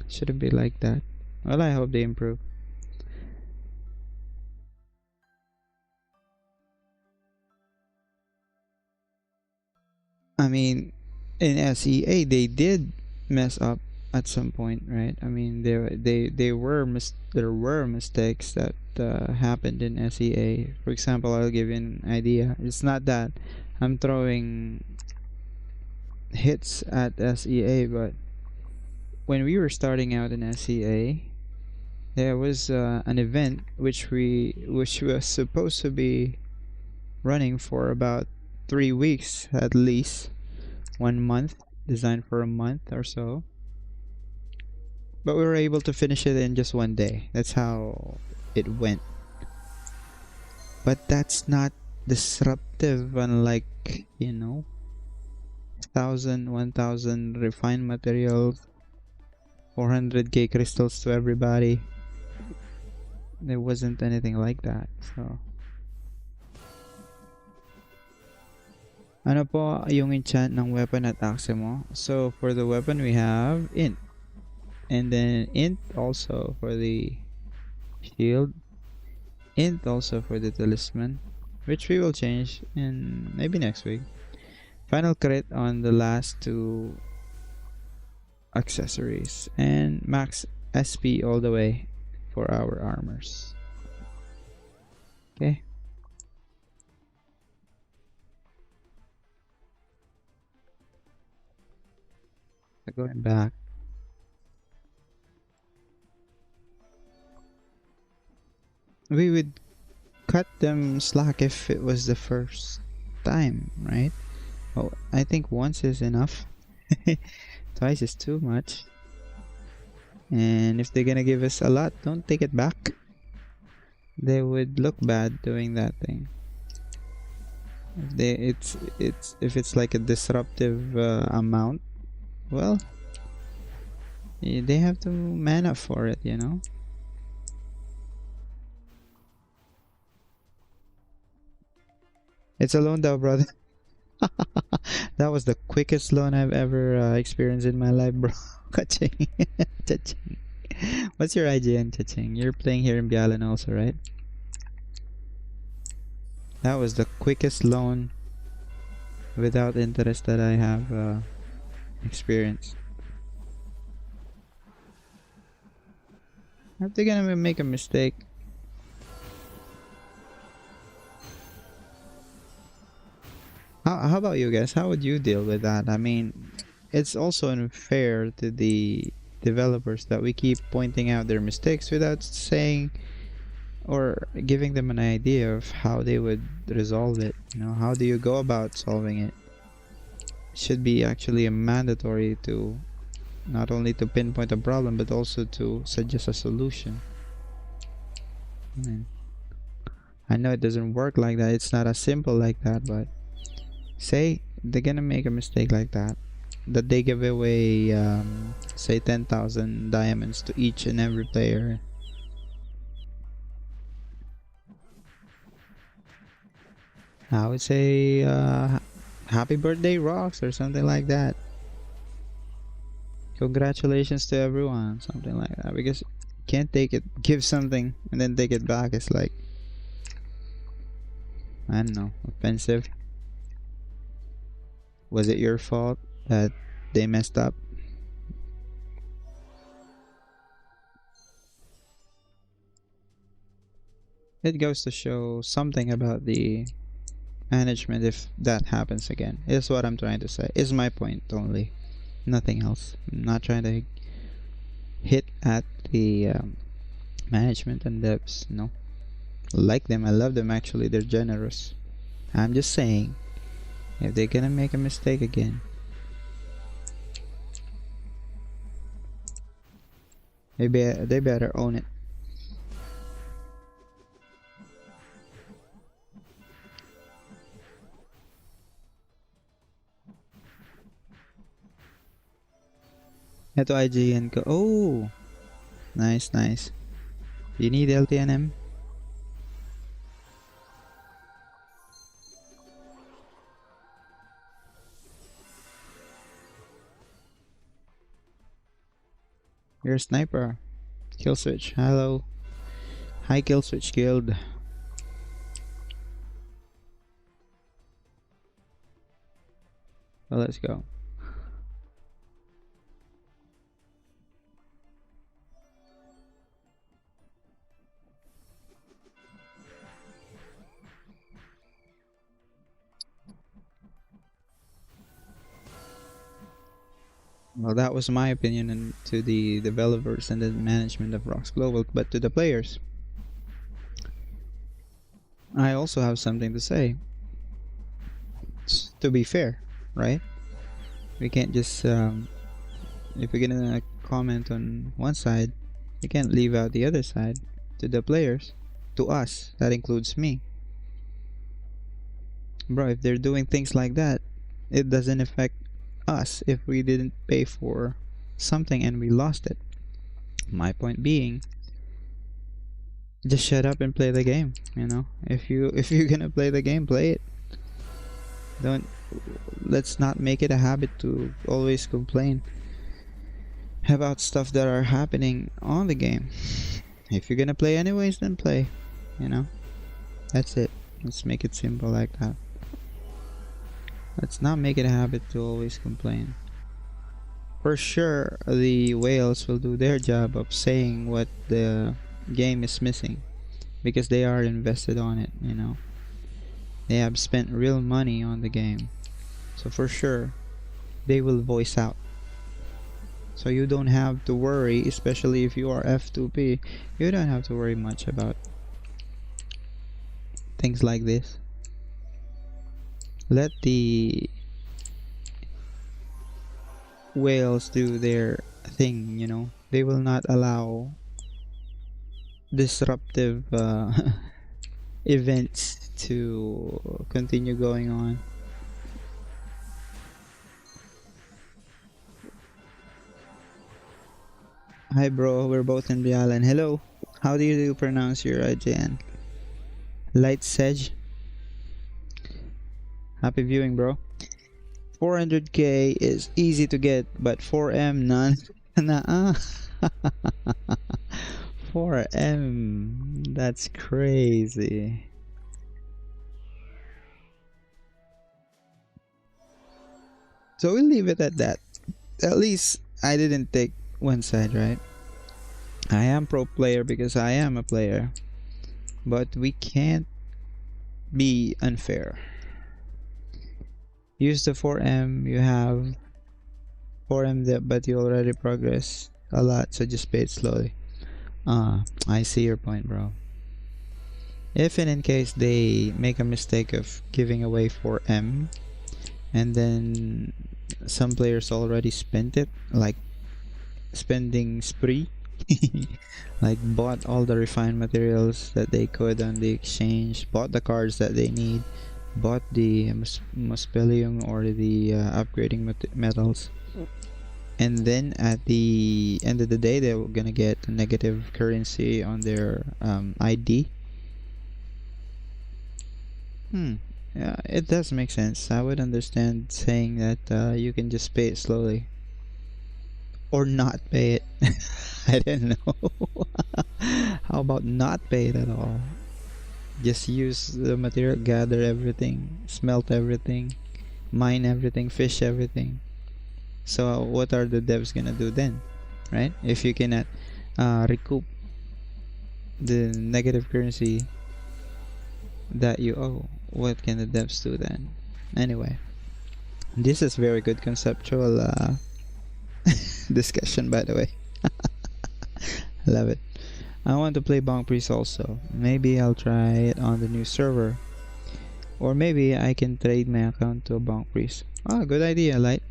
Shouldn't be like that. Well, I hope they improve. I mean, in SEA they did mess up at some point, right? I mean, there were mistakes that happened in SEA. For example, I'll give you an idea. It's not that I'm throwing hits at SEA, but when we were starting out in SEA, there was an event which was supposed to be running for about 3 weeks at least, 1 month, designed for a month or so. But we were able to finish it in just 1 day. That's how it went. But that's not disruptive, unlike, 1,000 refined materials, 400k crystals to everybody. There wasn't anything like that. So, ano po yung enchant ng weapon at axe mo? So, for the weapon, we have int. And then int also for the shield. Int also for the talisman, which we will change in maybe next week. Final crit on the last two accessories. And max SP all the way for our armors. Okay. Going back. We would cut them slack if it was the first time, right? Oh, I think once is enough. Twice is too much. And if they're gonna give us a lot, don't take it back. They would look bad doing that thing. If it's like a disruptive amount, well, they have to man up for it, It's a loan though, brother. That was the quickest loan I've ever experienced in my life, bro. Kaching. Chaching. What's your IGN, Chaching? You're playing here in Bialan also, right? That was the quickest loan without interest that I have experienced. If they're gonna make a mistake, how about you guys? How would you deal with that? I mean, it's also unfair to the developers that we keep pointing out their mistakes without saying or giving them an idea of how they would resolve it. How do you go about solving it? It should be actually a mandatory to not only to pinpoint a problem but also to suggest a solution. I know it doesn't work like that. It's not as simple like that, but say they're gonna make a mistake like that they give away say 10,000 diamonds to each and every player. I would say happy birthday ROX or something like that. Congratulations to everyone, something like that, because you can't give something and then take it back. It's like, I don't know, offensive. Was it your fault that they messed up? It goes to show something about the management if that happens again, is what I'm trying to say. Is my point only. Nothing else. I'm not trying to hit at the management and devs. No. Like them. I love them actually. They're generous. I'm just saying, if they're gonna make a mistake again, they better own it. Ito IGN ko. Oh! Nice, nice. You need LTNM? You're a sniper. Kill switch. Hello. Hi, Kill Switch Guild. Well, let's go. Well, that was my opinion and to the developers and the management of ROX Global, but to the players, I also have something to say. To be fair, right? We can't just if we're gonna comment on one side, you can't leave out the other side. To the players, to us, that includes me, bro. If they're doing things like that, it doesn't affect us if we didn't pay for something and we lost it. My point being, just shut up and play the game. You know, if you're gonna play the game, play it. Don't Let's not make it a habit to always complain about stuff that are happening on the game. If you're gonna play anyways, then play. You know, that's it. Let's make it simple like that. Let's not make it a habit to always complain. For sure, the whales will do their job of saying what the game is missing because they are invested on it, you know. They have spent real money on the game. So for sure, they will voice out. So you don't have to worry, especially if you are F2P, you don't have to worry much about things like this. Let the whales do their thing, you know. They will not allow disruptive events to continue going on. Hi bro, we're both in Bialan. Hello. How do you pronounce your IJN? Light Sedge. Happy viewing, bro. 400k is easy to get, but 4M none. Nah. 4M. That's crazy. So we'll leave it at that. At least I didn't take one side, right? I am pro player because I am a player. But we can't be unfair. Use the 4M, you have 4M there, but you already progress a lot, so just pay it slowly. I see your point, bro. If and in case they make a mistake of giving away 4M, and then some players already spent it, like spending spree, like bought all the refined materials that they could on the exchange, bought the cards that they need, bought the Muspelium or the upgrading metals, and then at the end of the day they're gonna get a negative currency on their ID. Yeah, it does make sense. I would understand saying that you can just pay it slowly or not pay it. I don't know. How about not pay it at all? Just use the material, gather everything, smelt everything, mine everything, fish everything. So what are the devs gonna do then, right? If you cannot recoup the negative currency that you owe, what can the devs do then? Anyway, this is very good conceptual discussion, by the way. Love it. I want to play Bonk Priest also. Maybe I'll try it on the new server. Or maybe I can trade my account to a Bonk Priest. Ah, good idea, Light.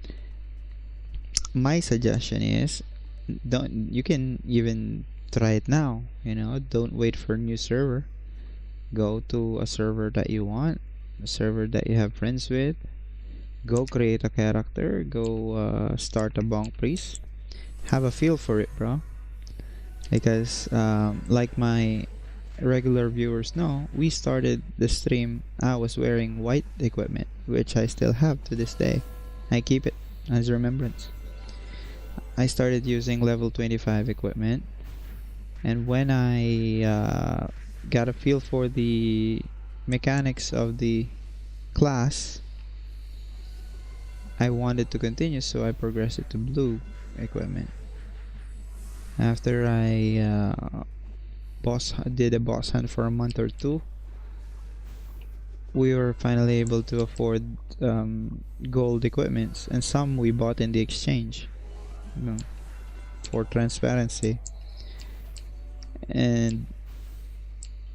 My suggestion is, you can even try it now. You know, don't wait for a new server. Go to a server that you want, a server that you have friends with. Go create a character. Go start a Bonk Priest. Have a feel for it, bro. Because like my regular viewers know, we started the stream, I was wearing white equipment, which I still have to this day. I keep it as a remembrance. I started using level 25 equipment, and when I got a feel for the mechanics of the class, I wanted to continue, so I progressed it to blue equipment. After I did a boss hunt for a month or two, we were finally able to afford gold equipments, and some we bought in the exchange. for transparency. And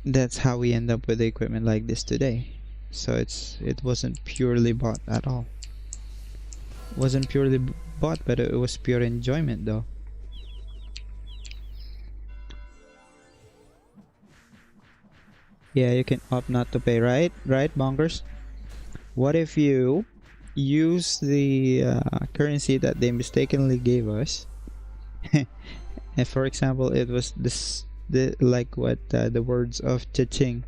that's how we end up with equipment like this today. So it wasn't purely bought at all. It wasn't purely bought, but it was pure enjoyment though. Yeah, you can opt not to pay, right? Right, bonkers? What if you use the currency that they mistakenly gave us? And for example, it was like what the words of Cha-Ching,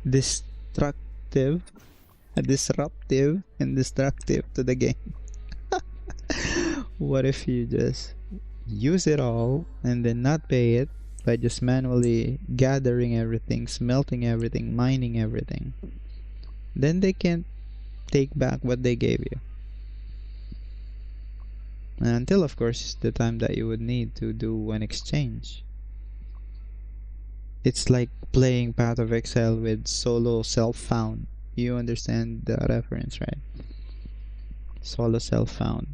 destructive, disruptive, and destructive to the game. What if you just use it all and then not pay it by just manually gathering everything, smelting everything, mining everything? Then they can't take back what they gave you. Until, of course, the time that you would need to do an exchange. It's like playing Path of Exile with solo self-found. You understand the reference, right? Solo self-found.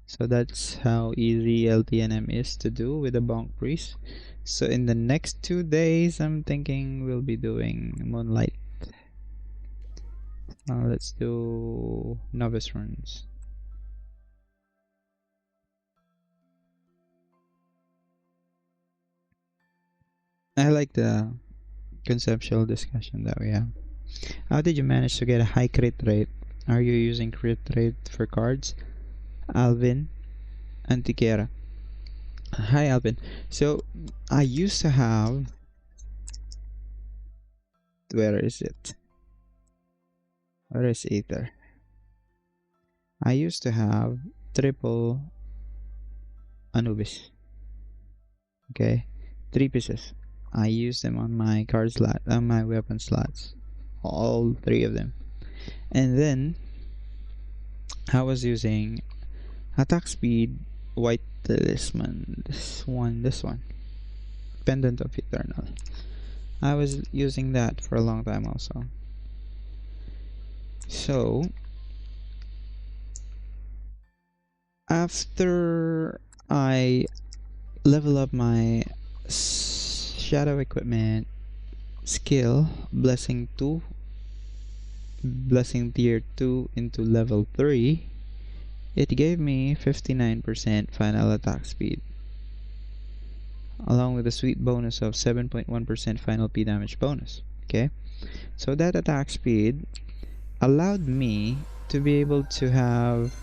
So that's how easy LTNM is to do with the Bonk Priest. So in the next 2 days, I'm thinking we'll be doing Moonlight. Let's do Novice runs. I like the conceptual discussion that we have. How did you manage to get a high crit rate? Are you using crit rate for cards? Alvin Antiquera. Hi Alvin. So I used to have, where is it? Where is Ether? I used to have triple Anubis. Okay, 3 pieces. I used them on my card slot, on my weapon slots, all 3 of them. And then I was using attack speed, white talisman. This one, pendant of eternal. I was using that for a long time also. So after I level up my shadow equipment skill, blessing 2, blessing tier 2 into level 3, it gave me 59% final attack speed, along with a sweet bonus of 7.1% final P damage bonus. Okay, so that attack speed allowed me to be able to have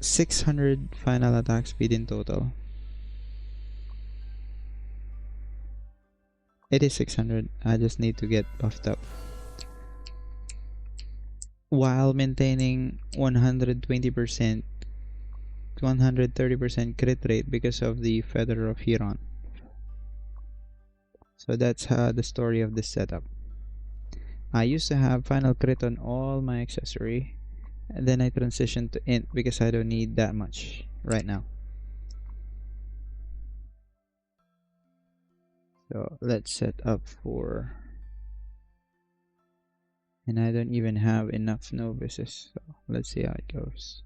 600 final attack speed in total. It is 600. I just need to get buffed up while maintaining 120%, 130% crit rate because of the Feather of Huron. So that's the story of this setup. I used to have final crit on all my accessory, and then I transitioned to int because I don't need that much right now. So let's set up for, and I don't even have enough novices, so let's see how it goes.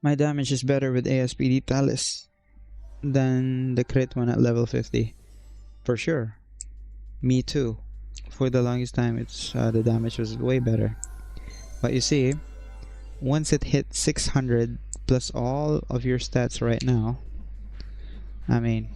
My damage is better with ASPD Talis than the crit one at level 50. For sure. Me too. For the longest time, it's the damage was way better. But you see, once it hit 600 plus all of your stats right now, I mean,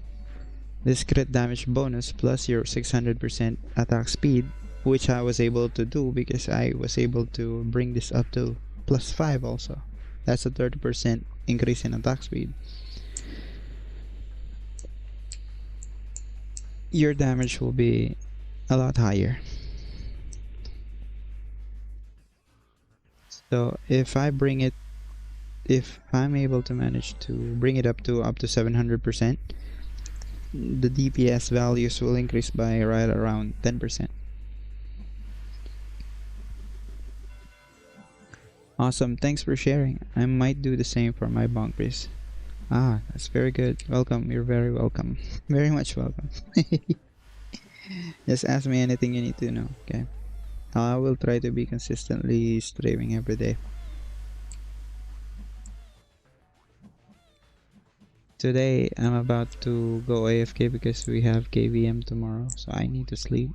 this crit damage bonus plus your 600% attack speed, which I was able to do because I was able to bring this up to +5 also. That's a 30% increase in attack speed. Your damage will be a lot higher. So if I'm able to manage to bring it up to 700%, the DPS values will increase by right around 10%. Awesome. Thanks for sharing. I might do the same for my bonk priest. Ah, that's very good. Welcome. You're very welcome. Very much welcome. Just ask me anything you need to know. Okay. I will try to be consistently streaming every day. Today I'm about to go AFK because we have KVM tomorrow, so I need to sleep.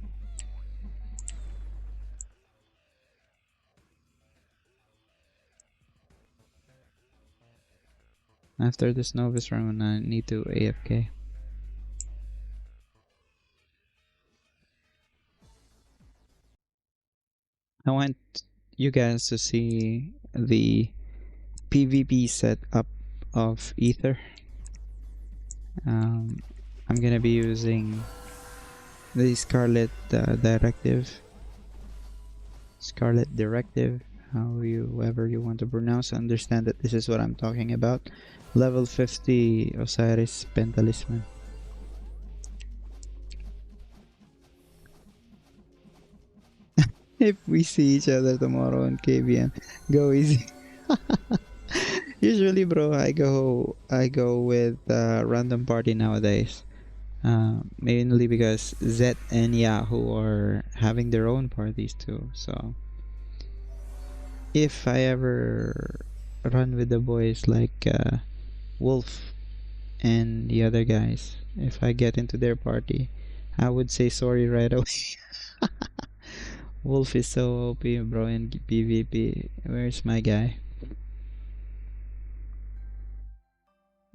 After this novice run, I need to AFK. I want you guys to see the PvP setup of Ether. I'm gonna be using the Scarlet Directive, however you want to pronounce. Understand that this is what I'm talking about. Level 50 Osiris Talisman. If we see each other tomorrow on KBM, go easy. Usually, bro, I go with random party nowadays. Mainly because Zet and Yahoo are having their own parties too. So if I ever run with the boys like Wolf and the other guys, if I get into their party, I would say sorry right away. Wolf is so OP, bro, in PvP. Where's my guy?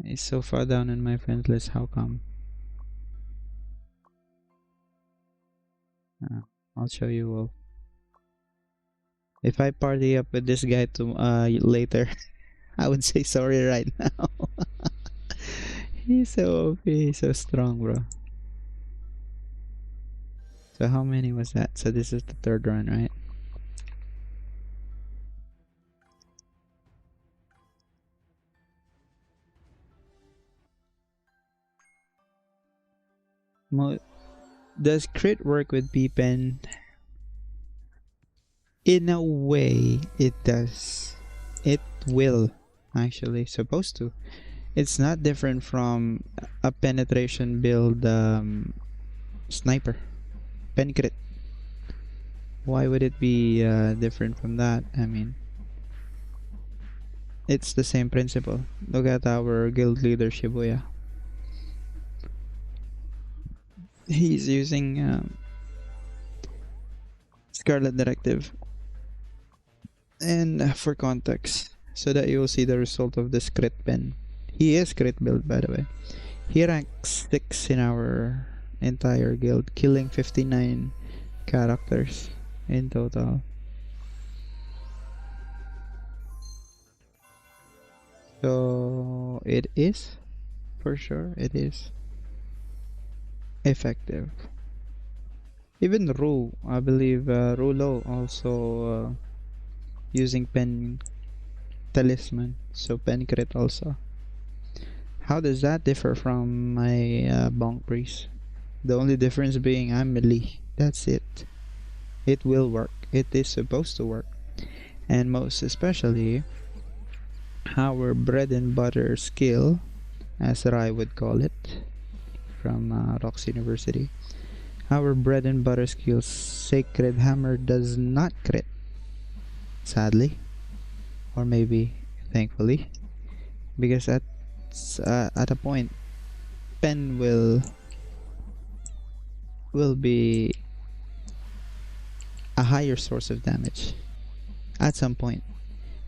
He's so far down in my friends list. How come? Uh, I'll show you, Wolf. If I party up with this guy to later, I would say sorry right now. He's so OP, he's so strong, bro. So how many was that? So this is the third run, right? Does crit work with P-Pen? In a way, it does. It will, actually. Supposed to. It's not different from a penetration build sniper. Pen crit. Why would it be different from that? I mean, it's the same principle. Look at our guild leader Shibuya. He's using Scarlet Directive. And for context, so that you'll see the result of this crit pen. He is crit build, by the way. He ranks 6 in our entire guild, killing 59 characters in total. So it is, for sure, it is effective. Even Ru, I believe Rulo also using pen talisman, so pen crit also. How does that differ from my bonk priest? The only difference being I'm melee. That's it. It will work. It is supposed to work. And most especially, our bread and butter skill, as Rai would call it, from ROX University. Our bread and butter skill, Sacred Hammer, does not crit. Sadly. Or maybe thankfully. Because at a point, pen will be a higher source of damage at some point,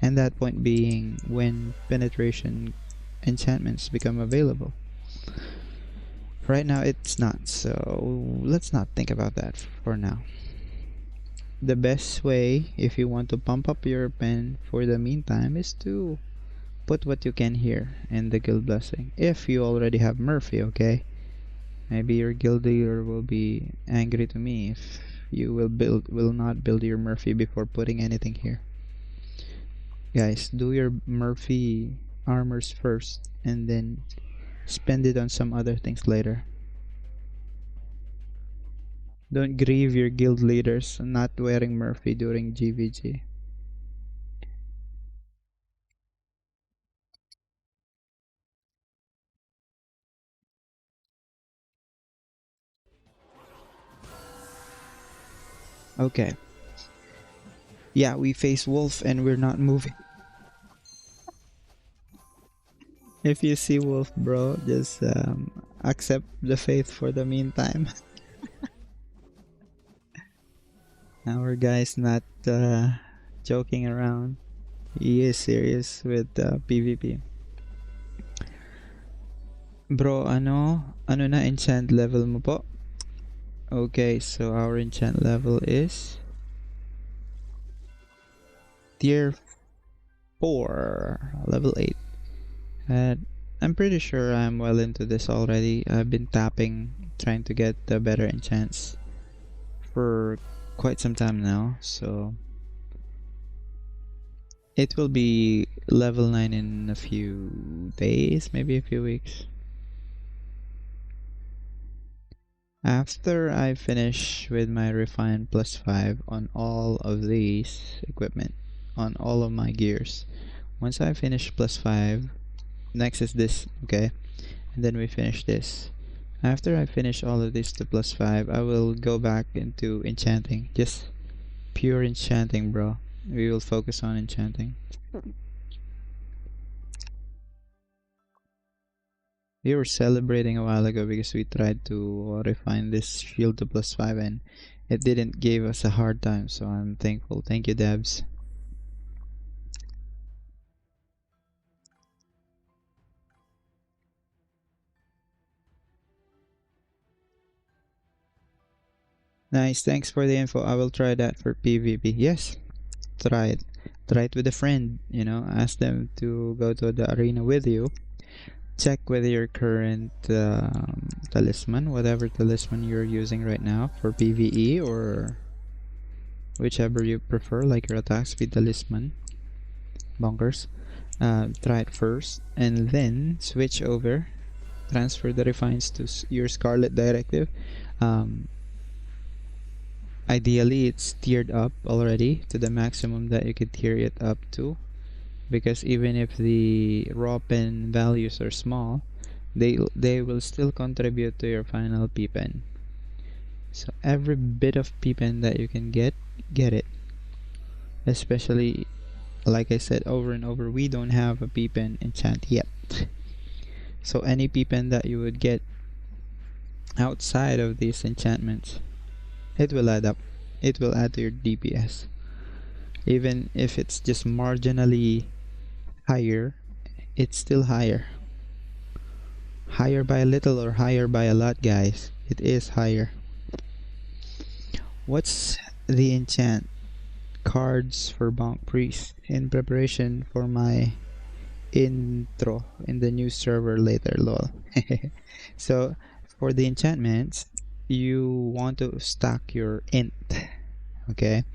and that point being when penetration enchantments become available. Right now it's not, so let's not think about that for now. The best way, if you want to pump up your pen for the meantime, is to put what you can here in the guild blessing. If you already have Murphy, okay? Maybe your guild leader will be angry to me if you will not build your Murphy before putting anything here. Guys, do your Murphy armors first and then spend it on some other things later. Don't grieve your guild leaders not wearing Murphy during GVG. Okay. Yeah, we face wolf and we're not moving. If you see wolf, bro, just accept the faith for the meantime. Our guy's not joking around. He is serious with PvP. Bro, ano na enchant level mo po? Okay, so our enchant level is tier 4, level 8. And I'm pretty sure I'm well into this already. I've been tapping, trying to get the better enchants for quite some time now. So it will be level 9 in a few days, maybe a few weeks. After I finish with my refine +5 on all of these equipment, on all of my gears, once I finish +5, next is this, okay? And then we finish this. After I finish all of this to +5, I will go back into enchanting. Just pure enchanting, bro. We will focus on enchanting. We were celebrating a while ago because we tried to refine this shield to +5 and it didn't give us a hard time, so I'm thankful. Thank you, devs. Nice, thanks for the info. I will try that for PvP. Yes, try it. Try it with a friend, ask them to go to the arena with you. Check with your current talisman, whatever talisman you're using right now for PvE or whichever you prefer, like your attack speed talisman, bonkers. Try it first and then switch over, transfer the refines to your Scarlet Directive. Um, Ideally, it's tiered up already to the maximum that you could tier it up to, because even if the raw pen values are small, they will still contribute to your final P pen. So every bit of P pen that you can get it. Especially, like I said over and over, we don't have a P pen enchant yet. So any P pen that you would get outside of these enchantments, it will add up. It will add to your DPS. Even if it's just marginally higher, it's still higher. Higher by a little or higher by a lot, guys. It is higher. What's the enchant cards for Bonk Priest in preparation for my intro in the new server later, lol. So, for the enchantments, you want to stack your int. Okay?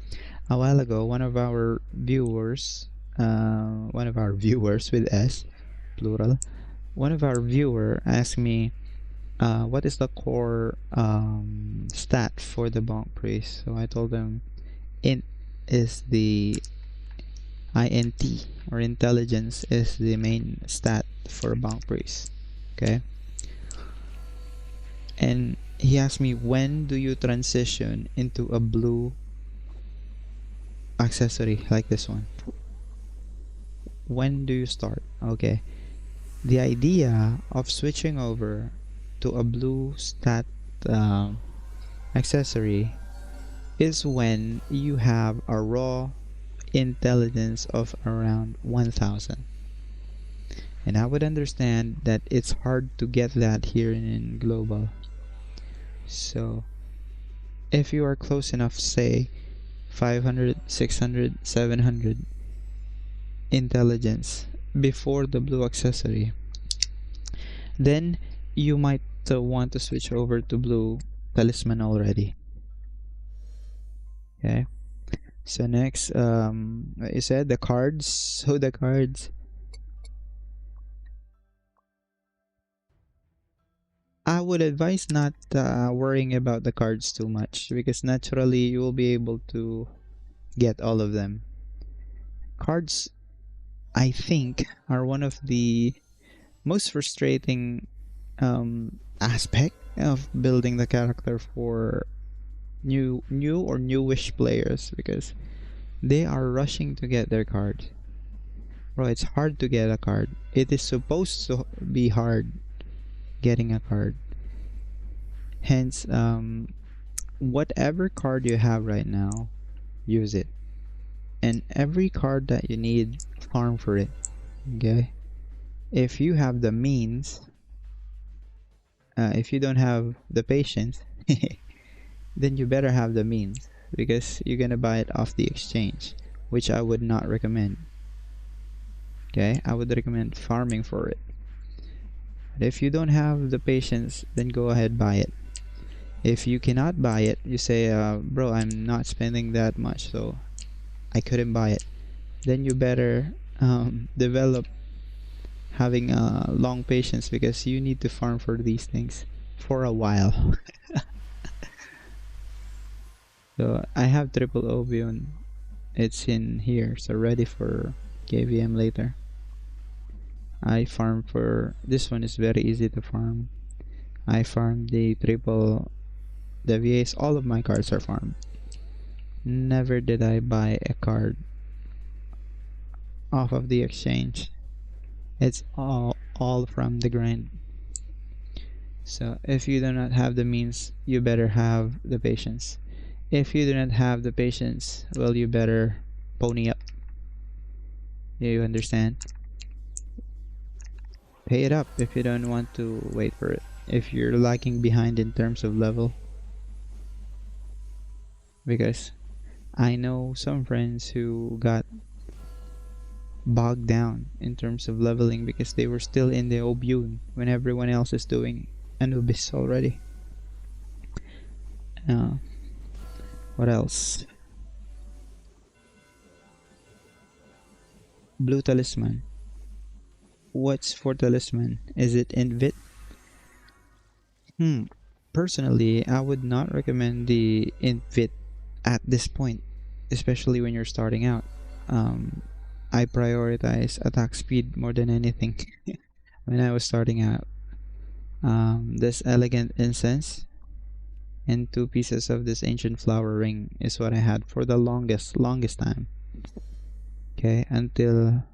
A while ago, one of our viewers with S, plural, one of our viewer asked me, what is the core stat for the Bonk Priest? So I told them int is the INT, or intelligence is the main stat for Bonk Priest. Okay? And he asked me, when do you transition into a blue accessory like this one? When do you start? Okay. The idea of switching over to a blue stat um, accessory is when you have a raw intelligence of around 1000. And I would understand that it's hard to get that here in global. So if you are close enough, say 500, 600, 700 intelligence before the blue accessory, then you might want to switch over to blue talisman already. Okay. So next, you said the cards. So the cards, I would advise not worrying about the cards too much, because naturally you will be able to get all of them. Cards, I think, are one of the most frustrating aspect of building the character for new or newish players, because they are rushing to get their card. Bro, it's hard to get a card. It is supposed to be hard getting a card. Hence, whatever card you have right now, use it. And every card that you need, farm for it. Okay? If you have the means, if you don't have the patience, then you better have the means, because you're gonna buy it off the exchange, which I would not recommend. Okay? I would recommend farming for it. But if you don't have the patience, then go ahead, buy it. If you cannot buy it, you say, bro, I'm not spending that much, so I couldn't buy it. Then you better develop having long patience, because you need to farm for these things for a while. So I have triple Obion. It's in here, so ready for KVM later. I farm for this one. Is very easy to farm. I farm the triple VAs. All of my cards are farmed. Never did I buy a card off of the exchange. It's all from the grind. So if you do not have the means, you better have the patience. If you do not have the patience, well, you better pony up. Do you understand? Pay it up if you don't want to wait for it. If you're lagging behind in terms of level. Because I know some friends who got bogged down in terms of leveling because they were still in the Obune when everyone else is doing Anubis already. What else? Blue Talisman. What's for Talisman? Is it Invit? Personally, I would not recommend the Invit at this point, especially when you're starting out. I prioritize attack speed more than anything when I was starting out. This elegant incense and 2 pieces of this ancient flower ring is what I had for the longest time. Okay, until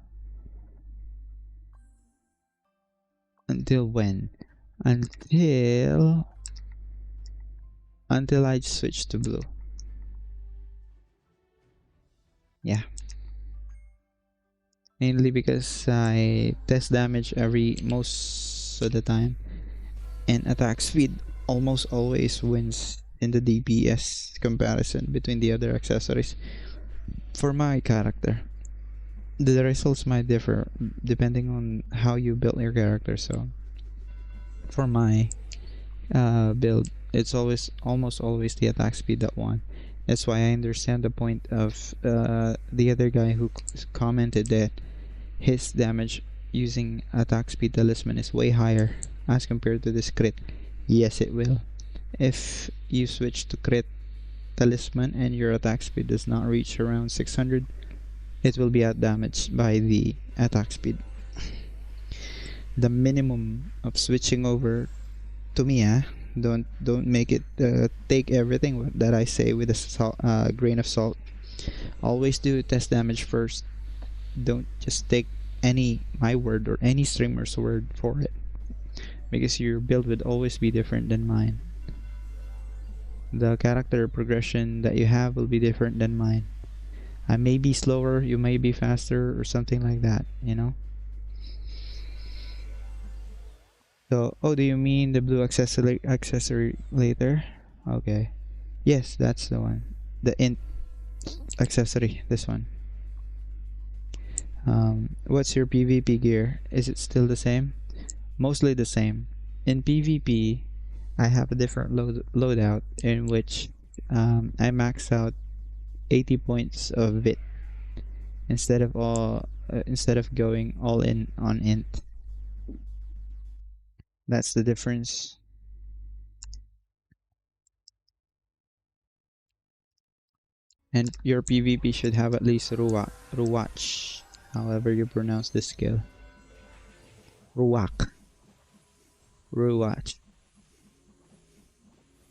when? Until I switched to blue. Yeah. Mainly because I test damage most of the time, and attack speed almost always wins in the DPS comparison between the other accessories. For my character, the results might differ depending on how you build your character. So for my build, it's almost always the attack speed that won. That's why I understand the point of the other guy who commented that his damage using attack speed talisman is way higher as compared to this crit. Yes, it will. If you switch to crit talisman and your attack speed does not reach around 600, it will be outdamaged by the attack speed. The minimum of switching over, to me, don't make it take everything that I say with a grain of salt. Always do test damage first. Don't just take my word or any streamer's word for it, because your build would always be different than mine. The character progression that you have will be different than mine. I may be slower, you may be faster, or something like that, you know? So, oh, do you mean the blue accessory later? Okay. Yes, that's the one. The int accessory, this one. What's your PvP gear? Is it still the same? Mostly the same. In PvP, I have a different loadout in which I max out 80 points of it instead of going all in on int. That's the difference. And your PvP should have at least Ruwach, however you pronounce this skill. Ruwach. Ruwach.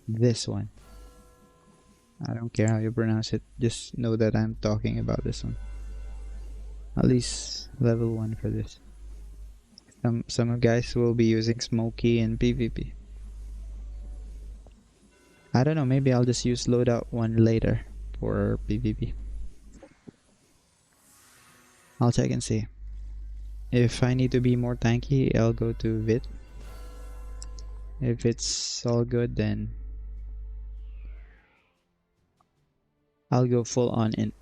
This one. I don't care how you pronounce it. Just know that I'm talking about this one. At least level 1 for this. Some guys will be using Smoky in PvP. I don't know, maybe I'll just use loadout 1 later for PvP. I'll check and see. If I need to be more tanky, I'll go to Vit. If it's all good, then I'll go full on in.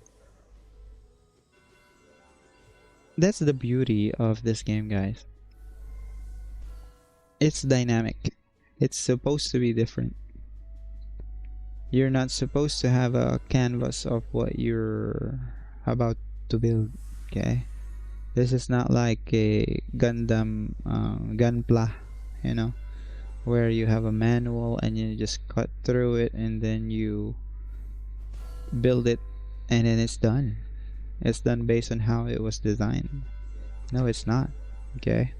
That's the beauty of this game, guys. It's dynamic. It's supposed to be different. You're not supposed to have a canvas of what you're about to build, okay? This is not like a Gundam Gunpla, you know, where you have a manual and you just cut through it and then you build it and then it's done. It's done based on how it was designed. No, it's not, okay?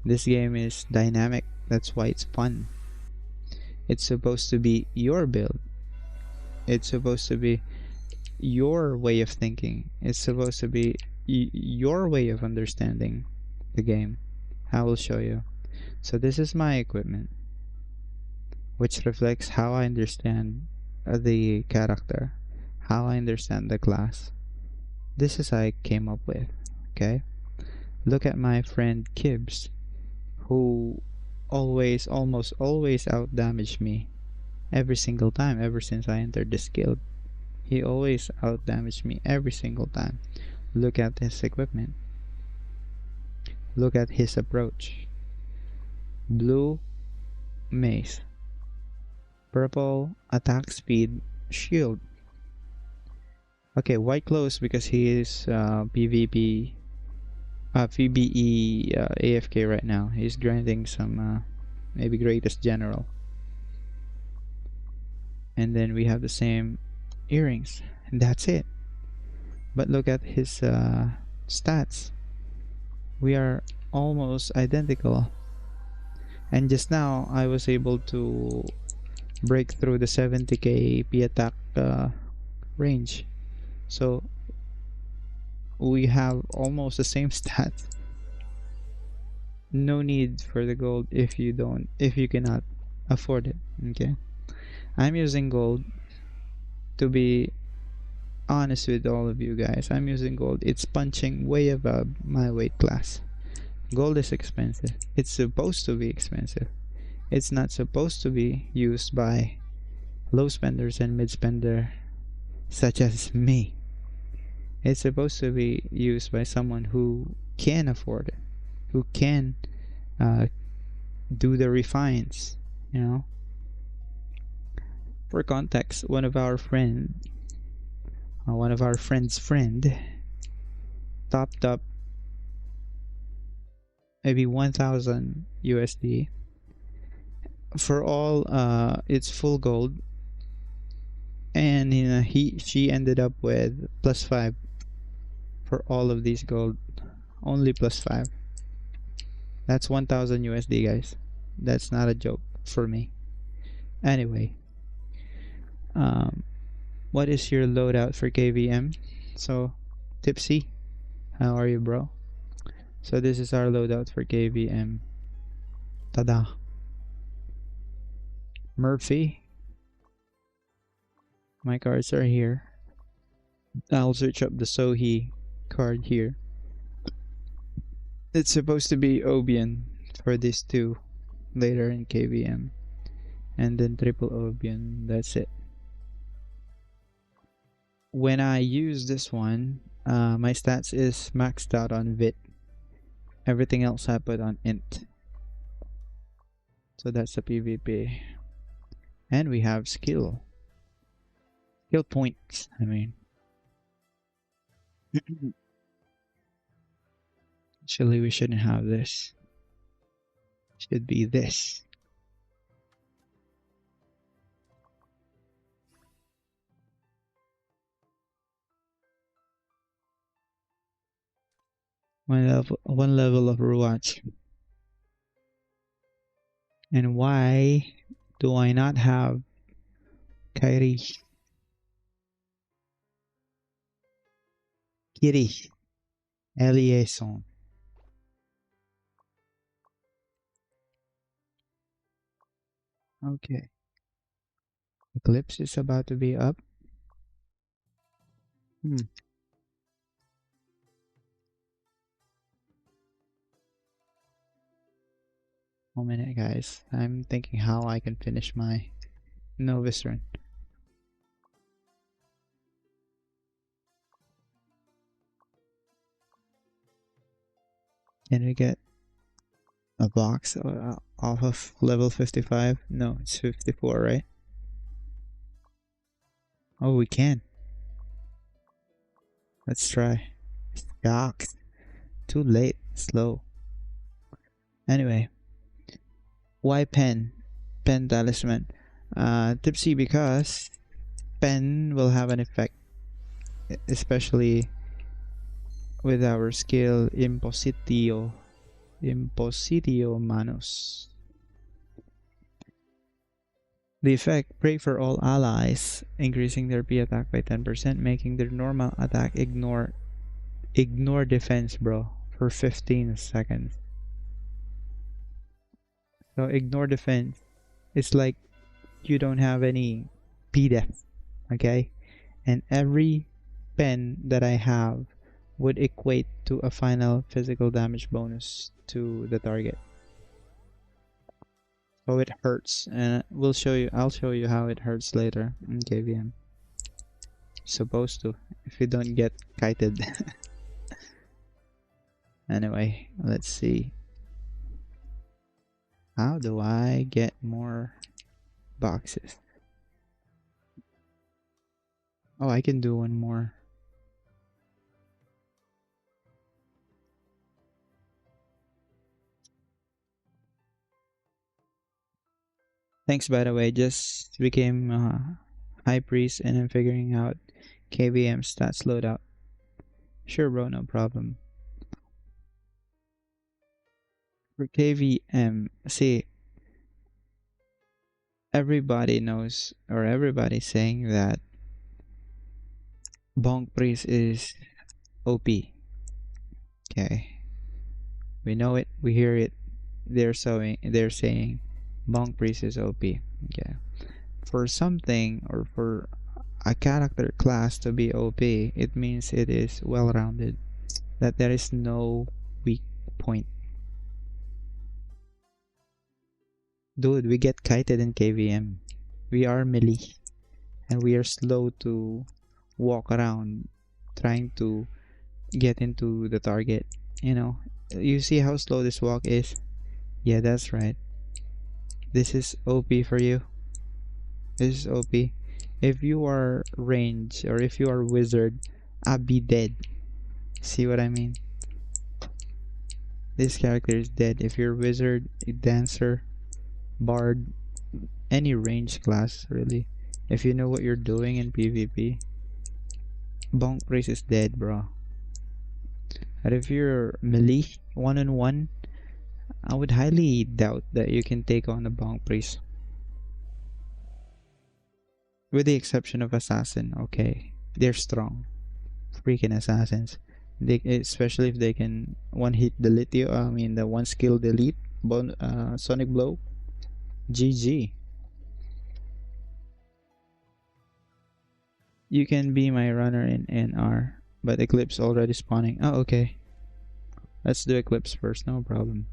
This game is dynamic. That's why it's fun. It's supposed to be your build. It's supposed to be your way of thinking. It's supposed to be your way of understanding the game. I will show you. So this is my equipment, which reflects how I understand the character, how I understand the class. This is I came up with, okay? Look at my friend Kibbs, who almost always outdamaged me every single time ever since I entered this guild. He always outdamaged me every single time. Look at his equipment. Look at his approach. Blue, mace. Purple, attack speed, shield. Okay, white clothes because he is PvP, PvE AFK right now. He's grinding some maybe greatest general. And then we have the same earrings, and that's it. But look at his stats. We are almost identical. And just now I was able to break through the 70k P attack range. So we have almost the same stats. No need for the gold if you cannot afford it. Okay, I'm using gold. To be honest with all of you guys, I'm using gold. It's punching way above my weight class. Gold is expensive. It's supposed to be expensive. It's not supposed to be used by low spenders and mid spender such as me. It's supposed to be used by someone who can afford it, who can do the refines, you know. For context, one of our friends' friend topped up maybe 1,000 USD for all its full gold, and she ended up with +5 for all of these gold. Only +5. That's 1,000 USD, guys. That's not a joke for me. Anyway, what is your loadout for KVM? So, Tipsy, how are you, bro? So this is our loadout for KVM. Tada. Murphy. My cards are here. I'll search up the Sohi card here. It's supposed to be Obion for these two later in KVM. And then triple Obion. That's it. When I use this one, my stats is maxed out on Vit. Everything else I put on Int. So that's the PvP. And we have skill. Skill points, I mean. Actually, we shouldn't have this. Should be this. One level of Ruach. And why do I not have Kairi? Iri. Eliason. Okay. Eclipse is about to be up. Hmm. One minute, guys. I'm thinking how I can finish my novice run. Can we get a box off of level 55? No, it's 54, right? Oh, we can. Let's try. Yuck. Too late. Slow. Anyway, why pen? Pen talisman. Tipsy because pen will have an effect, especially with our skill Impositio. Impositio Manus. The effect, pray for all allies, increasing their P attack by 10%, making their normal attack ignore defense, bro, for 15 seconds. So ignore defense. It's like you don't have any P def, okay? And every pen that I have would equate to a final physical damage bonus to the target. So it hurts, and I'll show you how it hurts later in KVM. Supposed to, if you don't get kited. Anyway, let's see. How do I get more boxes? Oh, I can do one more. Thanks, by the way. Just became high priest and I'm figuring out KVM stats loadout. Sure, bro, no problem. For KVM, see, everybody knows, or everybody's saying that Bonk priest is OP. Okay, we know it, we hear it. They're saying Bonk priest is OP. Okay, for something or for a character class to be OP, it means it is well rounded. That there is no weak point. Dude, we get kited in KVM. We are melee and we are slow to walk around trying to get into the target. You know, you see how slow this walk is? Yeah, that's right. This is OP for you. This is OP. If you are range or if you are wizard, I'll be dead. See what I mean? This character is dead. If you're wizard, dancer, bard, any range class really. If you know what you're doing in PvP, Bonk Priest is dead, bro. But if you're melee, one-on-one, I would highly doubt that you can take on a Bonk Priest. With the exception of Assassin, okay. They're strong. Freaking Assassins. They, especially if they can one-hit delete you, the one-skill delete, Sonic Blow. GG. You can be my runner in NR, but Eclipse already spawning. Oh, okay. Let's do Eclipse first, no problem.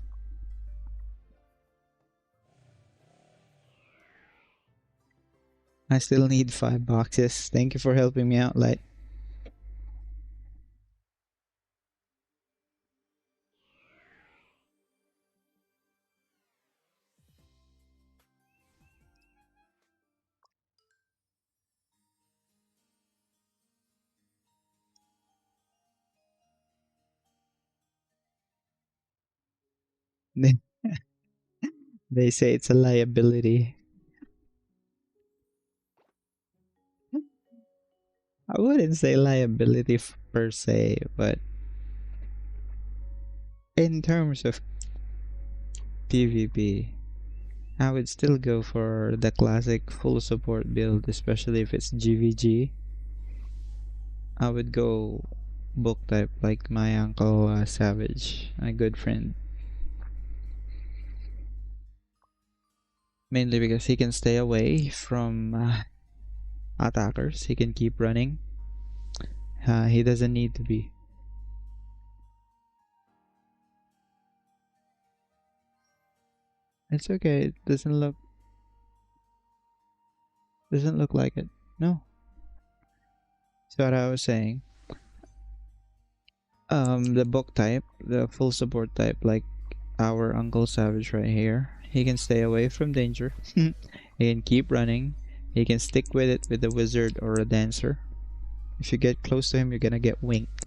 I still need 5 boxes. Thank you for helping me out, Light. They, they say it's a liability. I wouldn't say liability per se, but in terms of PvP, I would still go for the classic full support build, especially if it's GVG. I would go book type like my uncle Savage, a good friend. Mainly because he can stay away from attackers. He can keep running. He doesn't need to be. It's okay. It doesn't look like it. No. So what I was saying. The book type, the full support type, like our Uncle Savage right here. He can stay away from danger. He can keep running. He can stick with it with a wizard or a dancer. If you get close to him, you're gonna get winked.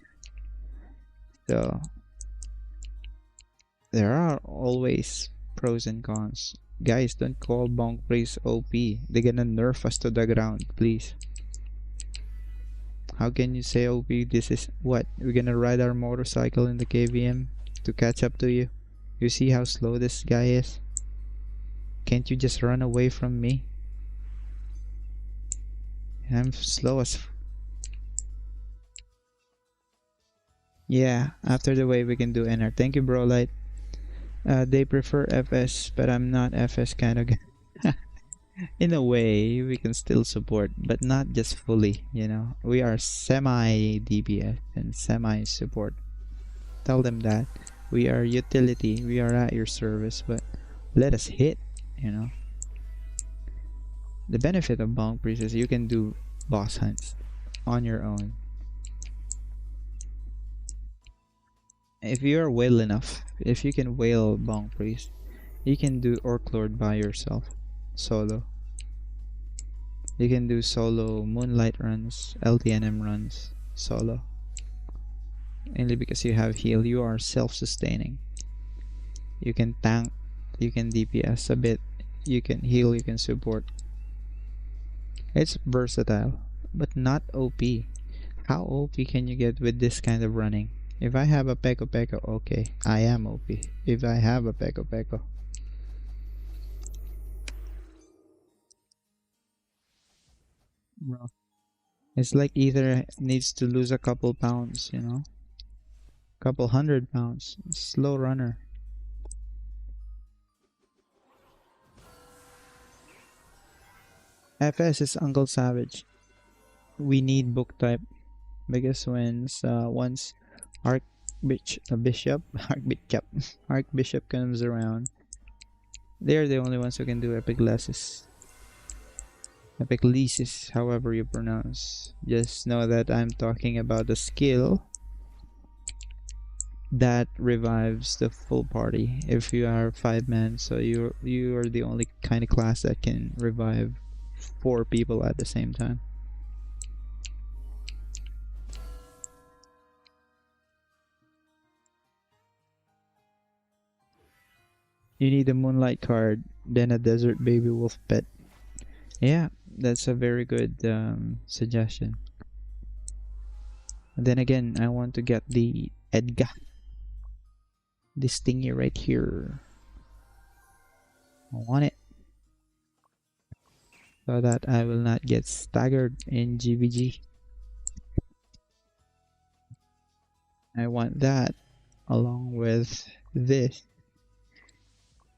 So there are always pros and cons. Guys, don't call Bonk Priest OP. They're gonna nerf us to the ground, please. How can you say OP? This is what? We're gonna ride our motorcycle in the KVM to catch up to you. You see how slow this guy is? Can't you just run away from me? I'm slow as yeah, after the wave we can do NR. Thank you, bro. Light. They prefer FS, but I'm not FS kind of guy. In a way, we can still support, but not just fully, you know. We are semi DPS and semi support. Tell them that. We are utility, we are at your service, but let us hit, you know. The benefit of Bonk Priest is you can do boss hunts on your own. If you are whale enough, if you can whale Bonk Priest, you can do Orc Lord by yourself, solo. You can do solo Moonlight runs, LTNM runs, solo. Only because you have heal, you are self-sustaining. You can tank, you can DPS a bit, you can heal, you can support. It's versatile, but not OP. How OP can you get with this kind of running? If I have a Peko Peko, okay, I am OP. If I have a Peko Peko. Bro. It's like either needs to lose a couple pounds, you know? Couple 100 pounds. Slow runner. FS is Uncle Savage. We need book type because once Archbishop Archbishop comes around, they're the only ones who can do epic leases. Epic leases, however you pronounce. Just know that I'm talking about the skill that revives the full party if you are 5 man, so you are the only kind of class that can revive 4 people at the same time. You need a Moonlight card, then a Desert Baby Wolf pet. Yeah, that's a very good suggestion. And then again, I want to get the Edga. This thingy right here. I want it. So that I will not get staggered in GVG. I want that along with this.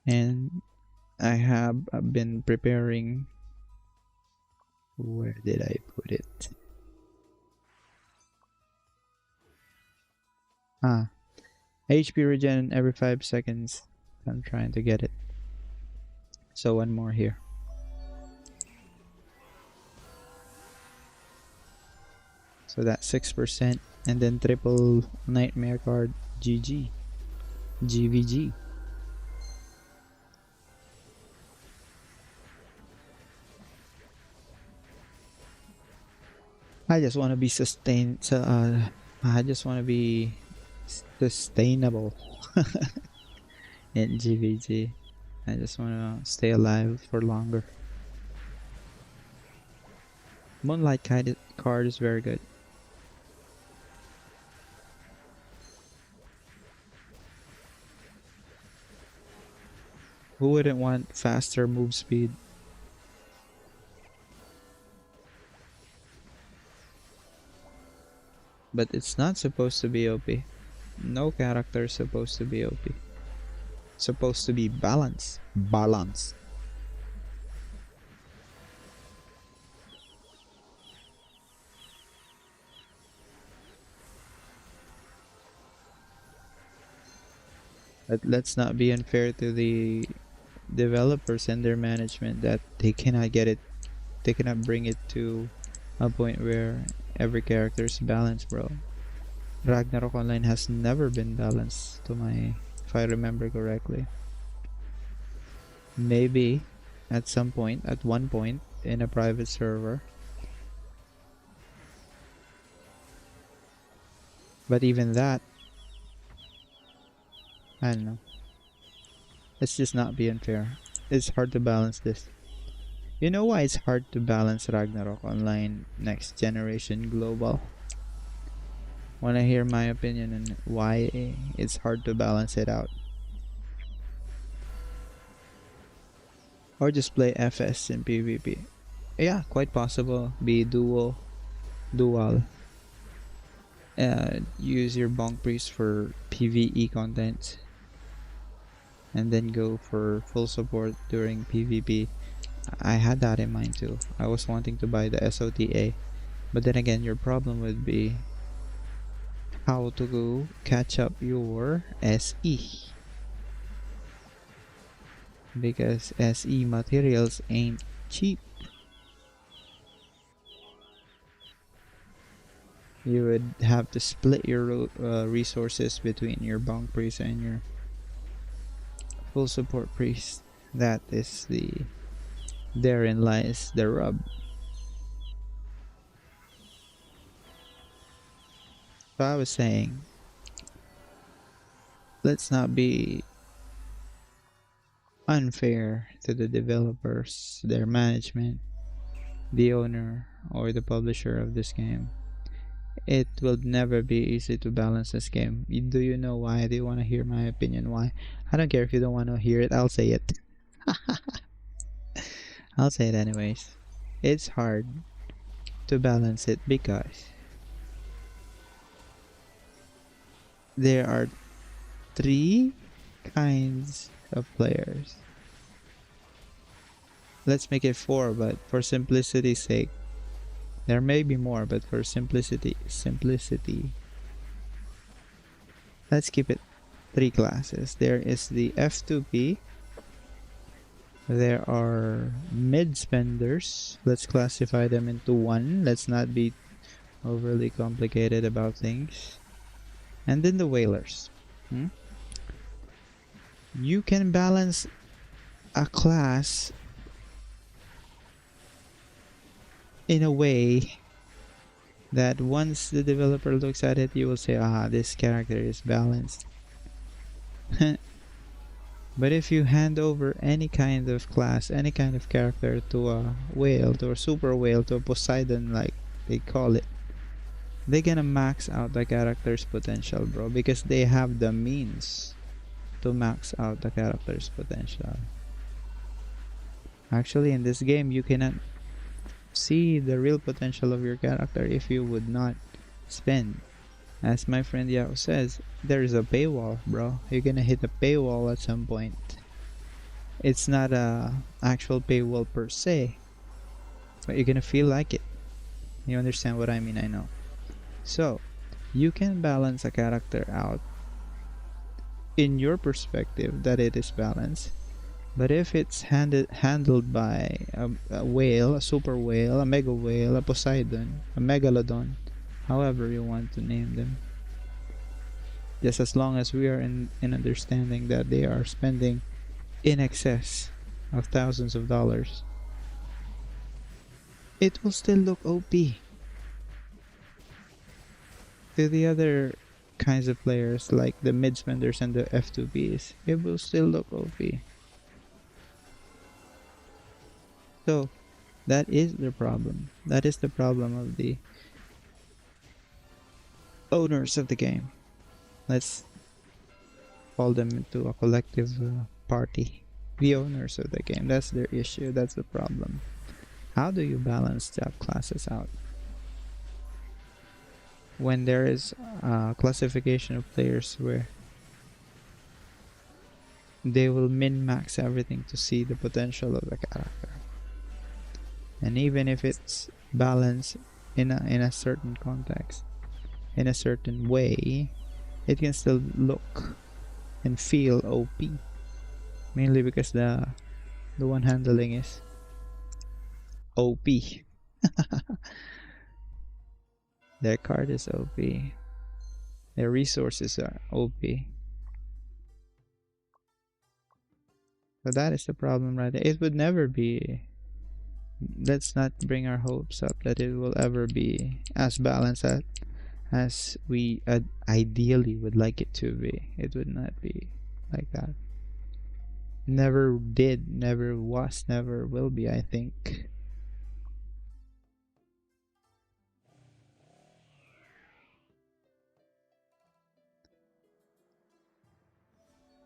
And I have been preparing. Where did I put it? HP regen every 5 seconds. I'm trying to get it. So one more here. So that's 6%. And then triple nightmare card. GG. GVG. I just want to be sustained. I just want to be sustainable in GVG. I just want to stay alive for longer. Moonlight card is very good. Who wouldn't want faster move speed? but it's not supposed to be OP. No character is supposed to be OP. Supposed to be balanced. Balance. But let's not be unfair to the developers and their management that they cannot get it. They cannot bring it to a point where every character is balanced, bro. Ragnarok Online has never been balanced to my, if I remember correctly. Maybe at some point, at one point in a private server. But even that, I don't know. Let's just not be unfair. It's hard to balance this. You know why it's hard to balance Ragnarok Online Next Generation Global? Wanna hear my opinion on why it's hard to balance it out? Or just play FS in PvP. Yeah, quite possible. Be dual. Use your Bonk Priest for PvE content. And then go for full support during PvP. I had that in mind too. I was wanting to buy the SOTA. But then again, your problem would be how to go catch up your SE. Because SE materials ain't cheap. You would have to split your resources between your Bonk Priest and your full support priest. That is the... therein lies the rub. So I was saying, let's not be unfair to the developers, their management, the owner, or the publisher of this game. It will never be easy to balance this game. Do you know why? Do you want to hear my opinion why? I don't care if you don't want to hear it, I'll say it. I'll say it anyways. It's hard to balance it because there are three kinds of players. Let's make it four, but for simplicity's sake, there may be more, but for simplicity, let's keep it three classes. There is the F2P. There are mid spenders. Let's classify them into one. Let's not be overly complicated about things. And then the whalers. You can balance a class in a way that once the developer looks at it, you will say, this character is balanced. But if you hand over any kind of class, any kind of character to a whale, to a super whale, to a Poseidon, like they call it, they're gonna max out the character's potential, bro, because they have the means to max out the character's potential. Actually, in this game, you cannot see the real potential of your character if you would not spend. As my friend Yao says, there is a paywall, bro. You're gonna hit a paywall at some point. It's not a actual paywall per se, but you're gonna feel like it. You understand what I mean? I know. So, you can balance a character out in your perspective that it is balanced. But if it's handled by a whale, a super whale, a mega whale, a Poseidon, a megalodon, however you want to name them, just as long as we are in understanding that they are spending in excess of thousands of dollars, it will still look OP. To the other kinds of players like the mid spenders and the F2Bs, it will still look OP. So that is the problem. That is the problem of the owners of the game. Let's call them into a collective party. The owners of the game. That's their issue. That's the problem. How do you balance the classes out? when there is a classification of players where they will min-max everything to see the potential of the character. And even if it's balanced in a certain context, in a certain way, it can still look and feel OP. Mainly because the one handling is OP. Their card is OP. Their resources are OP. So that is the problem right there. It would never be. Let's not bring our hopes up that it will ever be as balanced as we ideally would like it to be. It would not be like that. Never did, never was, never will be, I think.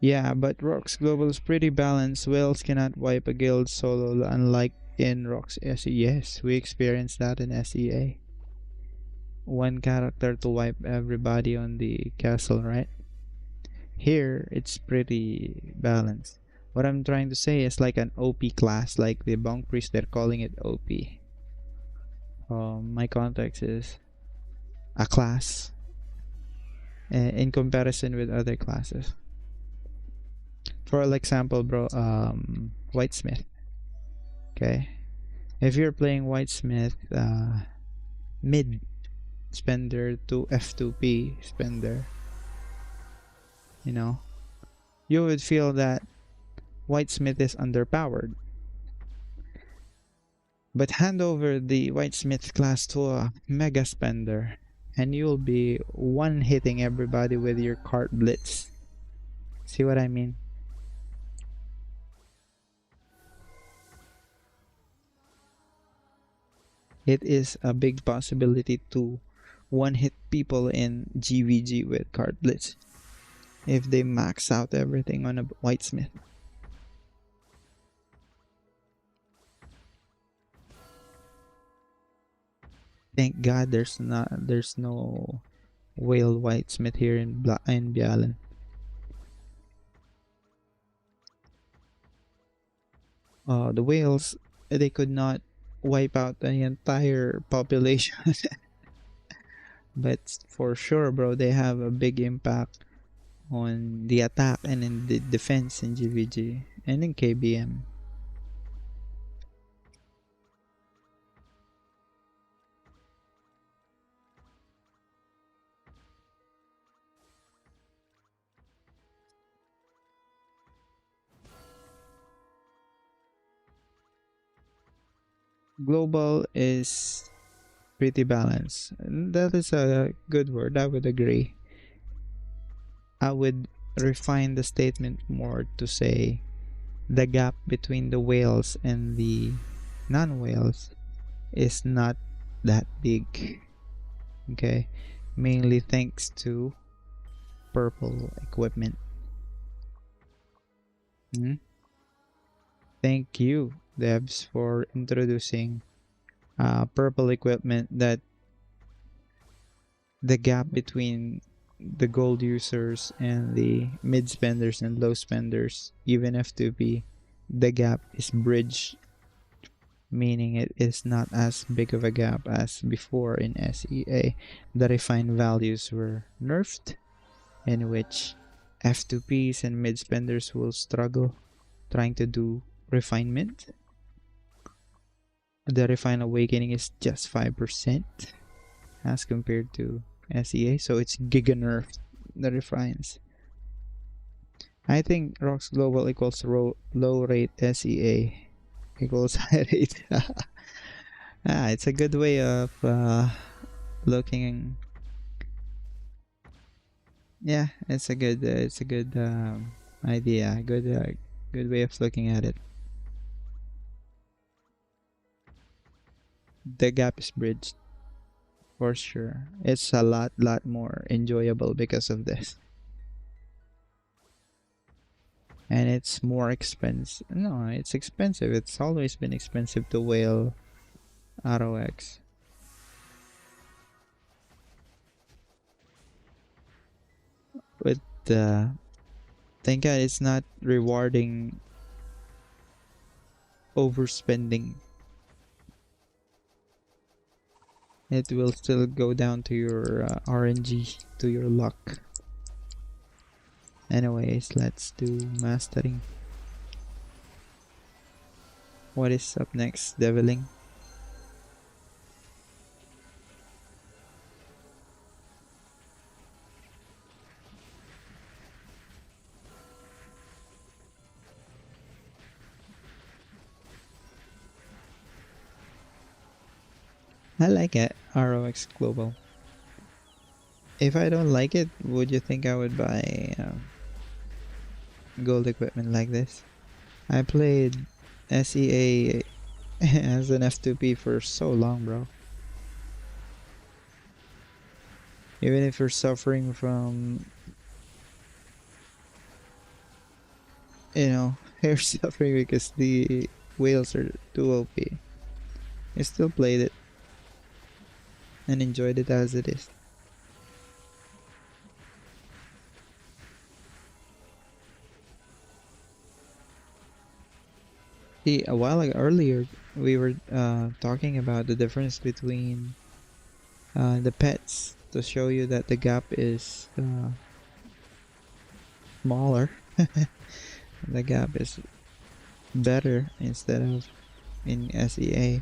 Yeah, but ROX Global is pretty balanced. Whales cannot wipe a guild solo, unlike in ROX SE. Yes, we experienced that in SEA. One character to wipe everybody on the castle, right? Here, it's pretty balanced. What I'm trying to say is like an OP class, like the Bonk Priest, they're calling it OP. My context is a class in comparison with other classes. For example, bro, Whitesmith. Okay, if you're playing Whitesmith, mid spender to F2P spender, you know, you would feel that Whitesmith is underpowered. But hand over the Whitesmith class to a mega spender, and you'll be one hitting everybody with your cart blitz. See what I mean? It is a big possibility to one hit people in GVG with cart blitz if they max out everything on a Whitesmith. Thank God there's no whale Whitesmith here in Bialan. The whales, they could not wipe out the entire population. But for sure, bro, they have a big impact on the attack and in the defense in GVG and in KBM. Global is pretty balanced. And that is a good word. I would agree. I would refine the statement more to say the gap between the whales and the non-whales is not that big. Okay, mainly thanks to purple equipment. Hmm? Thank you, devs, for introducing purple equipment that the gap between the gold users and the mid spenders and low spenders, even F2P, the gap is bridged, meaning it is not as big of a gap as before in SEA. The refined values were nerfed, in which F2Ps and mid spenders will struggle trying to do refinement. The refined awakening is just 5% as compared to SEA, so it's giga nerfed the refines. I think ROX Global equals low rate SEA equals high rate. It's a good way of looking. Yeah, it's a good idea. Good way of looking at it. The gap is bridged for sure. It's a lot more enjoyable because of this. And it's more expensive. No, it's expensive. It's always been expensive to whale ROX. thank God it's not rewarding overspending. It will still go down to your RNG, to your luck. Anyways, let's do mastering. What is up next? Deviling. I like it. ROX Global. If I don't like it, would you think I would buy gold equipment like this? I played SEA as an F2P for so long, bro. Even if you're suffering from, you're suffering because the whales are too OP, you still played it and enjoyed it as it is. See, a while earlier, we were talking about the difference between the pets to show you that the gap is smaller. The gap is better instead of in SEA.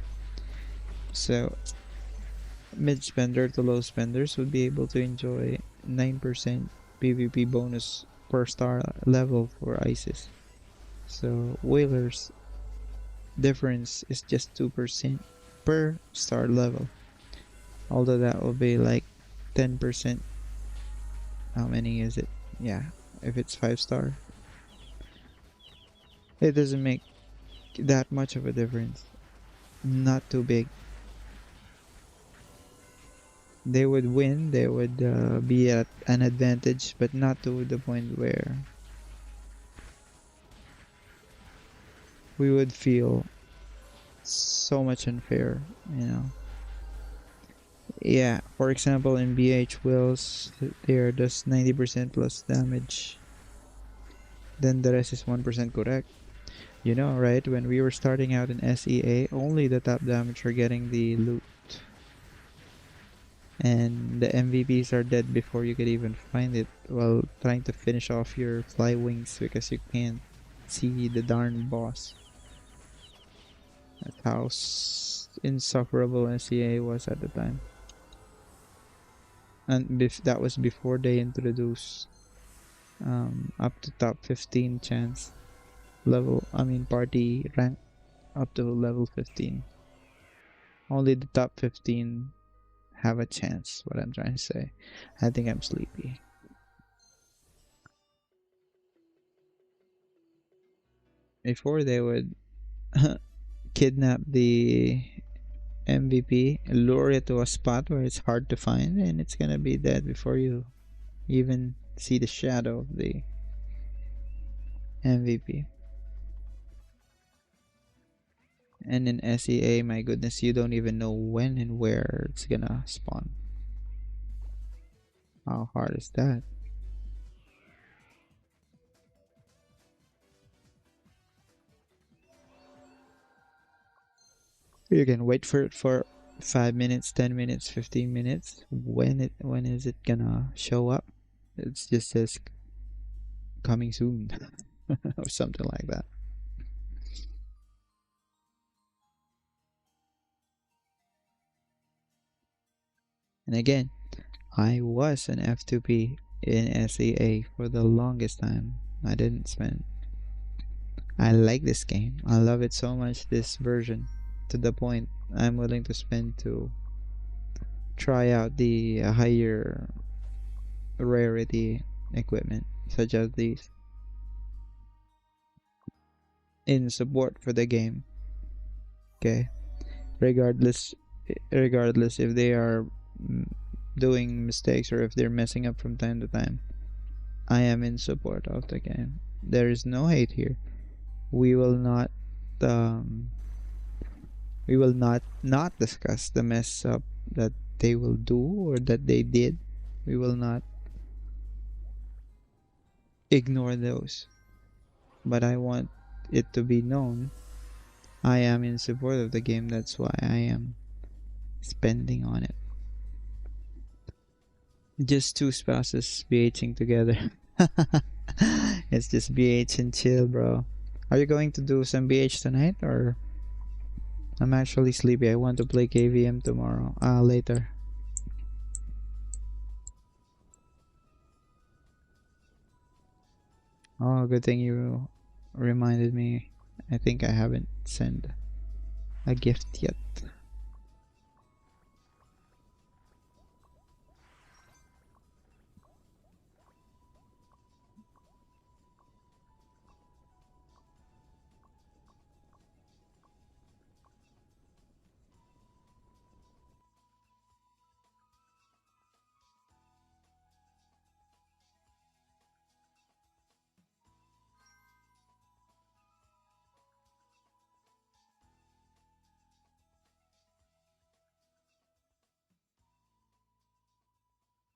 So mid spender to low spenders would be able to enjoy 9% PvP bonus per star level for ISIS. So whalers difference is just 2% per star level. Although that will be like 10%. How many is it? Yeah, if it's 5 star, it doesn't make that much of a difference. Not too big. They would win, they would be at an advantage, but not to the point where we would feel so much unfair, Yeah, for example, in BH wheels, there does 90% plus damage. Then the rest is 1% correct. You know, right? When we were starting out in SEA, only the top damage are getting the loot. And the MVPs are dead before you could even find it while trying to finish off your fly wings because you can't see the darn boss. That's how insufferable SEA was at the time. And that was before they introduced up to top 15 chance level, party rank up to level 15. Only the top 15 have a chance, what I'm trying to say. I think I'm sleepy. Before they would kidnap the MVP, lure it to a spot where it's hard to find, and it's gonna be dead before you even see the shadow of the MVP. And in SEA, my goodness, you don't even know when and where it's gonna spawn. How hard is that? You can wait for it for 5 minutes, 10 minutes, 15 minutes. When is it gonna show up? It's just says coming soon or something like that. And again, I was an F2P in SEA for the longest time. I didn't spend. I like this game. I love it so much, this version, to the point I'm willing to spend to try out the higher rarity equipment, such as these, in support for the game. Okay, regardless, regardless if they are doing mistakes or if they're messing up from time to time, I am in support of the game. There is no hate here. We will not um, not discuss the mess up that they will do or that they did. We will not ignore those. But I want it to be known I am in support of the game. That's why I am spending on it. Just two spouses BHing together. It's just BH and chill, bro. Are you going to do some BH tonight, or I'm actually sleepy? I want to play KVM tomorrow. Later. Oh, good thing you reminded me. I think I haven't sent a gift yet.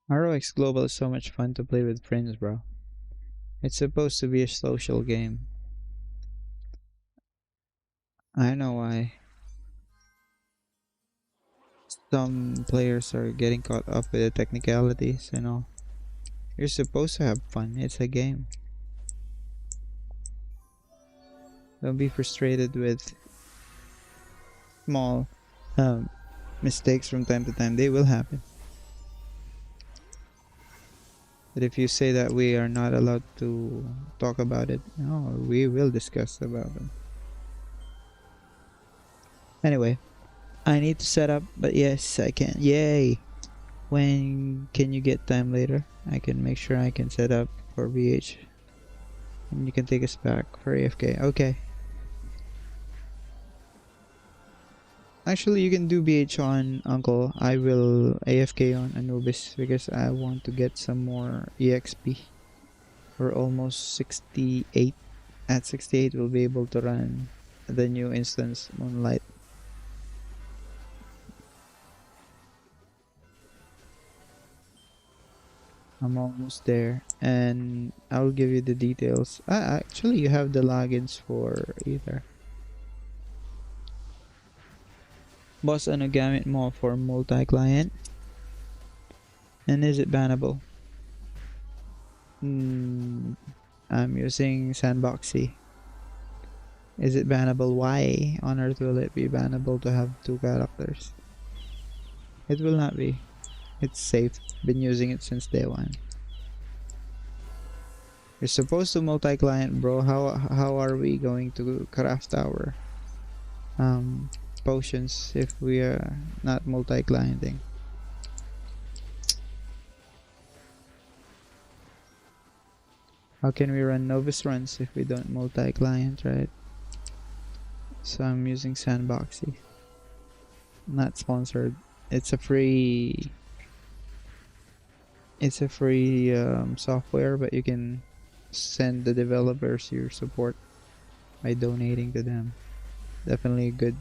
ROX Global is so much fun to play with friends, bro. It's supposed to be a social game. I know why some players are getting caught up with the technicalities, you know. You're supposed to have fun. It's a game. Don't be frustrated with small mistakes from time to time. They will happen. But if you say that we are not allowed to talk about it, no, we will discuss about them. Anyway, I need to set up, but yes, I can. Yay! When can you get time later? I can make sure I can set up for VH. And you can take us back for AFK. Okay. Actually, you can do BH on Uncle. I will AFK on Anubis because I want to get some more EXP. We're almost 68. At 68, we'll be able to run the new instance Moonlight. I'm almost there, and I'll give you the details. Actually, you have the logins for either. Boss ano gamit mo for multi-client? And is it bannable? I'm using Sandboxy. Is it bannable? Why on earth will it be bannable to have two characters? It will not be. It's safe. Been using it since day one. You're supposed to multi-client, bro. How are we going to craft our potions if we are not multi-clienting? How can we run novice runs if we don't multi-client, right? So I'm using Sandboxy. Not sponsored. It's a free software, but you can send the developers your support by donating to them. Definitely a good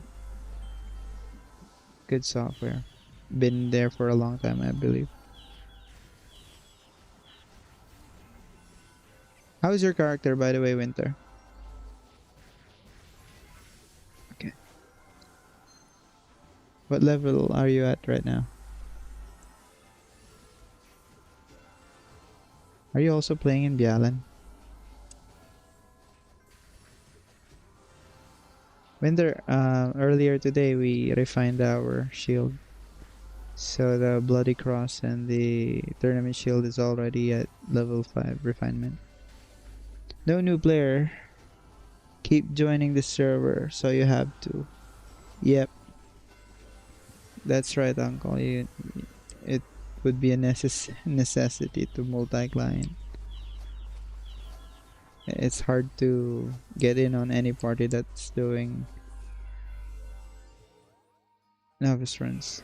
software. Been there for a long time, I believe. How's your character, by the way, Winter? Okay. What level are you at right now? Are you also playing in Bialan? Winter, earlier today we refined our shield. So the Bloody Cross and the Tournament Shield is already at level 5 refinement. No new player. Keep joining the server, so you have to. Yep. That's right, Uncle. It would be a necessity to multi-client. It's hard to get in on any party that's doing novice runs.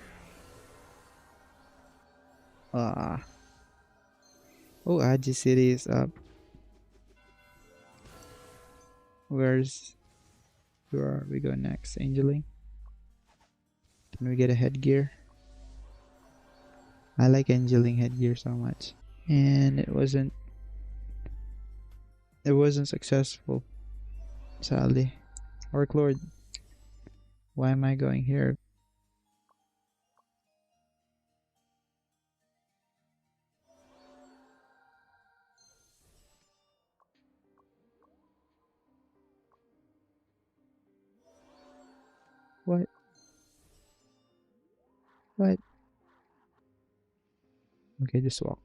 Oh, Aji City is up. Where are we going next? Angeling? Can we get a headgear? I like Angeling headgear so much. And it wasn't It wasn't successful, sadly. Orc Lord, why am I going here? What? What? Okay, just walk.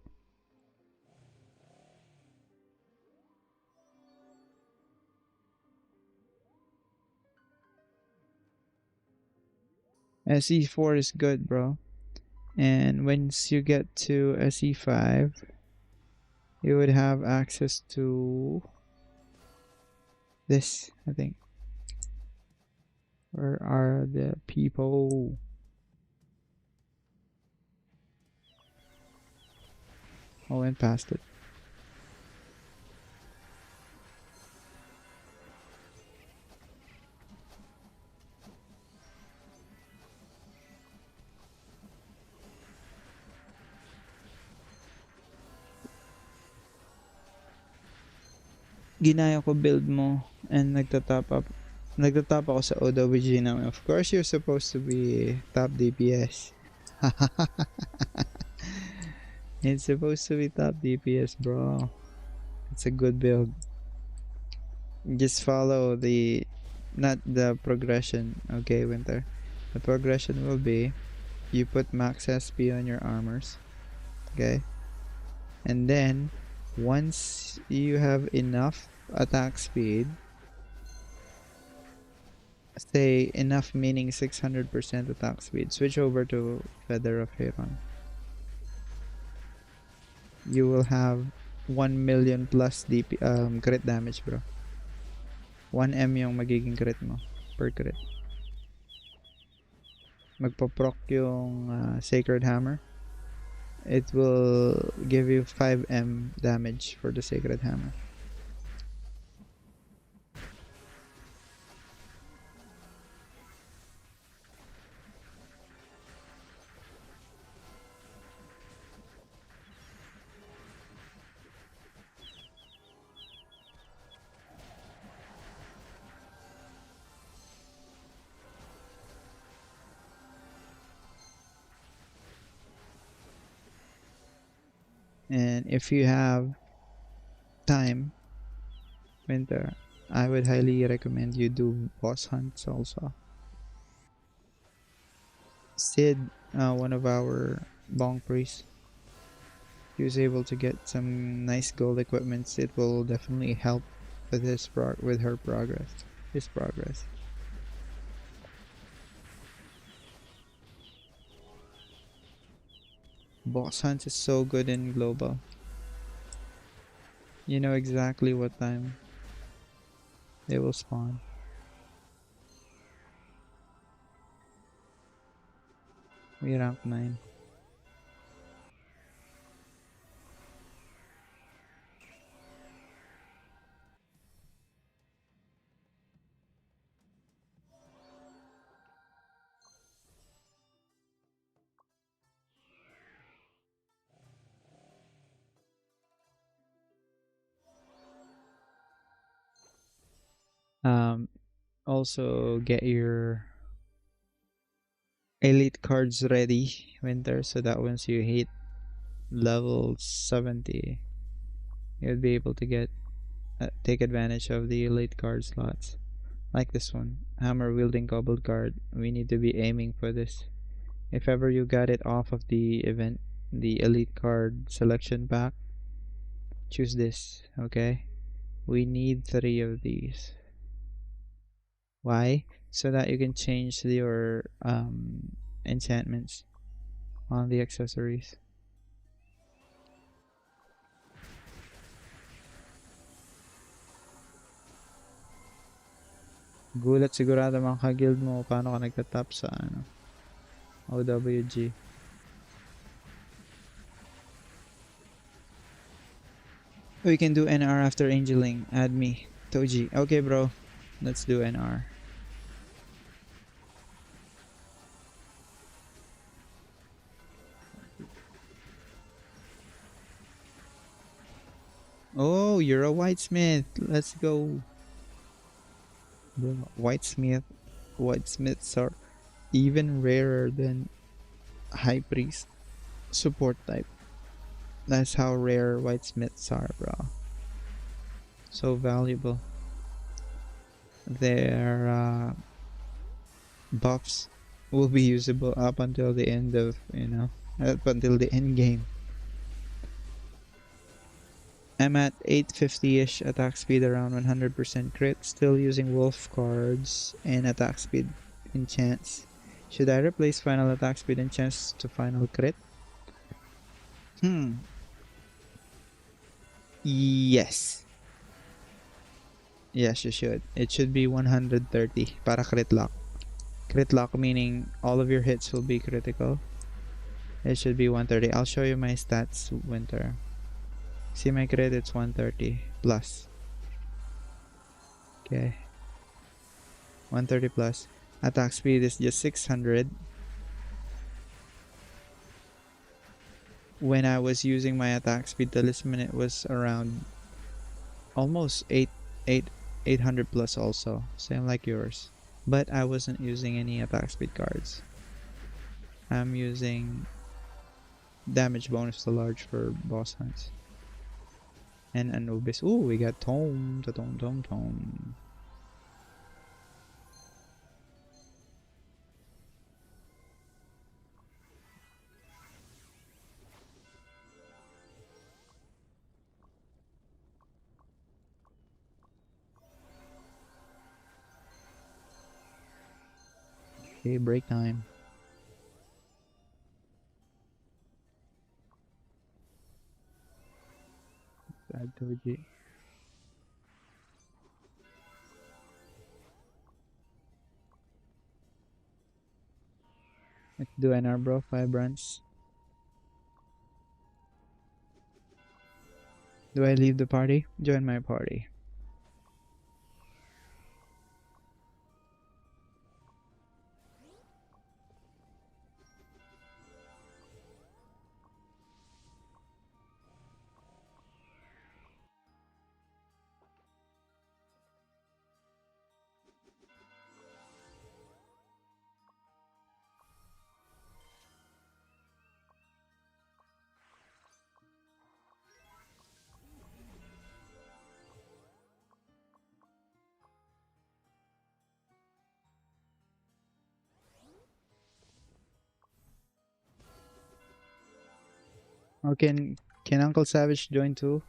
SE4 is good, bro. And once you get to SE5, you would have access to this, I think. Where are the people? Oh, and past it. Ginaya ko build mo and nagtatop up. Nagtatop ako sa OWG namin. Of course, you're supposed to be top DPS. It's supposed to be top DPS, bro. It's a good build. Just follow the, not the progression, okay, Winter? The progression will be, you put max SP on your armors, okay? And then, once you have enough attack speed, say enough meaning 600% attack speed, switch over to Feather of Heron. You will have 1 million plus crit damage, bro. 1M yung magiging crit mo per crit. Magpo-proc yung Sacred Hammer. It will give you 5M damage for the Sacred Hammer. And if you have time, Winter, I would highly recommend you do boss hunts also. Sid, one of our Bonk priests, he was able to get some nice gold equipments. It will definitely help with her progress. His progress. Boss hunts is so good in global. You know exactly what time they will spawn. We rank 9. Also get your elite cards ready, Winter, so that once you hit level 70, you'll be able to get take advantage of the elite card slots. Like this one, hammer wielding kobold card. We need to be aiming for this. If ever you got it off of the event, the elite card selection pack, choose this, okay? We need 3 of these. Why? So that you can change your enchantments on the accessories. Gulat sigurado mga ka-guild mo paano ka nagtatap sa OWG. We can do NR after angeling. Add me. Toji. Okay, bro. Let's do NR. Oh, you're a whitesmith. Let's go. Bro, whitesmiths are even rarer than high priest support type. That's how rare whitesmiths are, bro. So valuable. Their buffs will be usable up until the end of, up until the end game. I'm at 850-ish attack speed, around 100% crit, still using wolf cards and attack speed enchants. Should I replace final attack speed enchants to final crit? Yes. Yes, you should. It should be 130 para crit lock. Crit lock meaning all of your hits will be critical. It should be 130. I'll show you my stats, Winter. See my crit, it's 130 plus. Okay. 130 plus. Attack speed is just 600. When I was using my attack speed talisman, it was around almost 800 plus also. Same like yours. But I wasn't using any attack speed cards. I'm using damage bonus to large for boss hunts. And Anubis. Ooh, we got Tome. Tome. Okay, break time. Bad Toji. Let's do NR, bro. 5 runs. Do I leave the party? Join my party. Oh, can Uncle Savage join too?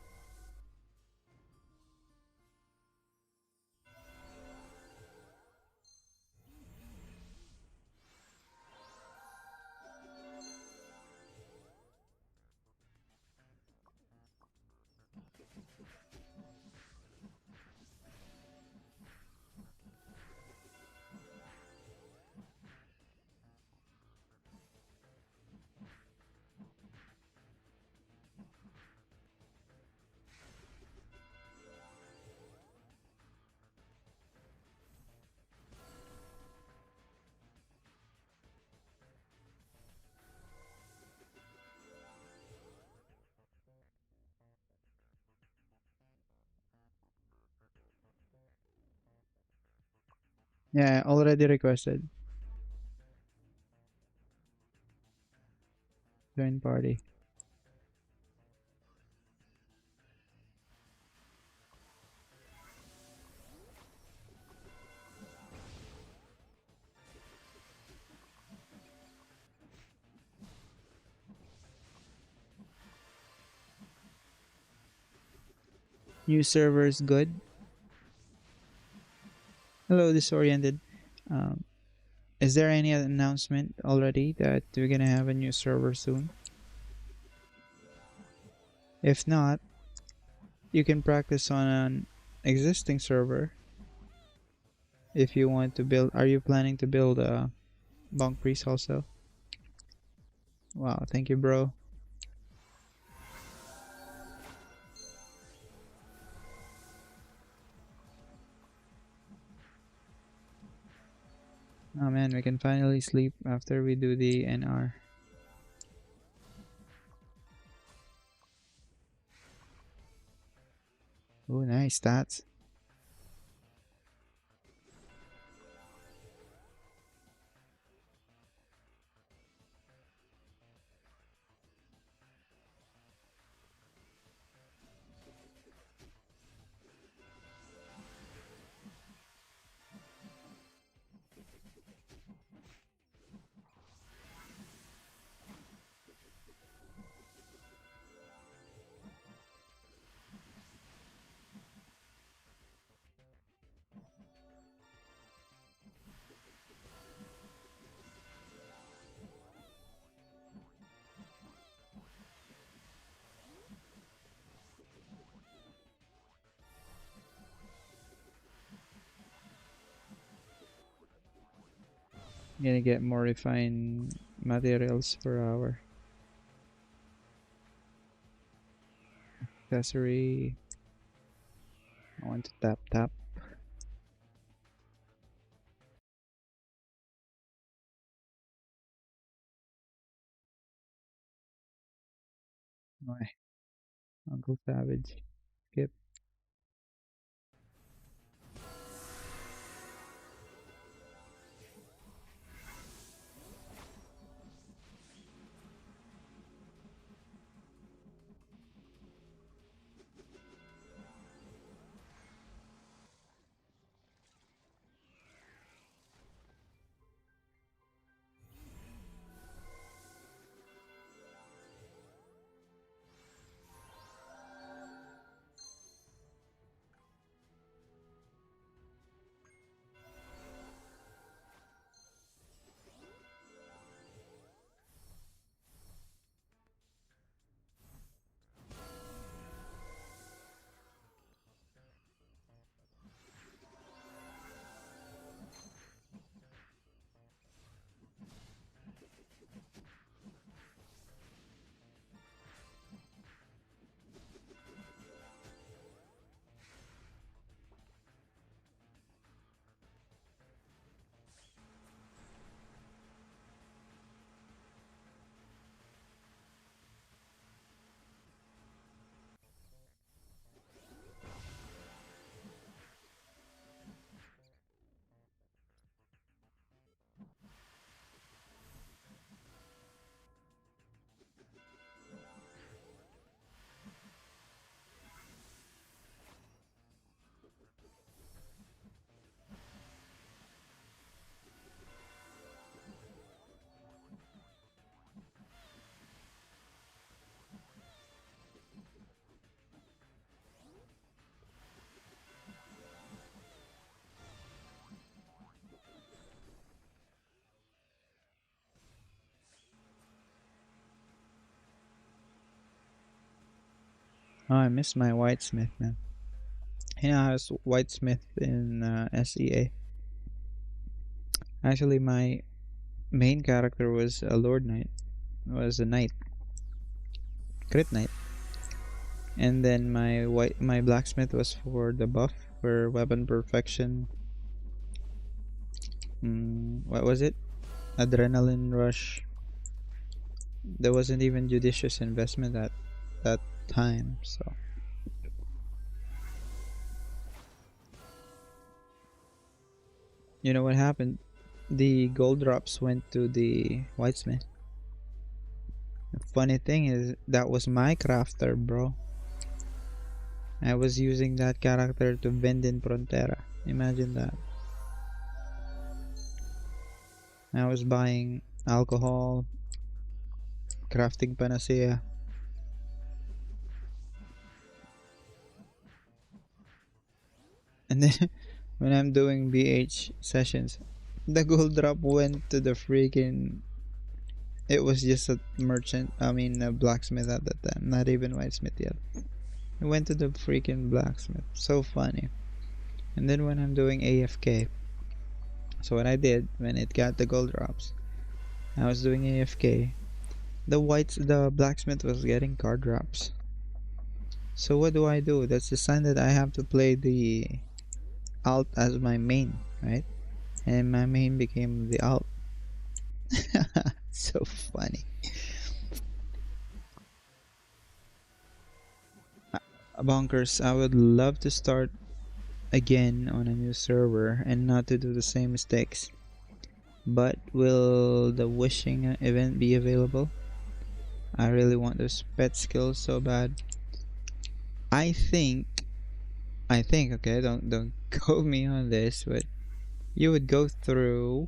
Yeah, already requested. Join party. New servers good. Hello, disoriented. Um, is there any announcement already that we're gonna have a new server soon? If not, you can practice on an existing server if you want to build. Are you planning to build a Bonk Priest also? Wow, thank you, bro. Oh man, we can finally sleep after we do the NR. Oh, nice stats. Gonna get more refined materials per hour. Accessory. I want to tap tap. Why? Uncle Savage. Skip. Oh, I miss my whitesmith, man. You know, I was whitesmith in SEA. Actually, my main character was a lord knight. Was a knight, crit knight, and then my blacksmith was for the buff for weapon perfection. What was it? Adrenaline rush. There wasn't even judicious investment at that time, so you know what happened? The gold drops went to the whitesmith. The funny thing is that was my crafter, bro. I was using that character to vend in Frontera. Imagine that. I was buying alcohol, crafting panacea, and then when I'm doing BH sessions, the gold drop went to the freaking. It was just a merchant, I mean a blacksmith at that time, not even whitesmith yet. It went to the freaking blacksmith. So funny. And then when I'm doing AFK, so what I did when it got the gold drops, I was doing AFK. The blacksmith was getting card drops. So what do I do? That's the sign that I have to play the alt as my main, right? And my main became the alt. So funny. Bonkers, I would love to start again on a new server and not to do the same mistakes. But will the wishing event be available? I really want those pet skills so bad. I think okay, don't quote me on this, but you would go through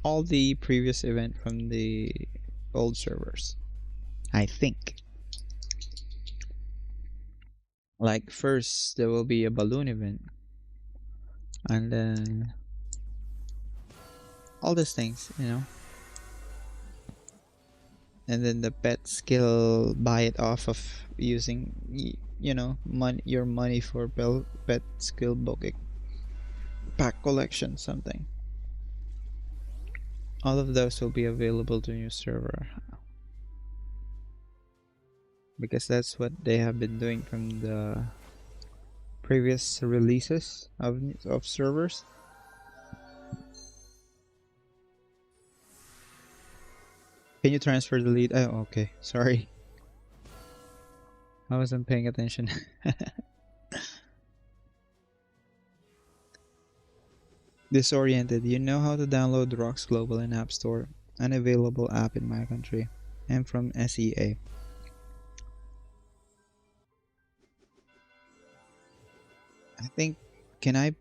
all the previous event from the old servers. I think. Like first there will be a balloon event and then all these things, and then the pet skill, buy it off of using your money for pet skill booking, pack collection, something. All of those will be available to your server because that's what they have been doing from the previous releases of servers. Can you transfer the lead? Oh, okay, sorry, I wasn't paying attention. Disoriented. You know how to download ROX Global in App Store. Unavailable app in my country. I'm from SEA. I think, can I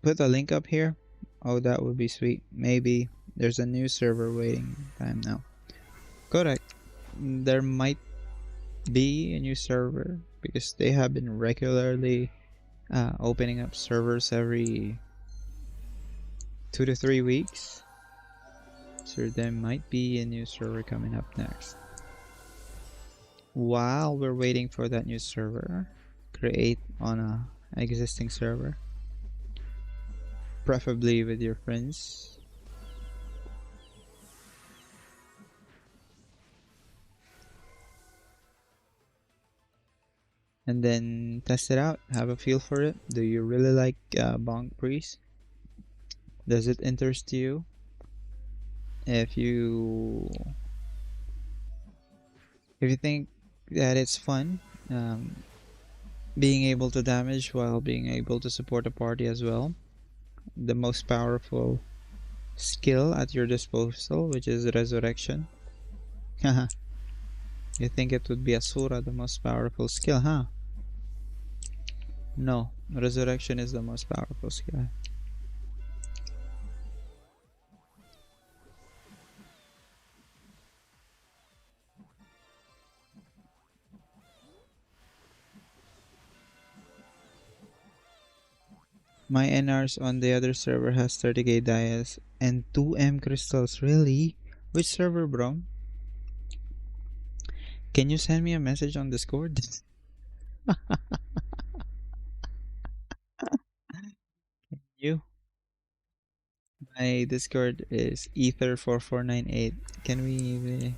put a link up here? Oh, that would be sweet. Maybe there's a new server waiting time now. Correct. There might be a new server because they have been regularly opening up servers every 2 to 3 weeks. So there might be a new server coming up next. While we're waiting for that new server, create on a existing server, preferably with your friends. And then test it out, have a feel for it. Do you really like Bonk Priest? Does it interest you? If you think that it's fun, being able to damage while being able to support a party as well, the most powerful skill at your disposal, which is resurrection. You think it would be Asura, the most powerful skill, huh? No, resurrection is the most powerful skill. My NRs on the other server has 30k dias and 2M crystals. Really? Which server, bro? Can you send me a message on Discord? You? My Discord is Ether4498. Can we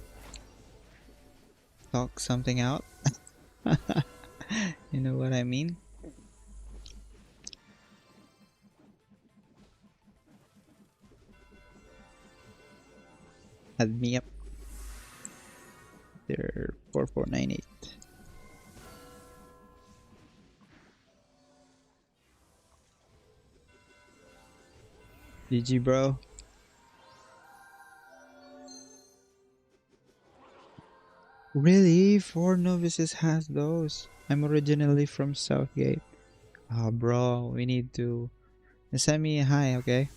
talk something out? You know what I mean? Add me up. They're 4498. GG, bro. Really? 4 novices has those. I'm originally from Southgate. Oh, bro, we need to send me a hi, okay?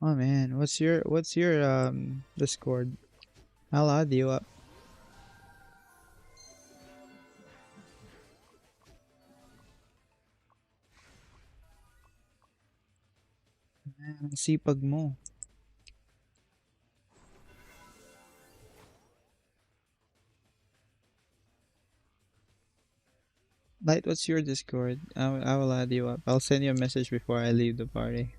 Oh man, what's your Discord? I'll add you up. Man, ang sipag mo. Light, what's your Discord? I will add you up. I'll send you a message before I leave the party.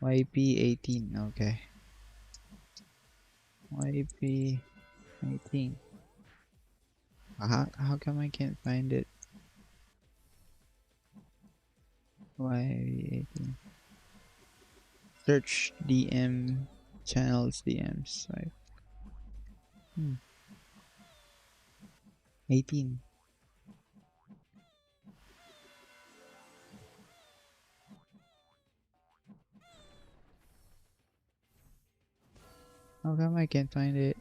YP18. Okay. YP18. How come I can't find it? YP18. Search DM channels DMs. Hmm. 18. How come I can't find it?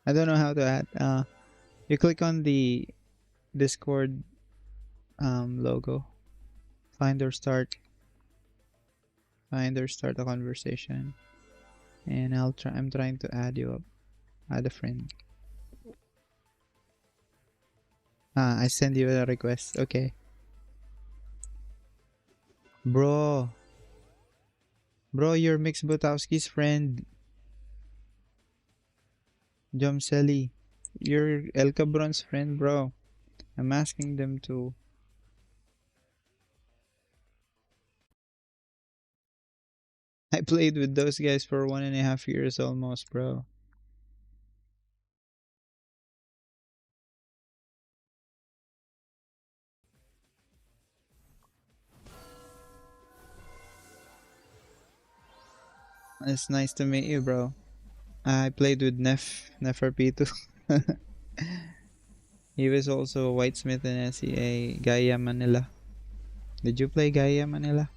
I don't know how to add. You click on the Discord logo. Find or start. Find or start a conversation. And I'm trying to add you up. Add a friend. I send you a request. Okay. Bro. Bro, you're Mix Butowski's friend. Jomseli. You're El Cabron's friend, bro. I'm asking them to. I played with those guys for 1.5 years almost, bro. It's nice to meet you, bro. I played with Neferpitu. He was also a whitesmith in SEA Gaia Manila. Did you play Gaia Manila?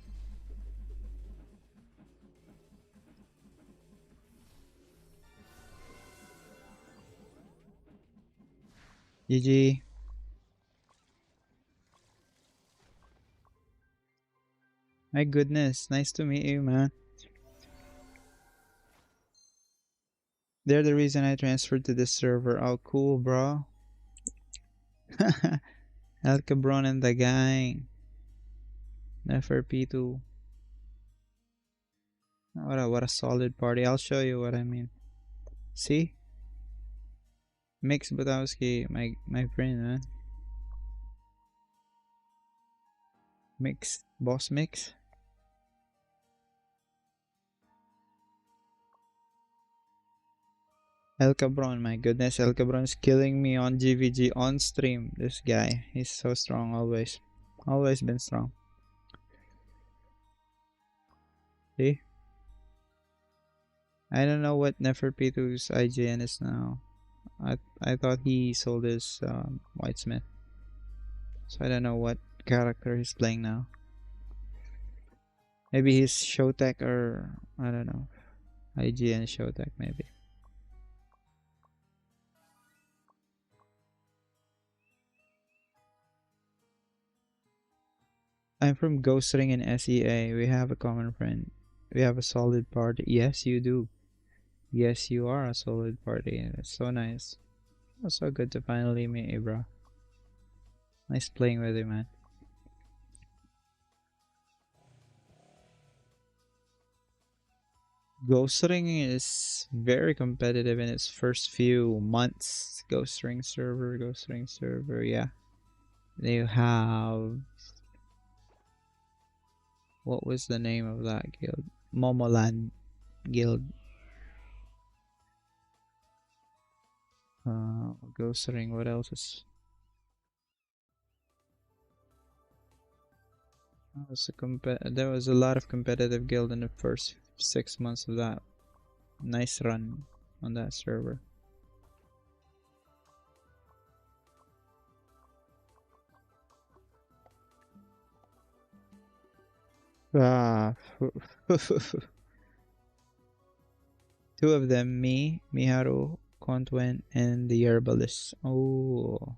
GG. My goodness, nice to meet you, man. They're the reason I transferred to this server. Oh, cool, bro. El Cabron and the gang. FRP2. What a solid party. I'll show you what I mean. See? Mix Butowski, my friend, man. Mix. Boss Mix. El Cabron, my goodness. El Cabron's killing me on GVG on stream. This guy. He's so strong always. Always been strong. See? I don't know what Neferpitu's IGN is now. I thought he sold his Whitesmith. So I don't know what character he's playing now. Maybe he's Showtech or I don't know. IGN Showtech maybe. I'm from Ghost Ring in SEA. We have a common friend. We have a solid party. Yes, you do. Yes, you are a solid party. It's so nice. It was so good to finally meet you, bro. Nice playing with you, man. Ghost Ring is very competitive in its first few months. Ghost Ring server, yeah. They have what was the name of that guild? Momoland Guild. Ghost Ring. What else is? There was a lot of competitive guild in the first 6 months of that. Nice run on that server. Ah, two of them, me, Miharu, Kontwen, and the herbalist. Oh,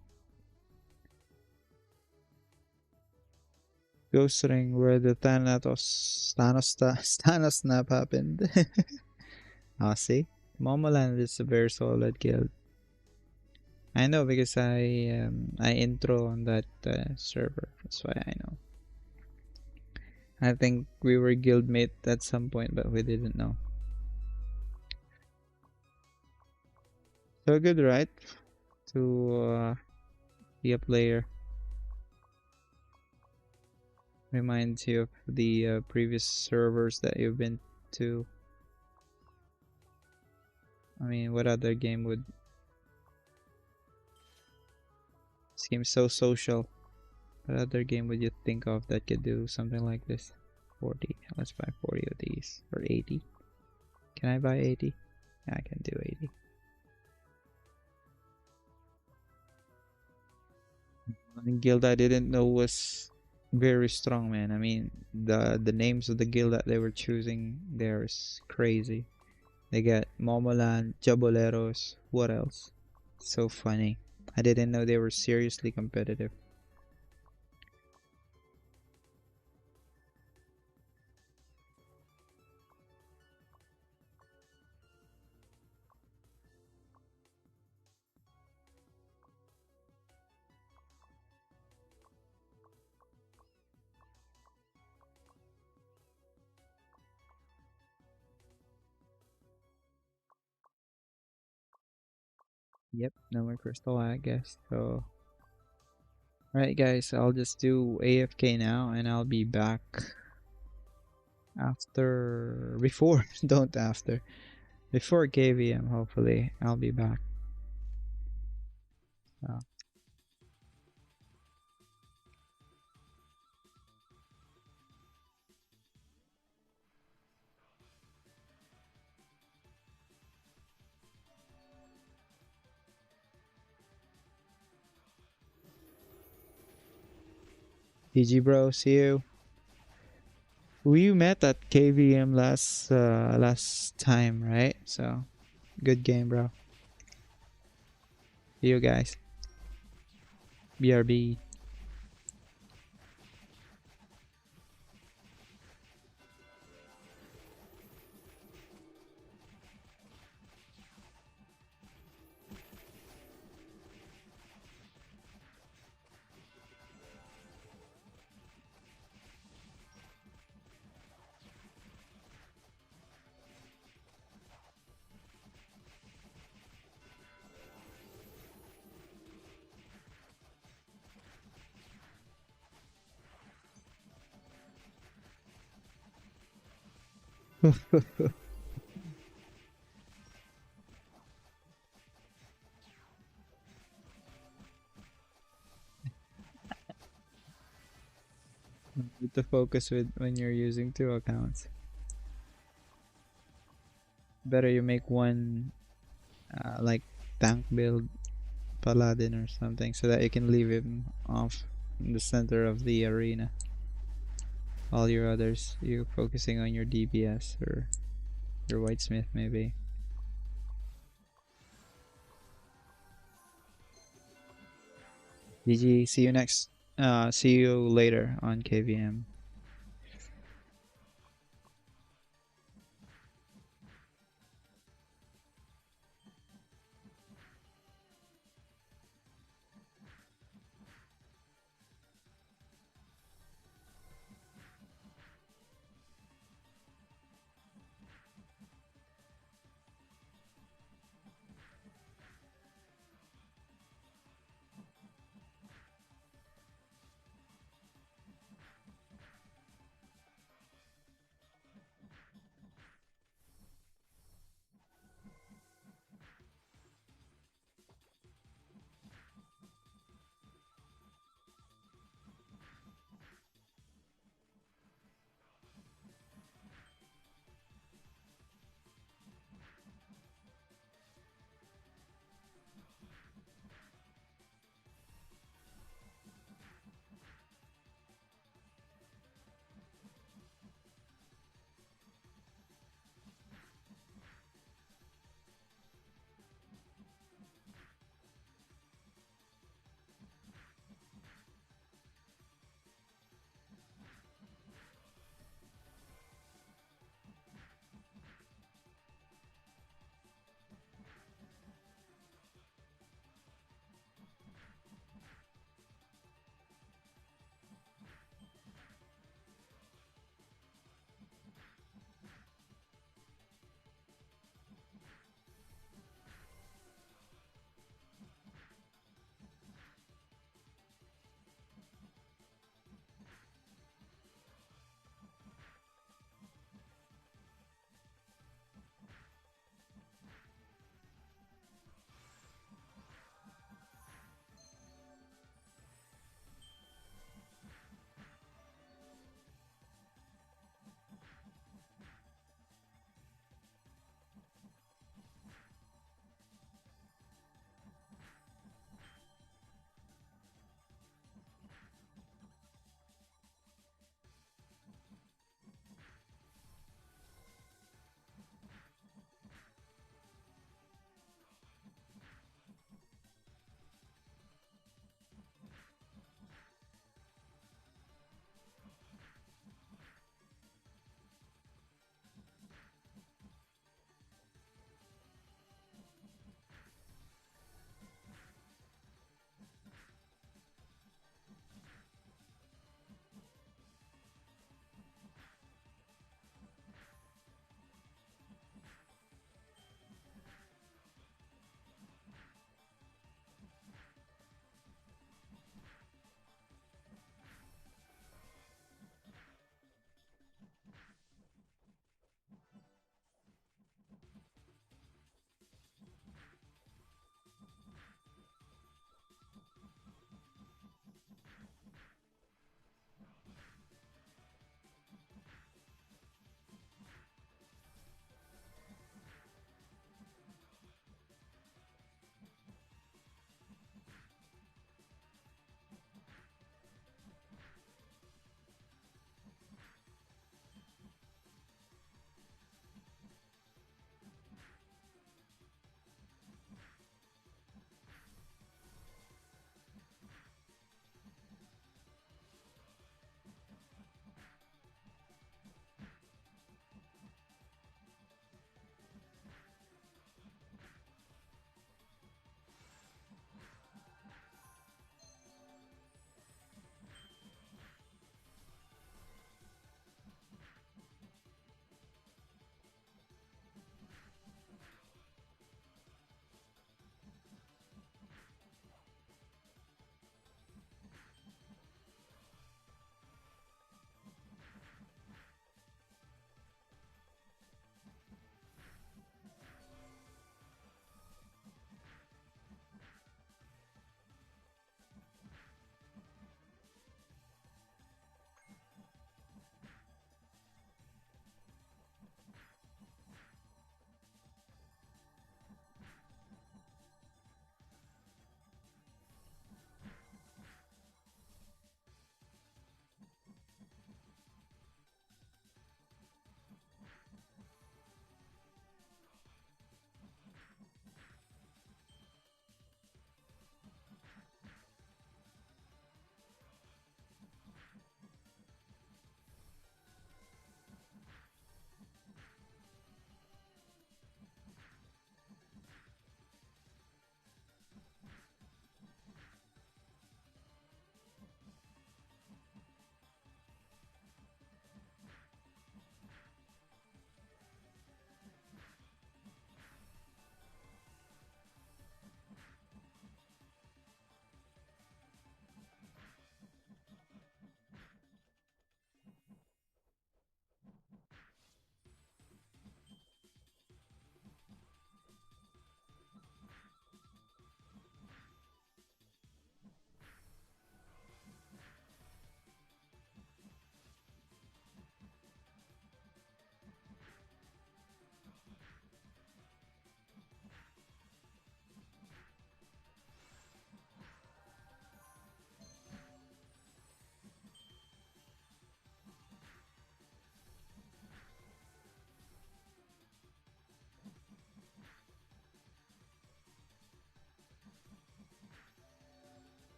Ghost Ring, where the Thanos snap happened. Ah, see, Momoland is a very solid guild. I know because I intro on that server. That's why I know. I think we were guildmate at some point, but we didn't know. So good, right? To be a player. Reminds you of the previous servers that you've been to. I mean, what other game would seem so social? What other game would you think of that could do something like this? 40. Let's buy 40 of these. Or 80. Can I buy 80? Yeah, I can do 80. One guild I didn't know was very strong, man. I mean, the names of the guild that they were choosing there is crazy. They got Momoland, Jaboleros, what else? So funny. I didn't know they were seriously competitive. Yep, no more crystal, I guess. So, alright, guys, I'll just do AFK now, and I'll be back after, before, don't after, before KVM. Hopefully, I'll be back. So. GG, bro. See you. We met at KVM last time, right? So, good game, bro. See you guys. BRB. Need to focus with when you're using two accounts. Better you make one like tank build paladin or something so that you can leave him off in the center of the arena. All your others, you focusing on your DPS or your whitesmith maybe. GG. See you next. See you later on KVM.